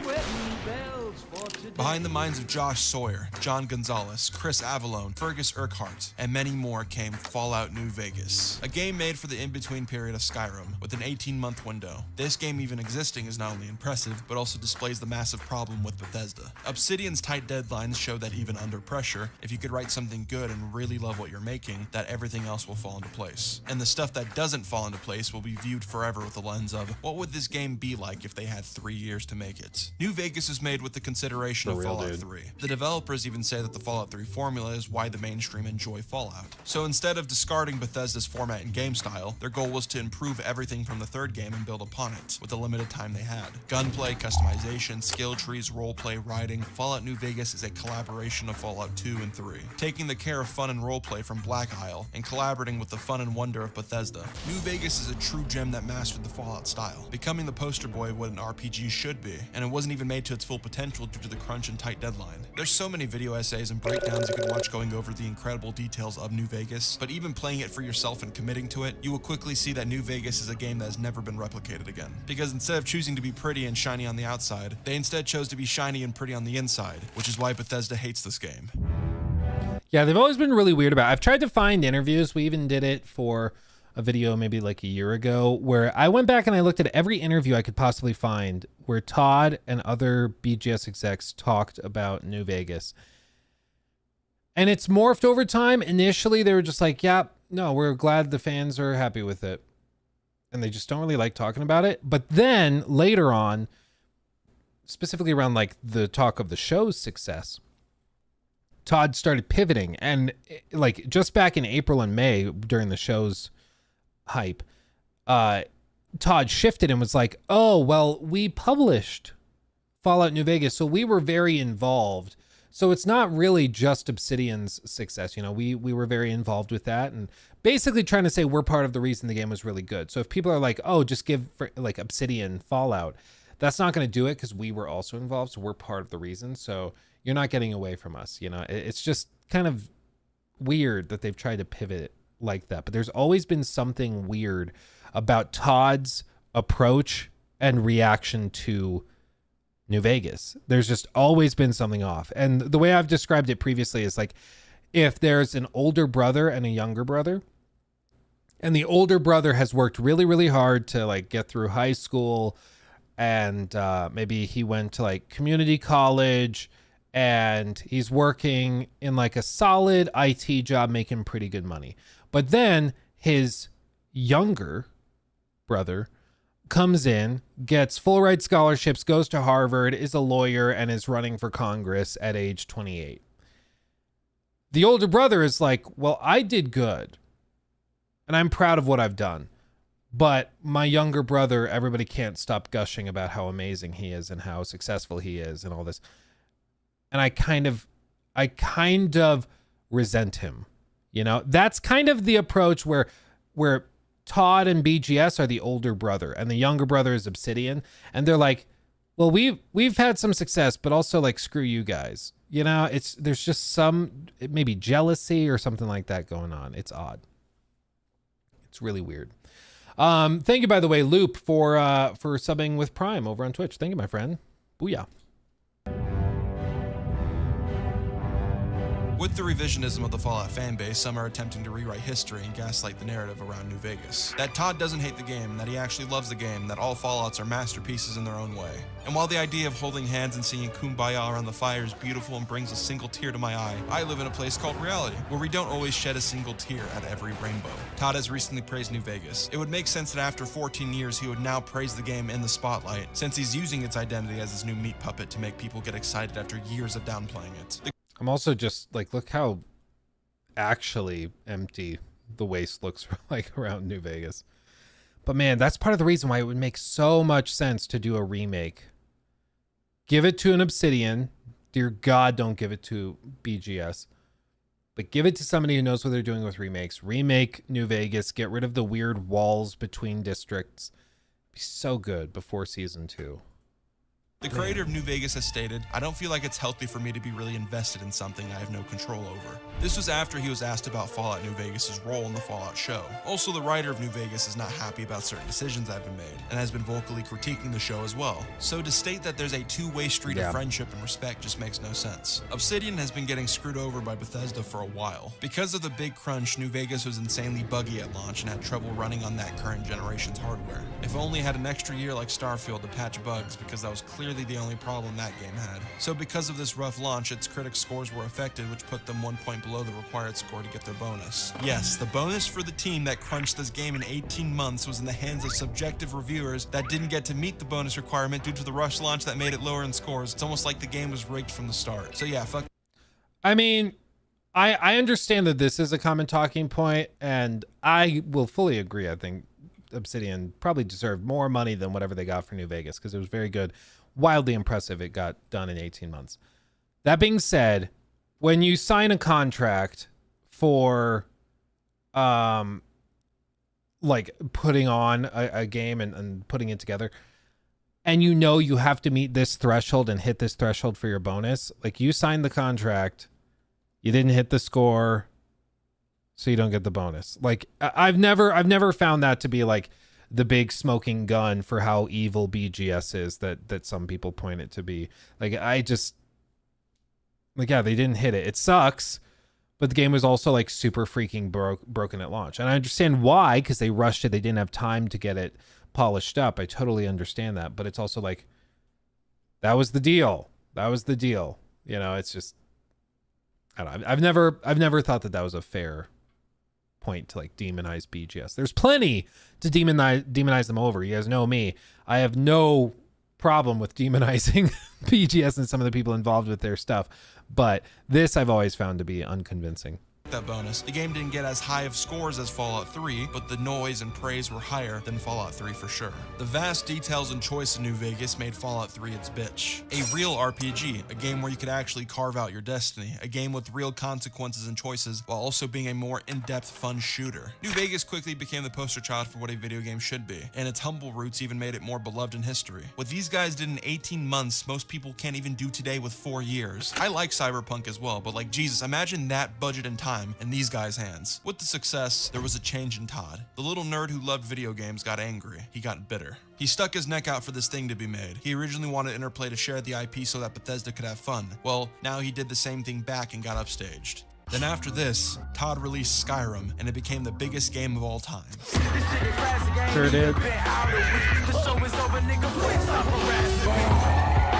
wedding bells for today. Behind the minds of Josh Sawyer, John Gonzalez, Chris Avallone, Fergus Urquhart, and many more came Fallout New Vegas, a game made for the in-between period of Skyrim, with an 18-month window. This game even existing is not only impressive, but also displays the massive problem with Bethesda. Obsidian's tight deadlines show that even under pressure, if you could write something good and really love what you're making, that everything else will fall into place. And the stuff that doesn't fall into place will be viewed forever with the lens of, what would this game be like if they had 3 years to make it? New Vegas is made with the consideration of Fallout 3. The developers even say that the Fallout 3 formula is why the mainstream enjoy Fallout. So instead of discarding Bethesda's format and game style, their goal was to improve everything from the third game and build upon it, with the limited time they had. Gunplay, customization, skill trees, roleplay, writing, Fallout New Vegas is a collaboration of Fallout 2 and 3, taking the care of fun and roleplay from Black Isle, and collaborating with the fun and wonder of Bethesda. New Vegas is a true gem that mastered the Fallout style, becoming the poster boy of what an RPG should be, and it wasn't even made to its full potential Central due to the crunch and tight deadline. There's so many video essays and breakdowns you can watch going over the incredible details of New Vegas, but even playing it for yourself and committing to it, you will quickly see that New Vegas is a game that has never been replicated again. Because instead of choosing to be pretty and shiny on the outside, they instead chose to be shiny and pretty on the inside, which is why Bethesda hates this game. Yeah, they've always been really weird about it. I've tried to find interviews. We even did it for a video maybe like a year ago where I went back and I looked at every interview I could possibly find where Todd and other BGS execs talked about New Vegas. And it's morphed over time. Initially, they were just like, yeah, no, we're glad the fans are happy with it. And they just don't really like talking about it. But then later on, specifically around like the talk of the show's success, Todd started pivoting. And like just back in April and May during the show's hype, Todd shifted and was like, oh, well, we published Fallout New Vegas, so we were very involved. So it's not really just Obsidian's success. You know, we were very involved with that, and basically trying to say we're part of the reason the game was really good. So if people are like, oh, just give like Obsidian Fallout, that's not going to do it because we were also involved. So we're part of the reason. So you're not getting away from us. You know, it's just kind of weird that they've tried to pivot like that. But there's always been something weird about Todd's approach and reaction to New Vegas. There's just always been something off. And the way I've described it previously is like, if there's an older brother and a younger brother, and the older brother has worked really, really hard to like get through high school, and maybe he went to like community college and he's working in like a solid IT job, making pretty good money. But then his younger brother comes in, gets full ride scholarships, goes to Harvard, is a lawyer, and is running for Congress at age 28. The older brother is like, well, I did good, and I'm proud of what I've done. But my younger brother, everybody can't stop gushing about how amazing he is and how successful he is and all this. And I kind of resent him. You know, that's kind of the approach where Todd and BGS are the older brother and the younger brother is Obsidian. And they're like, well, we've had some success, but also like, screw you guys. You know, there's just some maybe jealousy or something like that going on. It's odd. It's really weird. Thank you, by the way, Loop, for subbing with Prime over on Twitch. Thank you, my friend. Booyah. With the revisionism of the Fallout fanbase, some are attempting to rewrite history and gaslight the narrative around New Vegas. That Todd doesn't hate the game, that he actually loves the game, that all Fallouts are masterpieces in their own way. And while the idea of holding hands and singing Kumbaya around the fire is beautiful and brings a single tear to my eye, I live in a place called reality, where we don't always shed a single tear at every rainbow. Todd has recently praised New Vegas. It would make sense that after 14 years, he would now praise the game in the spotlight, since he's using its identity as his new meat puppet to make people get excited after years of downplaying it. I'm also just like, look how actually empty the waste looks like around New Vegas. But man, that's part of the reason why it would make so much sense to do a remake. Give it to an Obsidian. Dear God, don't give it to BGS. But give it to somebody who knows what they're doing with remakes. Remake New Vegas. Get rid of the weird walls between districts. Be so good before season 2. The creator of New Vegas has stated, I don't feel like it's healthy for me to be really invested in something I have no control over. This was after he was asked about Fallout New Vegas' role in the Fallout show. Also, the writer of New Vegas is not happy about certain decisions that have been made, and has been vocally critiquing the show as well. So to state that there's a two-way street of friendship and respect just makes no sense. Obsidian has been getting screwed over by Bethesda for a while. Because of the big crunch, New Vegas was insanely buggy at launch and had trouble running on that current generation's hardware. If only had an extra year like Starfield to patch bugs, because that was clearly the only problem that game had. So because of this rough launch, its critics' scores were affected, which put them 1 point below the required score to get their bonus. Yes, the bonus for the team that crunched this game in 18 months was in the hands of subjective reviewers that didn't get to meet the bonus requirement due to the rush launch that made it lower in scores. It's almost like the game was rigged from the start. So yeah, fuck. I mean, I understand that this is a common talking point, and I will fully agree. I think Obsidian probably deserved more money than whatever they got for New Vegas, because it was very good. Wildly impressive it got done in 18 months. That being said, when you sign a contract for like putting on a game and putting it together, and you know you have to meet this threshold and hit this threshold for your bonus. Like, you signed the contract, you didn't hit the score, so you don't get the bonus. Like, I've never found that to be like the big smoking gun for how evil BGS is that some people point it to be. Like, yeah, they didn't hit it. It sucks, but the game was also like super freaking broken at launch. And I understand why, because they rushed it. They didn't have time to get it polished up. I totally understand that, but it's also like, that was the deal. You know, it's just, I don't know. I've never thought that was a fair point to like demonize BGS. There's plenty to demonize them over. You guys know me. I have no problem with demonizing BGS and some of the people involved with their stuff, but this I've always found to be unconvincing. That bonus. The game didn't get as high of scores as Fallout 3, but the noise and praise were higher than Fallout 3 for sure. The vast details and choice in New Vegas made Fallout 3 its bitch. A real RPG, a game where you could actually carve out your destiny, a game with real consequences and choices while also being a more in-depth fun shooter. New Vegas quickly became the poster child for what a video game should be, and its humble roots even made it more beloved in history. What these guys did in 18 months, most people can't even do today with 4 years. I like Cyberpunk as well, but like, Jesus, imagine that budget and time in these guys' hands. With the success, there was a change in Todd. The little nerd who loved video games got angry. He got bitter. He stuck his neck out for this thing to be made. He originally wanted Interplay to share the IP so that Bethesda could have fun. Well, now he did the same thing back and got upstaged. Then after this, Todd released Skyrim, and it became the biggest game of all time. Sure did.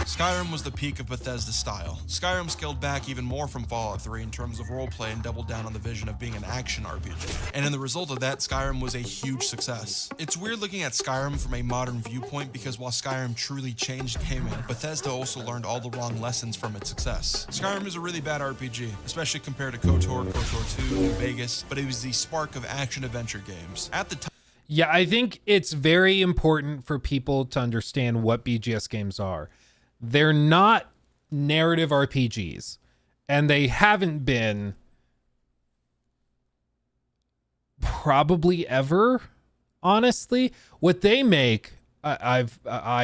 Skyrim was the peak of Bethesda style. Skyrim scaled back even more from Fallout 3 in terms of roleplay and doubled down on the vision of being an action RPG. And in the result of that, Skyrim was a huge success. It's weird looking at Skyrim from a modern viewpoint because while Skyrim truly changed gaming, Bethesda also learned all the wrong lessons from its success. Skyrim is a really bad RPG, especially compared to KOTOR, KOTOR 2, New Vegas, but it was the spark of action-adventure games. At the time, yeah, I think it's very important for people to understand what BGS games are. They're not narrative RPGs, and they haven't been probably ever, honestly. What they make, I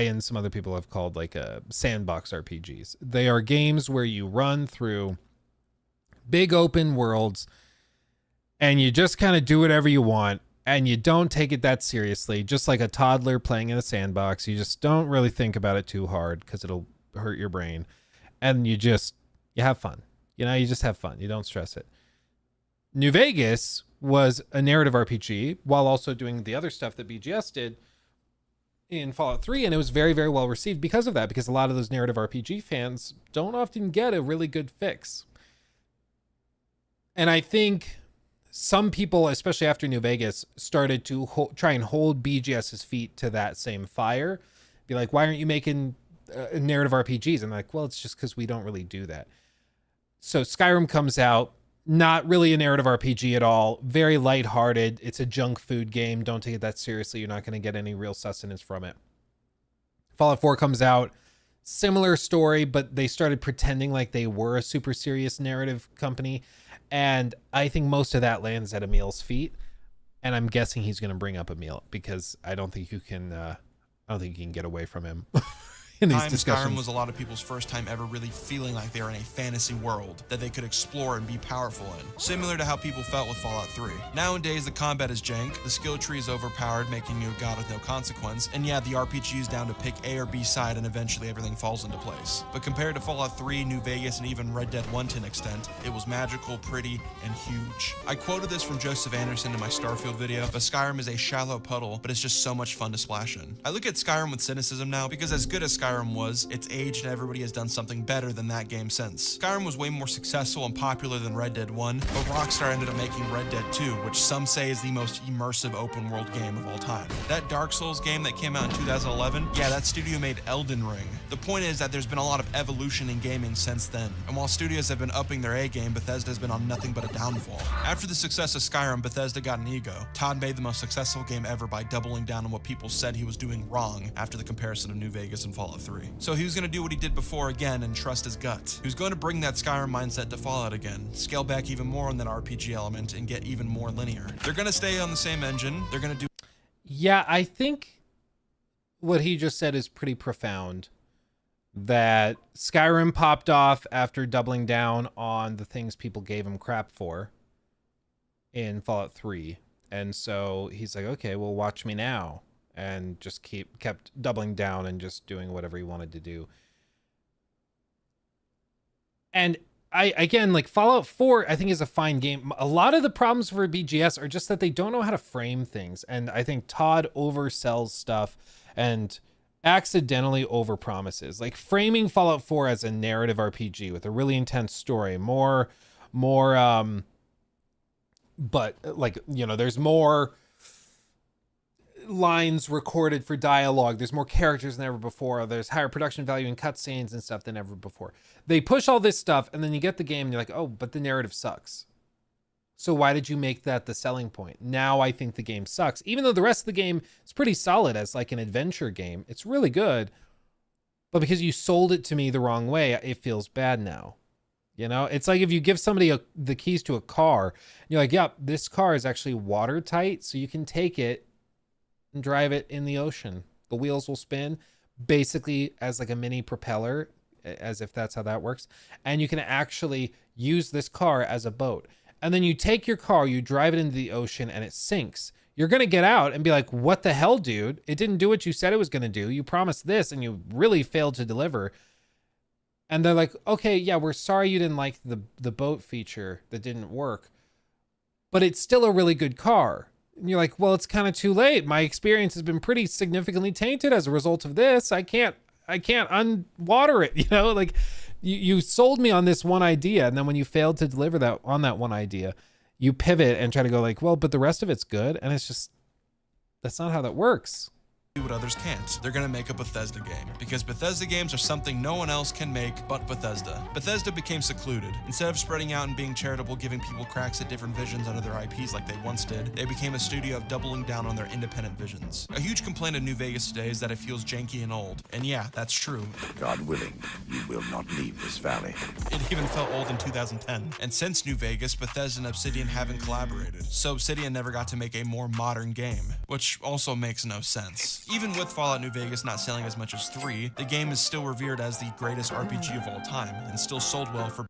and some other people have called like a sandbox RPGs. They are games where you run through big open worlds and you just kind of do whatever you want. And you don't take it that seriously, just like a toddler playing in a sandbox. You just don't really think about it too hard because it'll hurt your brain. And you have fun. You know, you just have fun. You don't stress it. New Vegas was a narrative RPG while also doing the other stuff that BGS did in Fallout 3. And it was very, very well received because of that, because a lot of those narrative RPG fans don't often get a really good fix. And I think some people, especially after New Vegas, started to try and hold BGS's feet to that same fire. Be like, why aren't you making narrative RPGs? And like, well, it's just because we don't really do that. So Skyrim comes out, not really a narrative RPG at all, very lighthearted. It's a junk food game. Don't take it that seriously. You're not going to get any real sustenance from it. Fallout 4 comes out, similar story, but they started pretending like they were a super serious narrative company. And I think most of that lands at Emil's feet. And I'm guessing he's going to bring up Emil because I don't think you can get away from him. In these discussions. Skyrim was a lot of people's first time ever really feeling like they were in a fantasy world that they could explore and be powerful in, similar to how people felt with Fallout 3. Nowadays, the combat is jank, the skill tree is overpowered, making you a god with no consequence, and yeah, the RPG is down to pick A or B side and eventually everything falls into place. But compared to Fallout 3, New Vegas, and even Red Dead 1 to an extent, it was magical, pretty, and huge. I quoted this from Joseph Anderson in my Starfield video, but Skyrim is a shallow puddle, but it's just so much fun to splash in. I look at Skyrim with cynicism now because as good as Skyrim was, it's aged and everybody has done something better than that game since. Skyrim was way more successful and popular than Red Dead 1, but Rockstar ended up making Red Dead 2, which some say is the most immersive open world game of all time. That Dark Souls game that came out in 2011, yeah, that studio made Elden Ring. The point is that there's been a lot of evolution in gaming since then, and while studios have been upping their A game, Bethesda has been on nothing but a downfall. After the success of Skyrim, Bethesda got an ego. Todd made the most successful game ever by doubling down on what people said he was doing wrong after the comparison of New Vegas and Fallout 3. So he was going to do what he did before again and trust his gut. He was going to bring that Skyrim mindset to Fallout again, scale back even more on that RPG element, and get even more linear. They're going to stay on the same engine. They're going to do... Yeah, I think what he just said is pretty profound. That Skyrim popped off after doubling down on the things people gave him crap for in Fallout 3. And so he's like, okay, well, watch me now. And just kept doubling down and just doing whatever he wanted to do. And again, like Fallout 4, I think is a fine game. A lot of the problems for BGS are just that they don't know how to frame things. And I think Todd oversells stuff and accidentally overpromises. Like framing Fallout 4 as a narrative RPG with a really intense story, but like, you know, there's more lines recorded for dialogue, there's more characters than ever before, there's higher production value in cutscenes and stuff than ever before. They push all this stuff and then you get the game and you're like, oh, but the narrative sucks. So why did you make that the selling point? Now I think the game sucks, even though the rest of the game is pretty solid as like an adventure game. It's really good, but because you sold it to me the wrong way, it feels bad now. You know, it's like if you give somebody the keys to a car, and you're like, yep, this car is actually watertight, so you can take it and drive it in the ocean. The wheels will spin basically as like a mini propeller, as if that's how that works. And you can actually use this car as a boat. And then you take your car, you drive it into the ocean and it sinks. You're going to get out and be like, what the hell, dude? It didn't do what you said it was going to do. You promised this and you really failed to deliver. And they're like, okay, yeah, we're sorry you didn't like the boat feature that didn't work, but it's still a really good car. And you're like, well, it's kind of too late. My experience has been pretty significantly tainted as a result of this. I can't unwater it, you know, like you sold me on this one idea. And then when you failed to deliver that on that one idea, you pivot and try to go like, well, but the rest of it's good. And it's just, that's not how that works. Do what others can't. They're gonna make a Bethesda game, because Bethesda games are something no one else can make but Bethesda. Bethesda became secluded. Instead of spreading out and being charitable, giving people cracks at different visions under their IPs like they once did, they became a studio of doubling down on their independent visions. A huge complaint of New Vegas today is that it feels janky and old. And yeah, that's true. God willing, you will not leave this valley. It even felt old in 2010. And since New Vegas, Bethesda and Obsidian haven't collaborated. So Obsidian never got to make a more modern game, which also makes no sense. Even with Fallout New Vegas not selling as much as 3, the game is still revered as the greatest RPG of all time, and still sold well for...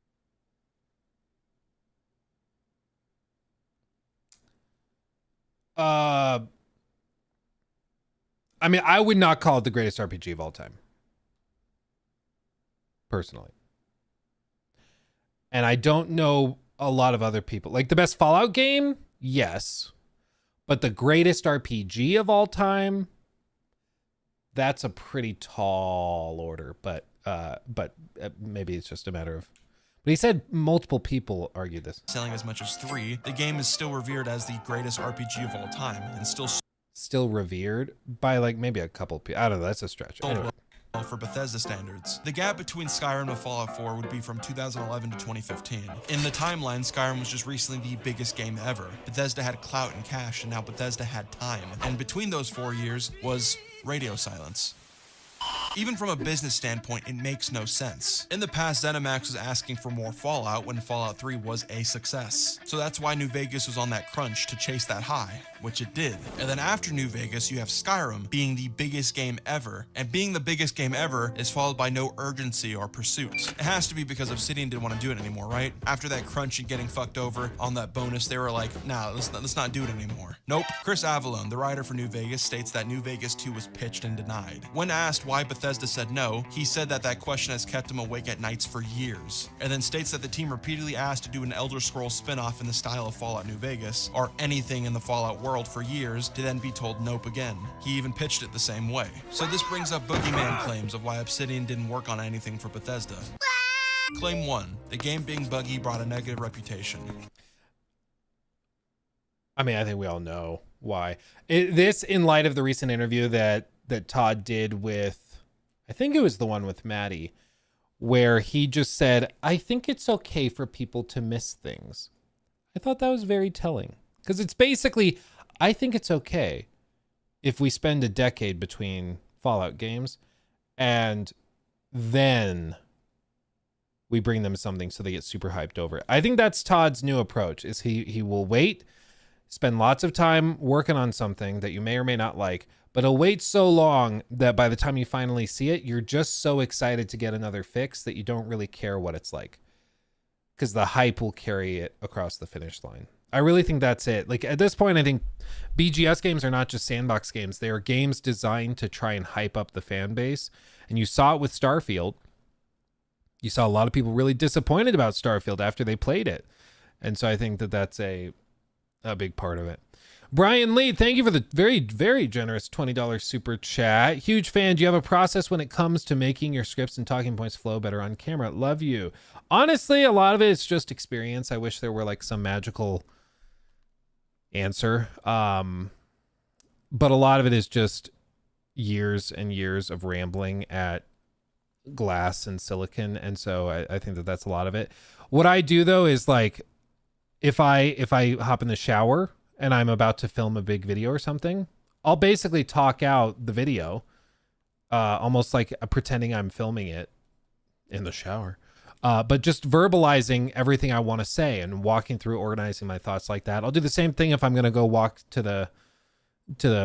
I mean, I would not call it the greatest RPG of all time. Personally. And I don't know a lot of other people. Like the best Fallout game? Yes. But the greatest RPG of all time? That's a pretty tall order, but maybe it's just a matter of... But he said multiple people argued this. Selling as much as 3, the game is still revered as the greatest RPG of all time, and still revered by like maybe a couple people. I don't know, that's a stretch. Anyway. Well for Bethesda standards. The gap between Skyrim and Fallout 4 would be from 2011 to 2015. In the timeline, Skyrim was just recently the biggest game ever. Bethesda had clout and cash, and now Bethesda had time. And between those 4 years was radio silence. Even from a business standpoint, it makes no sense. In the past, ZeniMax was asking for more Fallout when Fallout 3 was a success. So that's why New Vegas was on that crunch to chase that high, which it did. And then after New Vegas, you have Skyrim being the biggest game ever. And being the biggest game ever is followed by no urgency or pursuit. It has to be because Obsidian didn't want to do it anymore, right? After that crunch and getting fucked over on that bonus, they were like, nah, let's not do it anymore. Nope. Chris Avallone, the writer for New Vegas, states that New Vegas 2 was pitched and denied. When asked why Bethesda said no, he said that question has kept him awake at nights for years, and then states that the team repeatedly asked to do an Elder Scrolls spin-off in the style of Fallout New Vegas, or anything in the Fallout world for years, to then be told nope again. He even pitched it the same way. So this brings up Boogeyman claims of why Obsidian didn't work on anything for Bethesda. Claim 1, the game being buggy brought a negative reputation. I mean, I think we all know why. This in light of the recent interview that Todd did with, I think it was the one with Maddie, where he just said, I think it's okay for people to miss things. I thought that was very telling, because it's basically, I think it's okay if we spend a decade between Fallout games and then we bring them something so they get super hyped over it. I think that's Todd's new approach, is he will wait, spend lots of time working on something that you may or may not like, but it'll wait so long that by the time you finally see it, you're just so excited to get another fix that you don't really care what it's like, because the hype will carry it across the finish line. I really think that's it. Like at this point, I think BGS games are not just sandbox games. They are games designed to try and hype up the fan base. And you saw it with Starfield. You saw a lot of people really disappointed about Starfield after they played it. And so I think that that's a big part of it. Brian Lee, thank you for the very, very generous $20 super chat. Huge fan. Do you have a process when it comes to making your scripts and talking points flow better on camera? Love you. Honestly, a lot of it is just experience. I wish there were like some magical answer. But a lot of it is just years and years of rambling at glass and silicon. And so I think that that's a lot of it. What I do though is like, if I hop in the shower and I'm about to film a big video or something, I'll basically talk out the video, almost like pretending I'm filming it in the shower, but just verbalizing everything I want to say and walking through, organizing my thoughts like that. I'll do the same thing if I'm going to go walk to the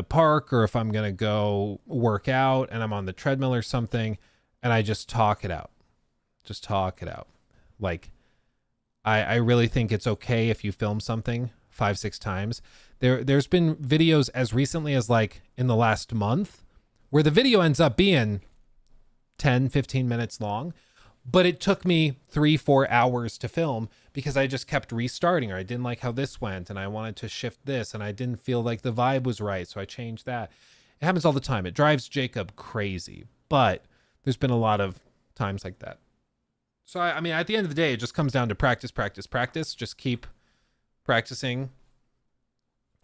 park, or if I'm going to go work out and I'm on the treadmill or something, and I just talk it out. Just talk it out. Like, I really think it's okay if you film something 5-6 times. There's been videos as recently as like in the last month where the video ends up being 10-15 minutes long, but it took me 3-4 hours to film because I just kept restarting, or I didn't like how this went and I wanted to shift this and I didn't feel like the vibe was right, so I changed that. It happens all the time. It drives Jacob crazy, but there's been a lot of times like that. So I mean, at the end of the day, it just comes down to practice, practice, practice. Just keep practicing,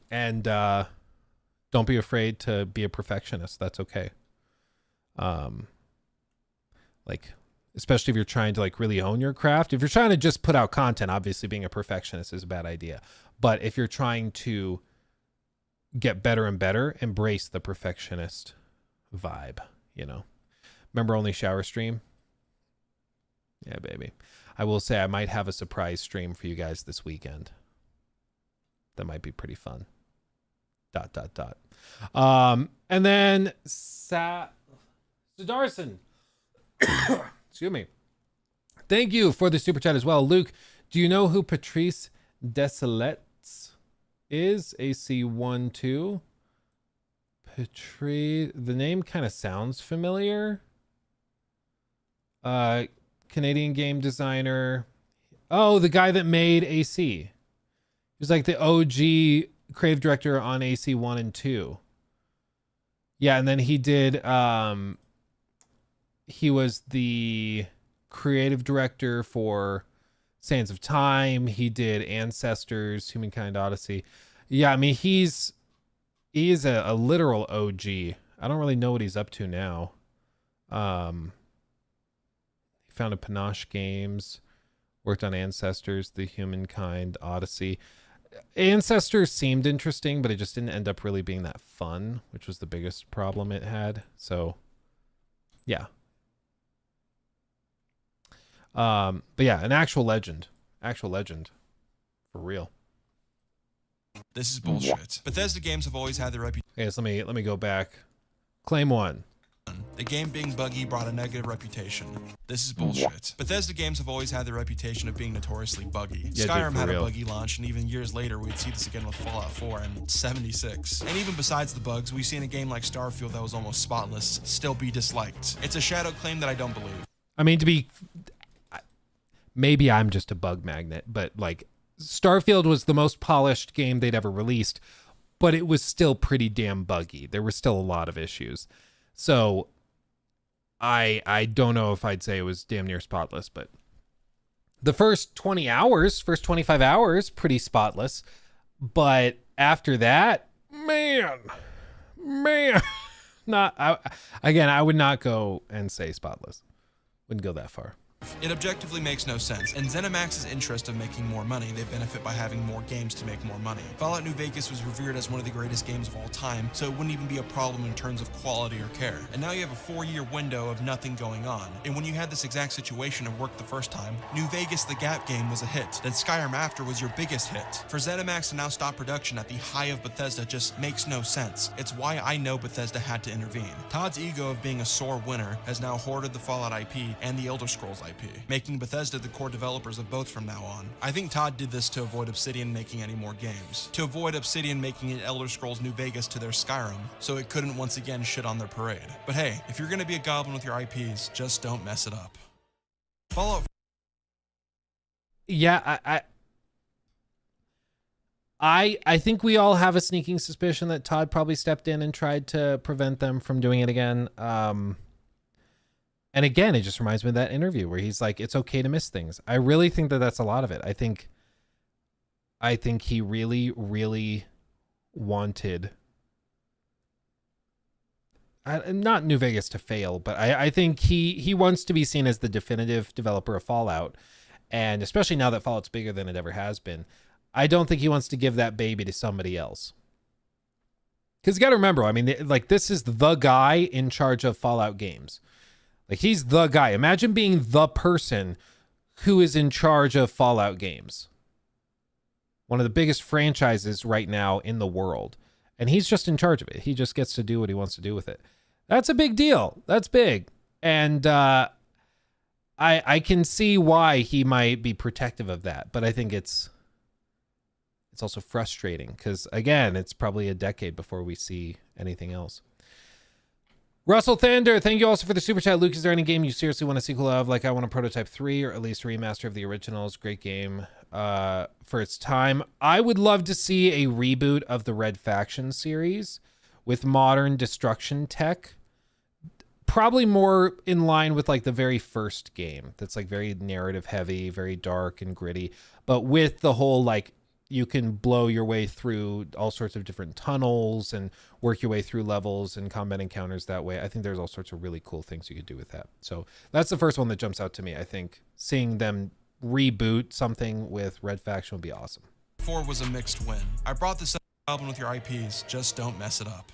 and don't be afraid to be a perfectionist. That's okay. Like, especially if you're trying to like really own your craft. If you're trying to just put out content, obviously being a perfectionist is a bad idea. But if you're trying to get better and better, embrace the perfectionist vibe, you know. Remember Only Shower Stream? Yeah, baby. I will say I might have a surprise stream for you guys this weekend. That might be pretty fun. ... And then Sadarson. Excuse me. Thank you for the super chat as well. Luke, do you know who Patrice Desilets is? AC12. Patrice, the name kind of sounds familiar. Canadian game designer. Oh, the guy that made AC. He was like the OG creative director on AC 1 and 2. Yeah, and then he did he was the creative director for Sands of Time. He did Ancestors, Humankind Odyssey. Yeah, I mean he is a literal OG. I don't really know what he's up to now. Founded Panache Games, worked on Ancestors, The Humankind Odyssey. Ancestors seemed interesting, but it just didn't end up really being that fun, which was the biggest problem it had. So, yeah. But yeah, an actual legend. Actual legend. For real. This is bullshit. Bethesda games have always had their reputation. Okay, so let me go back. Claim 1. The game being buggy brought a negative reputation. This is bullshit. Bethesda games have always had the reputation of being notoriously buggy. Yeah, Skyrim had real. a buggy launch, and even years later, we'd see this again with Fallout 4 and 76. And even besides the bugs, we've seen a game like Starfield that was almost spotless still be disliked. It's a shadow claim that I don't believe. I mean, maybe I'm just a bug magnet, but like Starfield was the most polished game they'd ever released, but it was still pretty damn buggy. There were still a lot of issues. So I don't know if I'd say it was damn near spotless, but the first 20 hours, first 25 hours, pretty spotless. But after that, man, I would not go and say spotless. Wouldn't go that far. It objectively makes no sense, and ZeniMax's interest of making more money, they benefit by having more games to make more money. Fallout New Vegas was revered as one of the greatest games of all time, so it wouldn't even be a problem in terms of quality or care. And now you have a 4-year window of nothing going on. And when you had this exact situation and worked the first time, New Vegas the Gap game was a hit. Then Skyrim after was your biggest hit. For ZeniMax to now stop production at the high of Bethesda just makes no sense. It's why I know Bethesda had to intervene. Todd's ego of being a sore winner has now hoarded the Fallout IP and the Elder Scrolls IP, making Bethesda the core developers of both from now on. I think Todd did this to avoid Obsidian making any more games, to avoid Obsidian making it Elder Scrolls New Vegas to their Skyrim, so it couldn't once again shit on their parade. But hey, if you're gonna be a goblin with your IPs, just don't mess it up. Fallout. Yeah, I think we all have a sneaking suspicion that Todd probably stepped in and tried to prevent them from doing it again. And again, it just reminds me of that interview where he's like, it's okay to miss things. I really think that that's a lot of it. I think he really, really wanted not New Vegas to fail, but I think he wants to be seen as the definitive developer of Fallout. And especially now that Fallout's bigger than it ever has been, I don't think he wants to give that baby to somebody else. Because you got to remember, I mean, like, this is the guy in charge of Fallout games. Like, he's the guy. Imagine being the person who is in charge of Fallout games. One of the biggest franchises right now in the world. And he's just in charge of it. He just gets to do what he wants to do with it. That's a big deal. That's big. And I can see why he might be protective of that. But I think it's also frustrating because, again, it's probably a decade before we see anything else. Russell Thunder, thank you also for the super chat. Luke, is there any game you seriously want a sequel of? Like, I want a Prototype 3 or at least a remaster of the originals. Great game for its time. I would love to see a reboot of the Red Faction series with modern destruction tech. Probably more in line with like the very first game. That's like very narrative heavy, very dark and gritty, but with the whole like you can blow your way through all sorts of different tunnels and work your way through levels and combat encounters that way. I think there's all sorts of really cool things you could do with that. So that's the first one that jumps out to me. I think seeing them reboot something with Red Faction would be awesome. 4 was a mixed win. I brought this album with your IPs, just don't mess it up.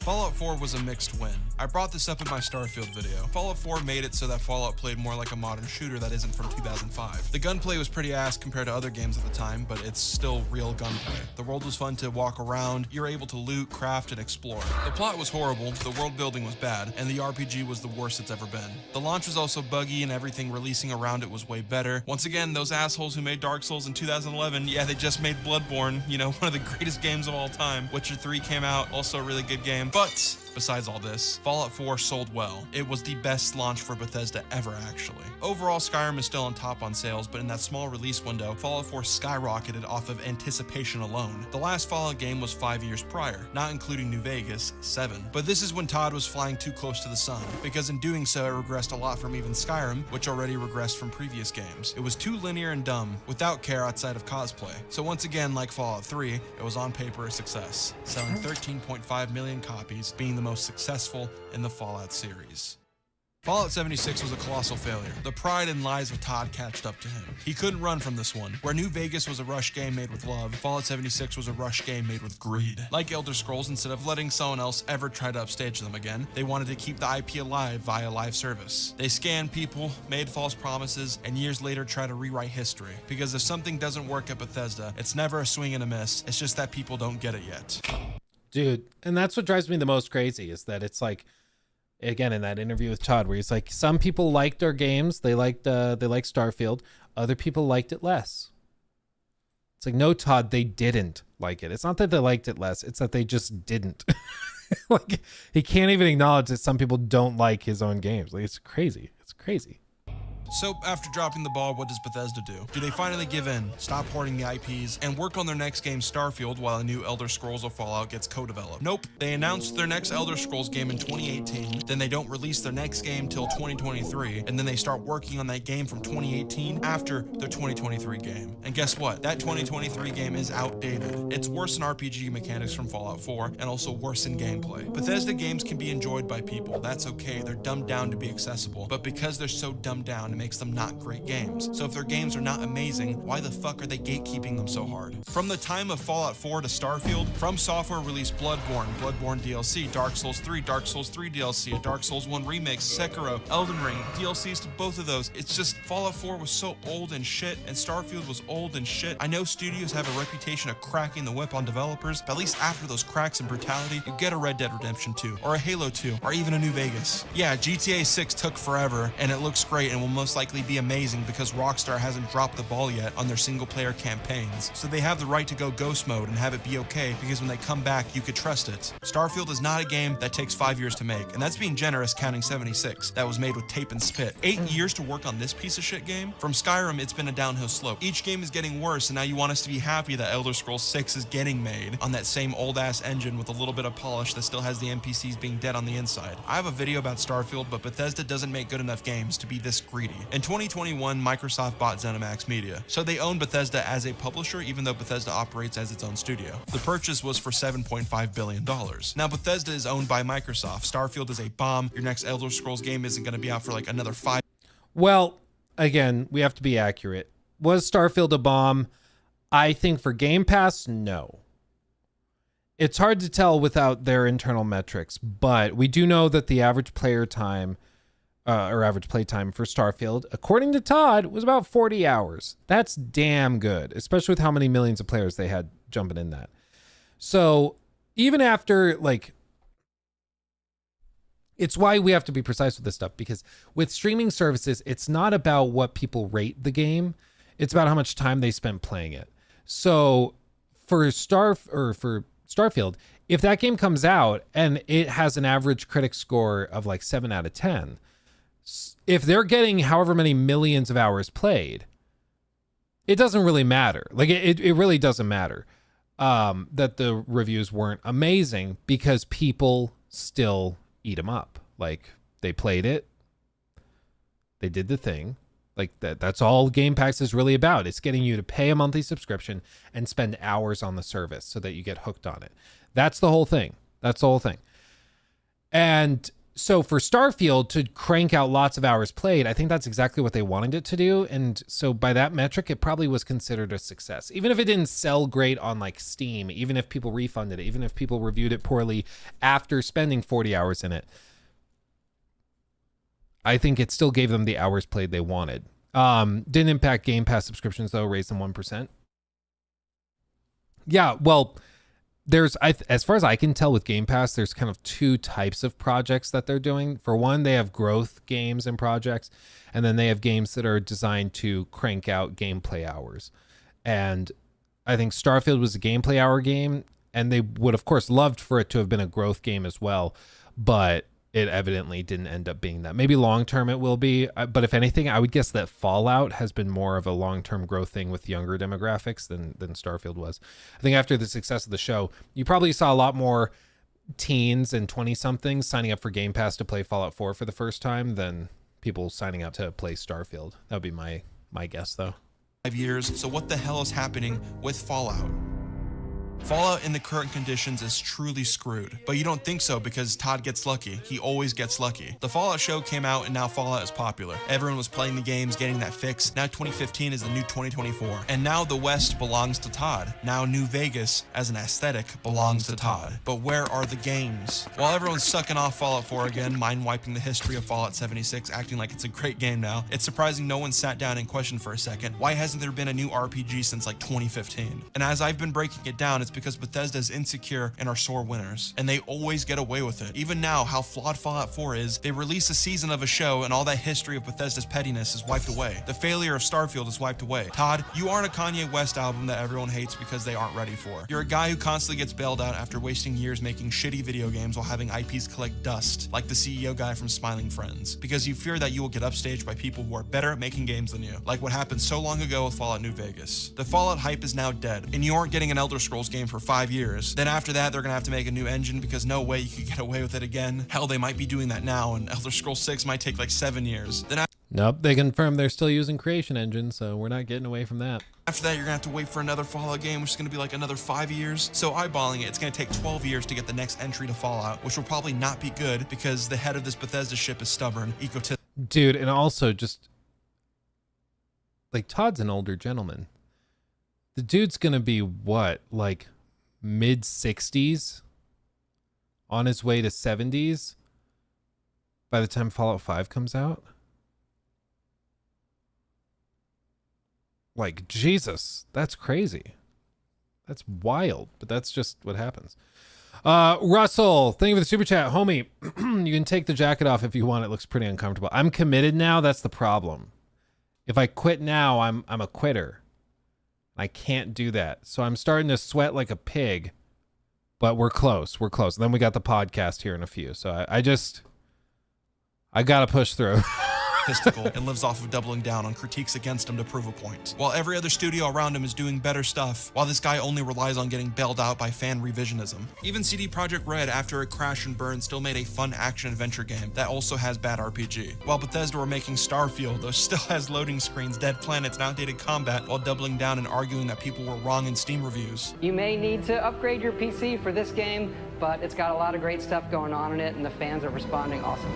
Fallout 4 was a mixed win. I brought this up in my Starfield video. Fallout 4 made it so that Fallout played more like a modern shooter that isn't from 2005. The gunplay was pretty ass compared to other games at the time, but it's still real gunplay. The world was fun to walk around, you're able to loot, craft, and explore. The plot was horrible, the world building was bad, and the RPG was the worst it's ever been. The launch was also buggy and everything releasing around it was way better. Once again, those assholes who made Dark Souls in 2011, yeah, they just made Bloodborne, you know, one of the greatest games of all time. Witcher 3 came out, also a really good game. But besides all this, Fallout 4 sold well. It was the best launch for Bethesda ever, actually. Overall, Skyrim is still on top on sales, but in that small release window, Fallout 4 skyrocketed off of anticipation alone. The last Fallout game was 5 years prior, not including New Vegas, 7. But this is when Todd was flying too close to the sun, because in doing so, it regressed a lot from even Skyrim, which already regressed from previous games. It was too linear and dumb, without care outside of cosplay. So once again, like Fallout 3, it was on paper a success, selling 13.5 million copies, being the most successful in the Fallout series. Fallout 76 was a colossal failure. The pride and lies of Todd catched up to him. He couldn't run from this one. Where New Vegas was a rush game made with love, Fallout 76 was a rush game made with greed. Like Elder Scrolls, instead of letting someone else ever try to upstage them again, they wanted to keep the IP alive via live service. They scanned people, made false promises, and years later try to rewrite history. Because if something doesn't work at Bethesda, it's never a swing and a miss, it's just that people don't get it yet. Dude, and that's what drives me the most crazy is that it's like, again, in that interview with Todd, where he's like, some people liked our games, they liked Starfield, other people liked it less. It's like, no, Todd, they didn't like it. It's not that they liked it less, it's that they just didn't. Like, he can't even acknowledge that some people don't like his own games. Like, it's crazy. It's crazy. So after dropping the ball, what does Bethesda do? Do they finally give in, stop hoarding the IPs, and work on their next game Starfield while a new Elder Scrolls or Fallout gets co-developed? Nope. They announced their next Elder Scrolls game in 2018, then they don't release their next game till 2023, and then they start working on that game from 2018 after their 2023 game. And guess what? That 2023 game is outdated. It's worse in RPG mechanics from Fallout 4, and also worse in gameplay. Bethesda games can be enjoyed by people. That's okay. They're dumbed down to be accessible, but because they're so dumbed down, it makes them not great games. So if their games are not amazing, why the fuck are they gatekeeping them so hard? From the time of Fallout 4 to Starfield, From Software released Bloodborne DLC, Dark Souls 3 DLC, a Dark Souls 1 remake, Sekiro, Elden Ring, DLCs to both of those. It's just Fallout 4 was so old and shit, and Starfield was old and shit. I know studios have a reputation of cracking the whip on developers, but at least after those cracks and brutality, you get a Red Dead Redemption 2, or a Halo 2, or even a New Vegas. Yeah, GTA 6 took forever, and it looks great and will most likely be amazing because Rockstar hasn't dropped the ball yet on their single-player campaigns, so they have the right to go ghost mode and have it be okay, because when they come back, you could trust it. Starfield is not a game that takes 5 years to make, and that's being generous counting 76, that was made with tape and spit. 8 years to work on this piece of shit game? From Skyrim, it's been a downhill slope. Each game is getting worse, and now you want us to be happy that Elder Scrolls 6 is getting made on that same old-ass engine with a little bit of polish that still has the NPCs being dead on the inside. I have a video about Starfield, but Bethesda doesn't make good enough games to be this greedy. In 2021, Microsoft bought ZeniMax Media, so they own Bethesda as a publisher, even though Bethesda operates as its own studio. The purchase was for $7.5 billion. Now, Bethesda is owned by Microsoft. Starfield is a bomb. Your next Elder Scrolls game isn't going to be out for like another 5. Well, again, we have to be accurate. Was Starfield a bomb? I think for Game Pass, no. It's hard to tell without their internal metrics, but we do know that the average player time or average play time for Starfield, according to Todd, was about 40 hours. That's damn good, especially with how many millions of players they had jumping in that. So even after, like, it's why we have to be precise with this stuff, because with streaming services, it's not about what people rate the game. It's about how much time they spend playing it. So for Starfield, if that game comes out and it has an average critic score of like 7 out of 10, if they're getting however many millions of hours played, it doesn't really matter. Like it really doesn't matter that the reviews weren't amazing, because people still eat them up. Like, they played it, they did the thing. Like that's all Game Pass is really about. It's getting you to pay a monthly subscription and spend hours on the service so that you get hooked on it. That's the whole thing. That's the whole thing. And so for Starfield to crank out lots of hours played, I think that's exactly what they wanted it to do. And so by that metric, it probably was considered a success. Even if it didn't sell great on like Steam, even if people refunded it, even if people reviewed it poorly after spending 40 hours in it, I think it still gave them the hours played they wanted. Didn't impact Game Pass subscriptions though, raised them 1%. Yeah, well, there's, as far as I can tell with Game Pass, there's kind of two types of projects that they're doing. For one, they have growth games and projects, and then they have games that are designed to crank out gameplay hours. And I think Starfield was a gameplay hour game, and they would, of course, loved for it to have been a growth game as well, but it evidently didn't end up being that. Maybe long-term it will be, but if anything, I would guess that Fallout has been more of a long-term growth thing with younger demographics than Starfield was. I think after the success of the show, you probably saw a lot more teens and 20-somethings signing up for Game Pass to play Fallout 4 for the first time than people signing up to play Starfield. That would be my guess, though. 5 years, so what the hell is happening with Fallout? Fallout in the current conditions is truly screwed, but you don't think so because Todd gets lucky. He always gets lucky. The Fallout show came out and now Fallout is popular. Everyone was playing the games, getting that fix. Now 2015 is the new 2024. And now the West belongs to Todd. Now New Vegas, as an aesthetic, belongs to Todd. But where are the games? While everyone's sucking off Fallout 4 again, mind-wiping the history of Fallout 76, acting like it's a great game now, it's surprising no one sat down and questioned for a second, why hasn't there been a new RPG since like 2015? And as I've been breaking it down, it's because Bethesda is insecure and are sore winners, and they always get away with it. Even now, how flawed Fallout 4 is, they release a season of a show and all that history of Bethesda's pettiness is wiped away. The failure of Starfield is wiped away. Todd, you aren't a Kanye West album that everyone hates because they aren't ready for. You're a guy who constantly gets bailed out after wasting years making shitty video games while having IPs collect dust, like the CEO guy from Smiling Friends, because you fear that you will get upstaged by people who are better at making games than you, like what happened so long ago with Fallout New Vegas. The Fallout hype is now dead, and you aren't getting an Elder Scrolls game for 5 years. Then after that, they're gonna have to make a new engine because no way you could get away with it again. Hell, they might be doing that now, and Elder Scrolls 6 might take like 7 years. Then Nope, they confirmed they're still using Creation Engine, so we're not getting away from that. after that, you're gonna have to wait for another Fallout game, which is gonna be like another 5 years. So eyeballing it, it's gonna take 12 years to get the next entry to Fallout, which will probably not be good because the head of this Bethesda ship is stubborn, egotistical. Dude, and also just like Todd's an older gentleman. The dude's gonna be what, like mid 60s, on his way to 70s by the time Fallout 5 comes out. Like, Jesus, that's crazy. That's wild, but that's just what happens. Russell, thank you for the super chat. Homie, you can take the jacket off if you want. It looks pretty uncomfortable. I'm committed now. That's the problem. If I quit now, I'm a quitter. I can't do that. So I'm starting to sweat like a pig, but we're close. We're close. And then we got the podcast here in a few. So I got to push through. And lives off of doubling down on critiques against him to prove a point. While every other studio around him is doing better stuff, while this guy only relies on getting bailed out by fan revisionism. Even CD Projekt Red, after it crashed and burned, still made a fun action-adventure game that also has bad RPG. While Bethesda were making Starfield, though still has loading screens, dead planets, and outdated combat, while doubling down and arguing that people were wrong in Steam reviews. You may need to upgrade your PC for this game, but it's got a lot of great stuff going on in it, and the fans are responding awesome.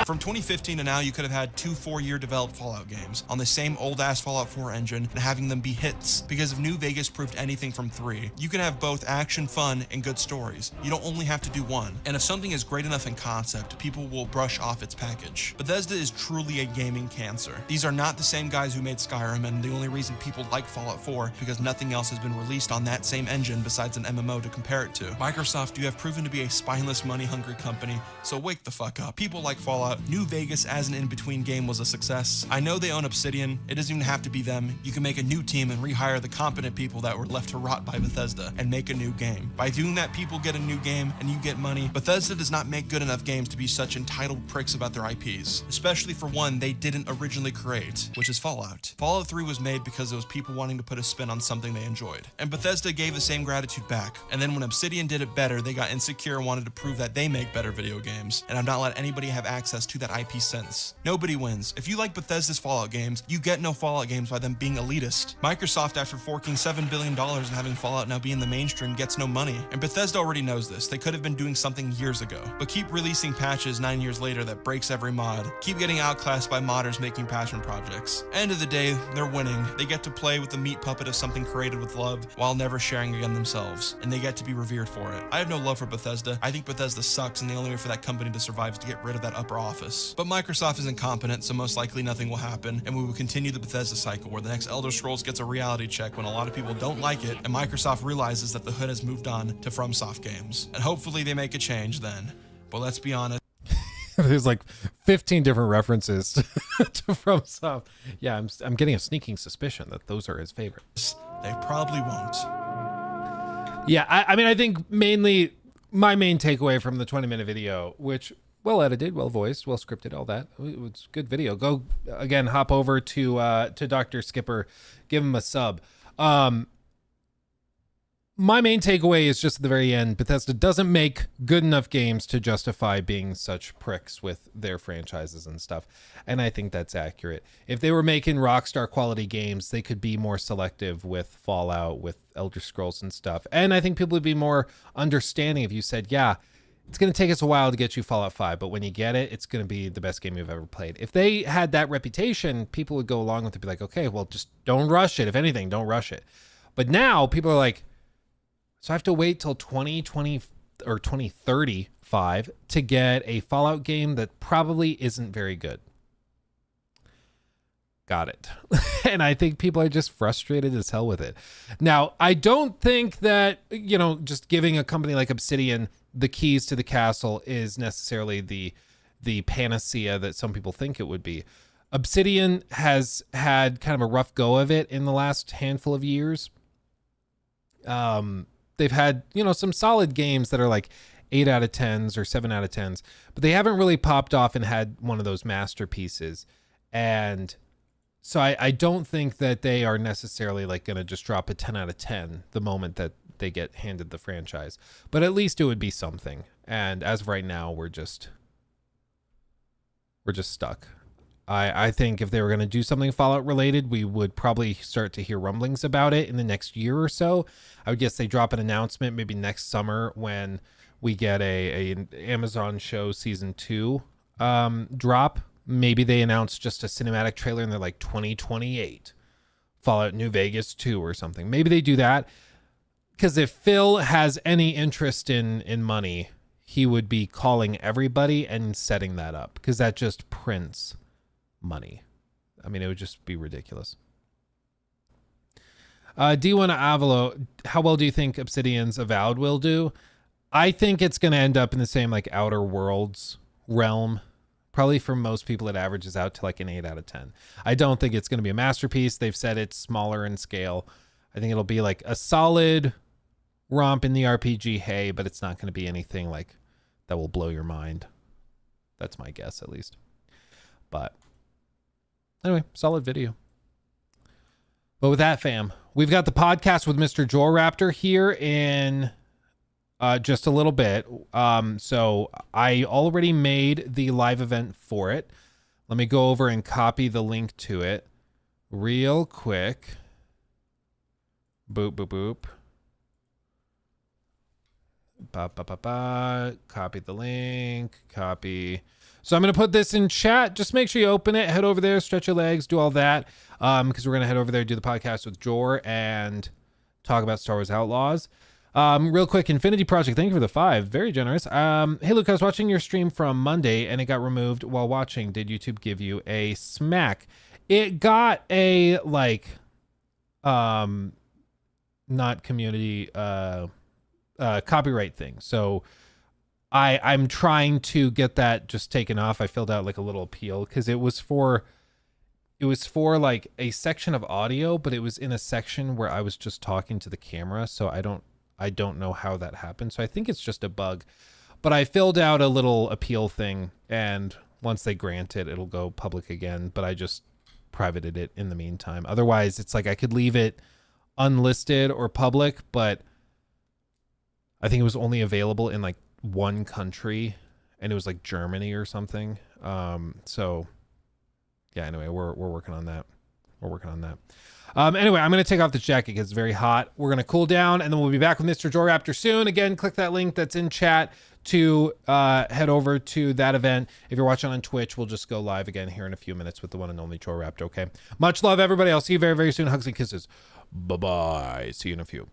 From 2015 to now, you could have had 2 4-year developed Fallout games on the same old-ass Fallout 4 engine and having them be hits, because if New Vegas proved anything from 3, you can have both action, fun, and good stories. You don't only have to do one. And if something is great enough in concept, people will brush off its package. Bethesda is truly a gaming cancer. These are not the same guys who made Skyrim, and the only reason people like Fallout 4 because nothing else has been released on that same engine besides an MMO to compare it to. Microsoft, you have proven to be a spineless, money-hungry company, so wake the fuck up. People like Fallout. New Vegas as an in-between game was a success. I know they own Obsidian. It doesn't even have to be them. You can make a new team and rehire the competent people that were left to rot by Bethesda and make a new game. By doing that, people get a new game and you get money. Bethesda does not make good enough games to be such entitled pricks about their IPs, especially for one they didn't originally create, which is Fallout. Fallout 3 was made because it was people wanting to put a spin on something they enjoyed. And Bethesda gave the same gratitude back. And then when Obsidian did it better, they got insecure and wanted to prove that they make better video games. And I've not let anybody have access to that IP since. Nobody wins. If you like Bethesda's Fallout games, you get no Fallout games by them being elitist. Microsoft, after forking $7 billion and having Fallout now be in the mainstream, gets no money. And Bethesda already knows this. They could have been doing something years ago. But keep releasing patches 9 years later that breaks every mod. Keep getting outclassed by modders making passion projects. End of the day, they're winning. They get to play with the meat puppet of something created with love while never sharing again themselves. And they get to be revered for it. I have no love for Bethesda. I think Bethesda sucks, and the only way for that company to survive is to get rid of that upper office. But Microsoft is incompetent, so most likely nothing will happen, and we will continue the Bethesda cycle where the next Elder Scrolls gets a reality check when a lot of people don't like it, and Microsoft realizes that the hood has moved on to FromSoft games. And hopefully they make a change then. But let's be honest. There's like 15 different references to FromSoft. Yeah, I'm getting a sneaking suspicion that those are his favorites. They probably won't. Yeah, I mean, I think mainly my main takeaway from the 20-minute video, which well edited, well voiced, well scripted, all that. It was a good video. Go again, hop over to Dr. Skipper, give him a sub. My main takeaway is just at the very end, Bethesda doesn't make good enough games to justify being such pricks with their franchises and stuff. And I think that's accurate. If they were making Rockstar quality games, they could be more selective with Fallout, with Elder Scrolls and stuff. And I think people would be more understanding if you said, yeah, it's going to take us a while to get you Fallout 5, but when you get it, it's going to be the best game you've ever played. If they had that reputation, people would go along with it, be like, okay, well, just don't rush it. If anything, don't rush it. But now people are like, so I have to wait till 2020 or 2035 to get a Fallout game that probably isn't very good. Got it. And I think people are just frustrated as hell with it. Now, I don't think that, you know, just giving a company like Obsidian the keys to the castle is necessarily the panacea that some people think it would be. Obsidian has had kind of a rough go of it in the last handful of years. They've had, you know, some solid games that are like 8 out of 10s or 7 out of 10s, but they haven't really popped off and had one of those masterpieces. And so I don't think that they are necessarily like going to just drop a 10 out of 10 the moment that they get handed the franchise, but at least it would be something. And as of right now, we're just stuck. I think if they were going to do something Fallout related, we would probably start to hear rumblings about it in the next year or so. I would guess they drop an announcement maybe next summer when we get a Amazon show season 2 drop Maybe they announced just a cinematic trailer and they're like 2028 Fallout New Vegas 2 or something. Maybe they do that, because if Phil has any interest in money, he would be calling everybody and setting that up, because that just prints money. I mean, it would just be ridiculous. D1 Avalo, how well do you think Obsidian's Avowed will do? I think it's going to end up in the same like Outer Worlds realm. Probably for most people, it averages out to like an 8 out of 10. I don't think it's going to be a masterpiece. They've said it's smaller in scale. I think it'll be like a solid romp in the RPG hay, but it's not going to be anything like that will blow your mind. That's my guess, at least. But anyway, solid video. But with that, fam, we've got the podcast with Mr. Joraptor here in just a little bit. So I already made the live event for it. Let me go over and copy the link to it real quick. Boop, boop, boop. Copy the link. Copy. So I'm going to put this in chat. Just make sure you open it. Head over there. Stretch your legs. Do all that. Because we're going to head over there, do the podcast with Jor, and talk about Star Wars Outlaws. Real quick, Infinity Project, thank you for the 5. Very generous. Hey, Luke, I was watching your stream from Monday, and it got removed while watching. Did YouTube give you a smack? It got a, like, not community, copyright thing. So I'm trying to get that just taken off. I filled out, like, a little appeal, because it was for like a section of audio, but it was in a section where I was just talking to the camera. So I don't know how that happened. So I think it's just a bug, but I filled out a little appeal thing, and once they grant it, it'll go public again. But I just privated it in the meantime. Otherwise, it's like I could leave it unlisted or public, but I think it was only available in like one country, and it was like Germany or something. So yeah, anyway, we're working on that. Anyway, I'm going to take off this jacket because it's very hot. We're going to cool down, and then we'll be back with Mr. Joraptor soon. Again, click that link that's in chat to head over to that event. If you're watching on Twitch, we'll just go live again here in a few minutes with the one and only Joraptor, okay? Much love, everybody. I'll see you very, very soon. Hugs and kisses. Bye-bye. See you in a few.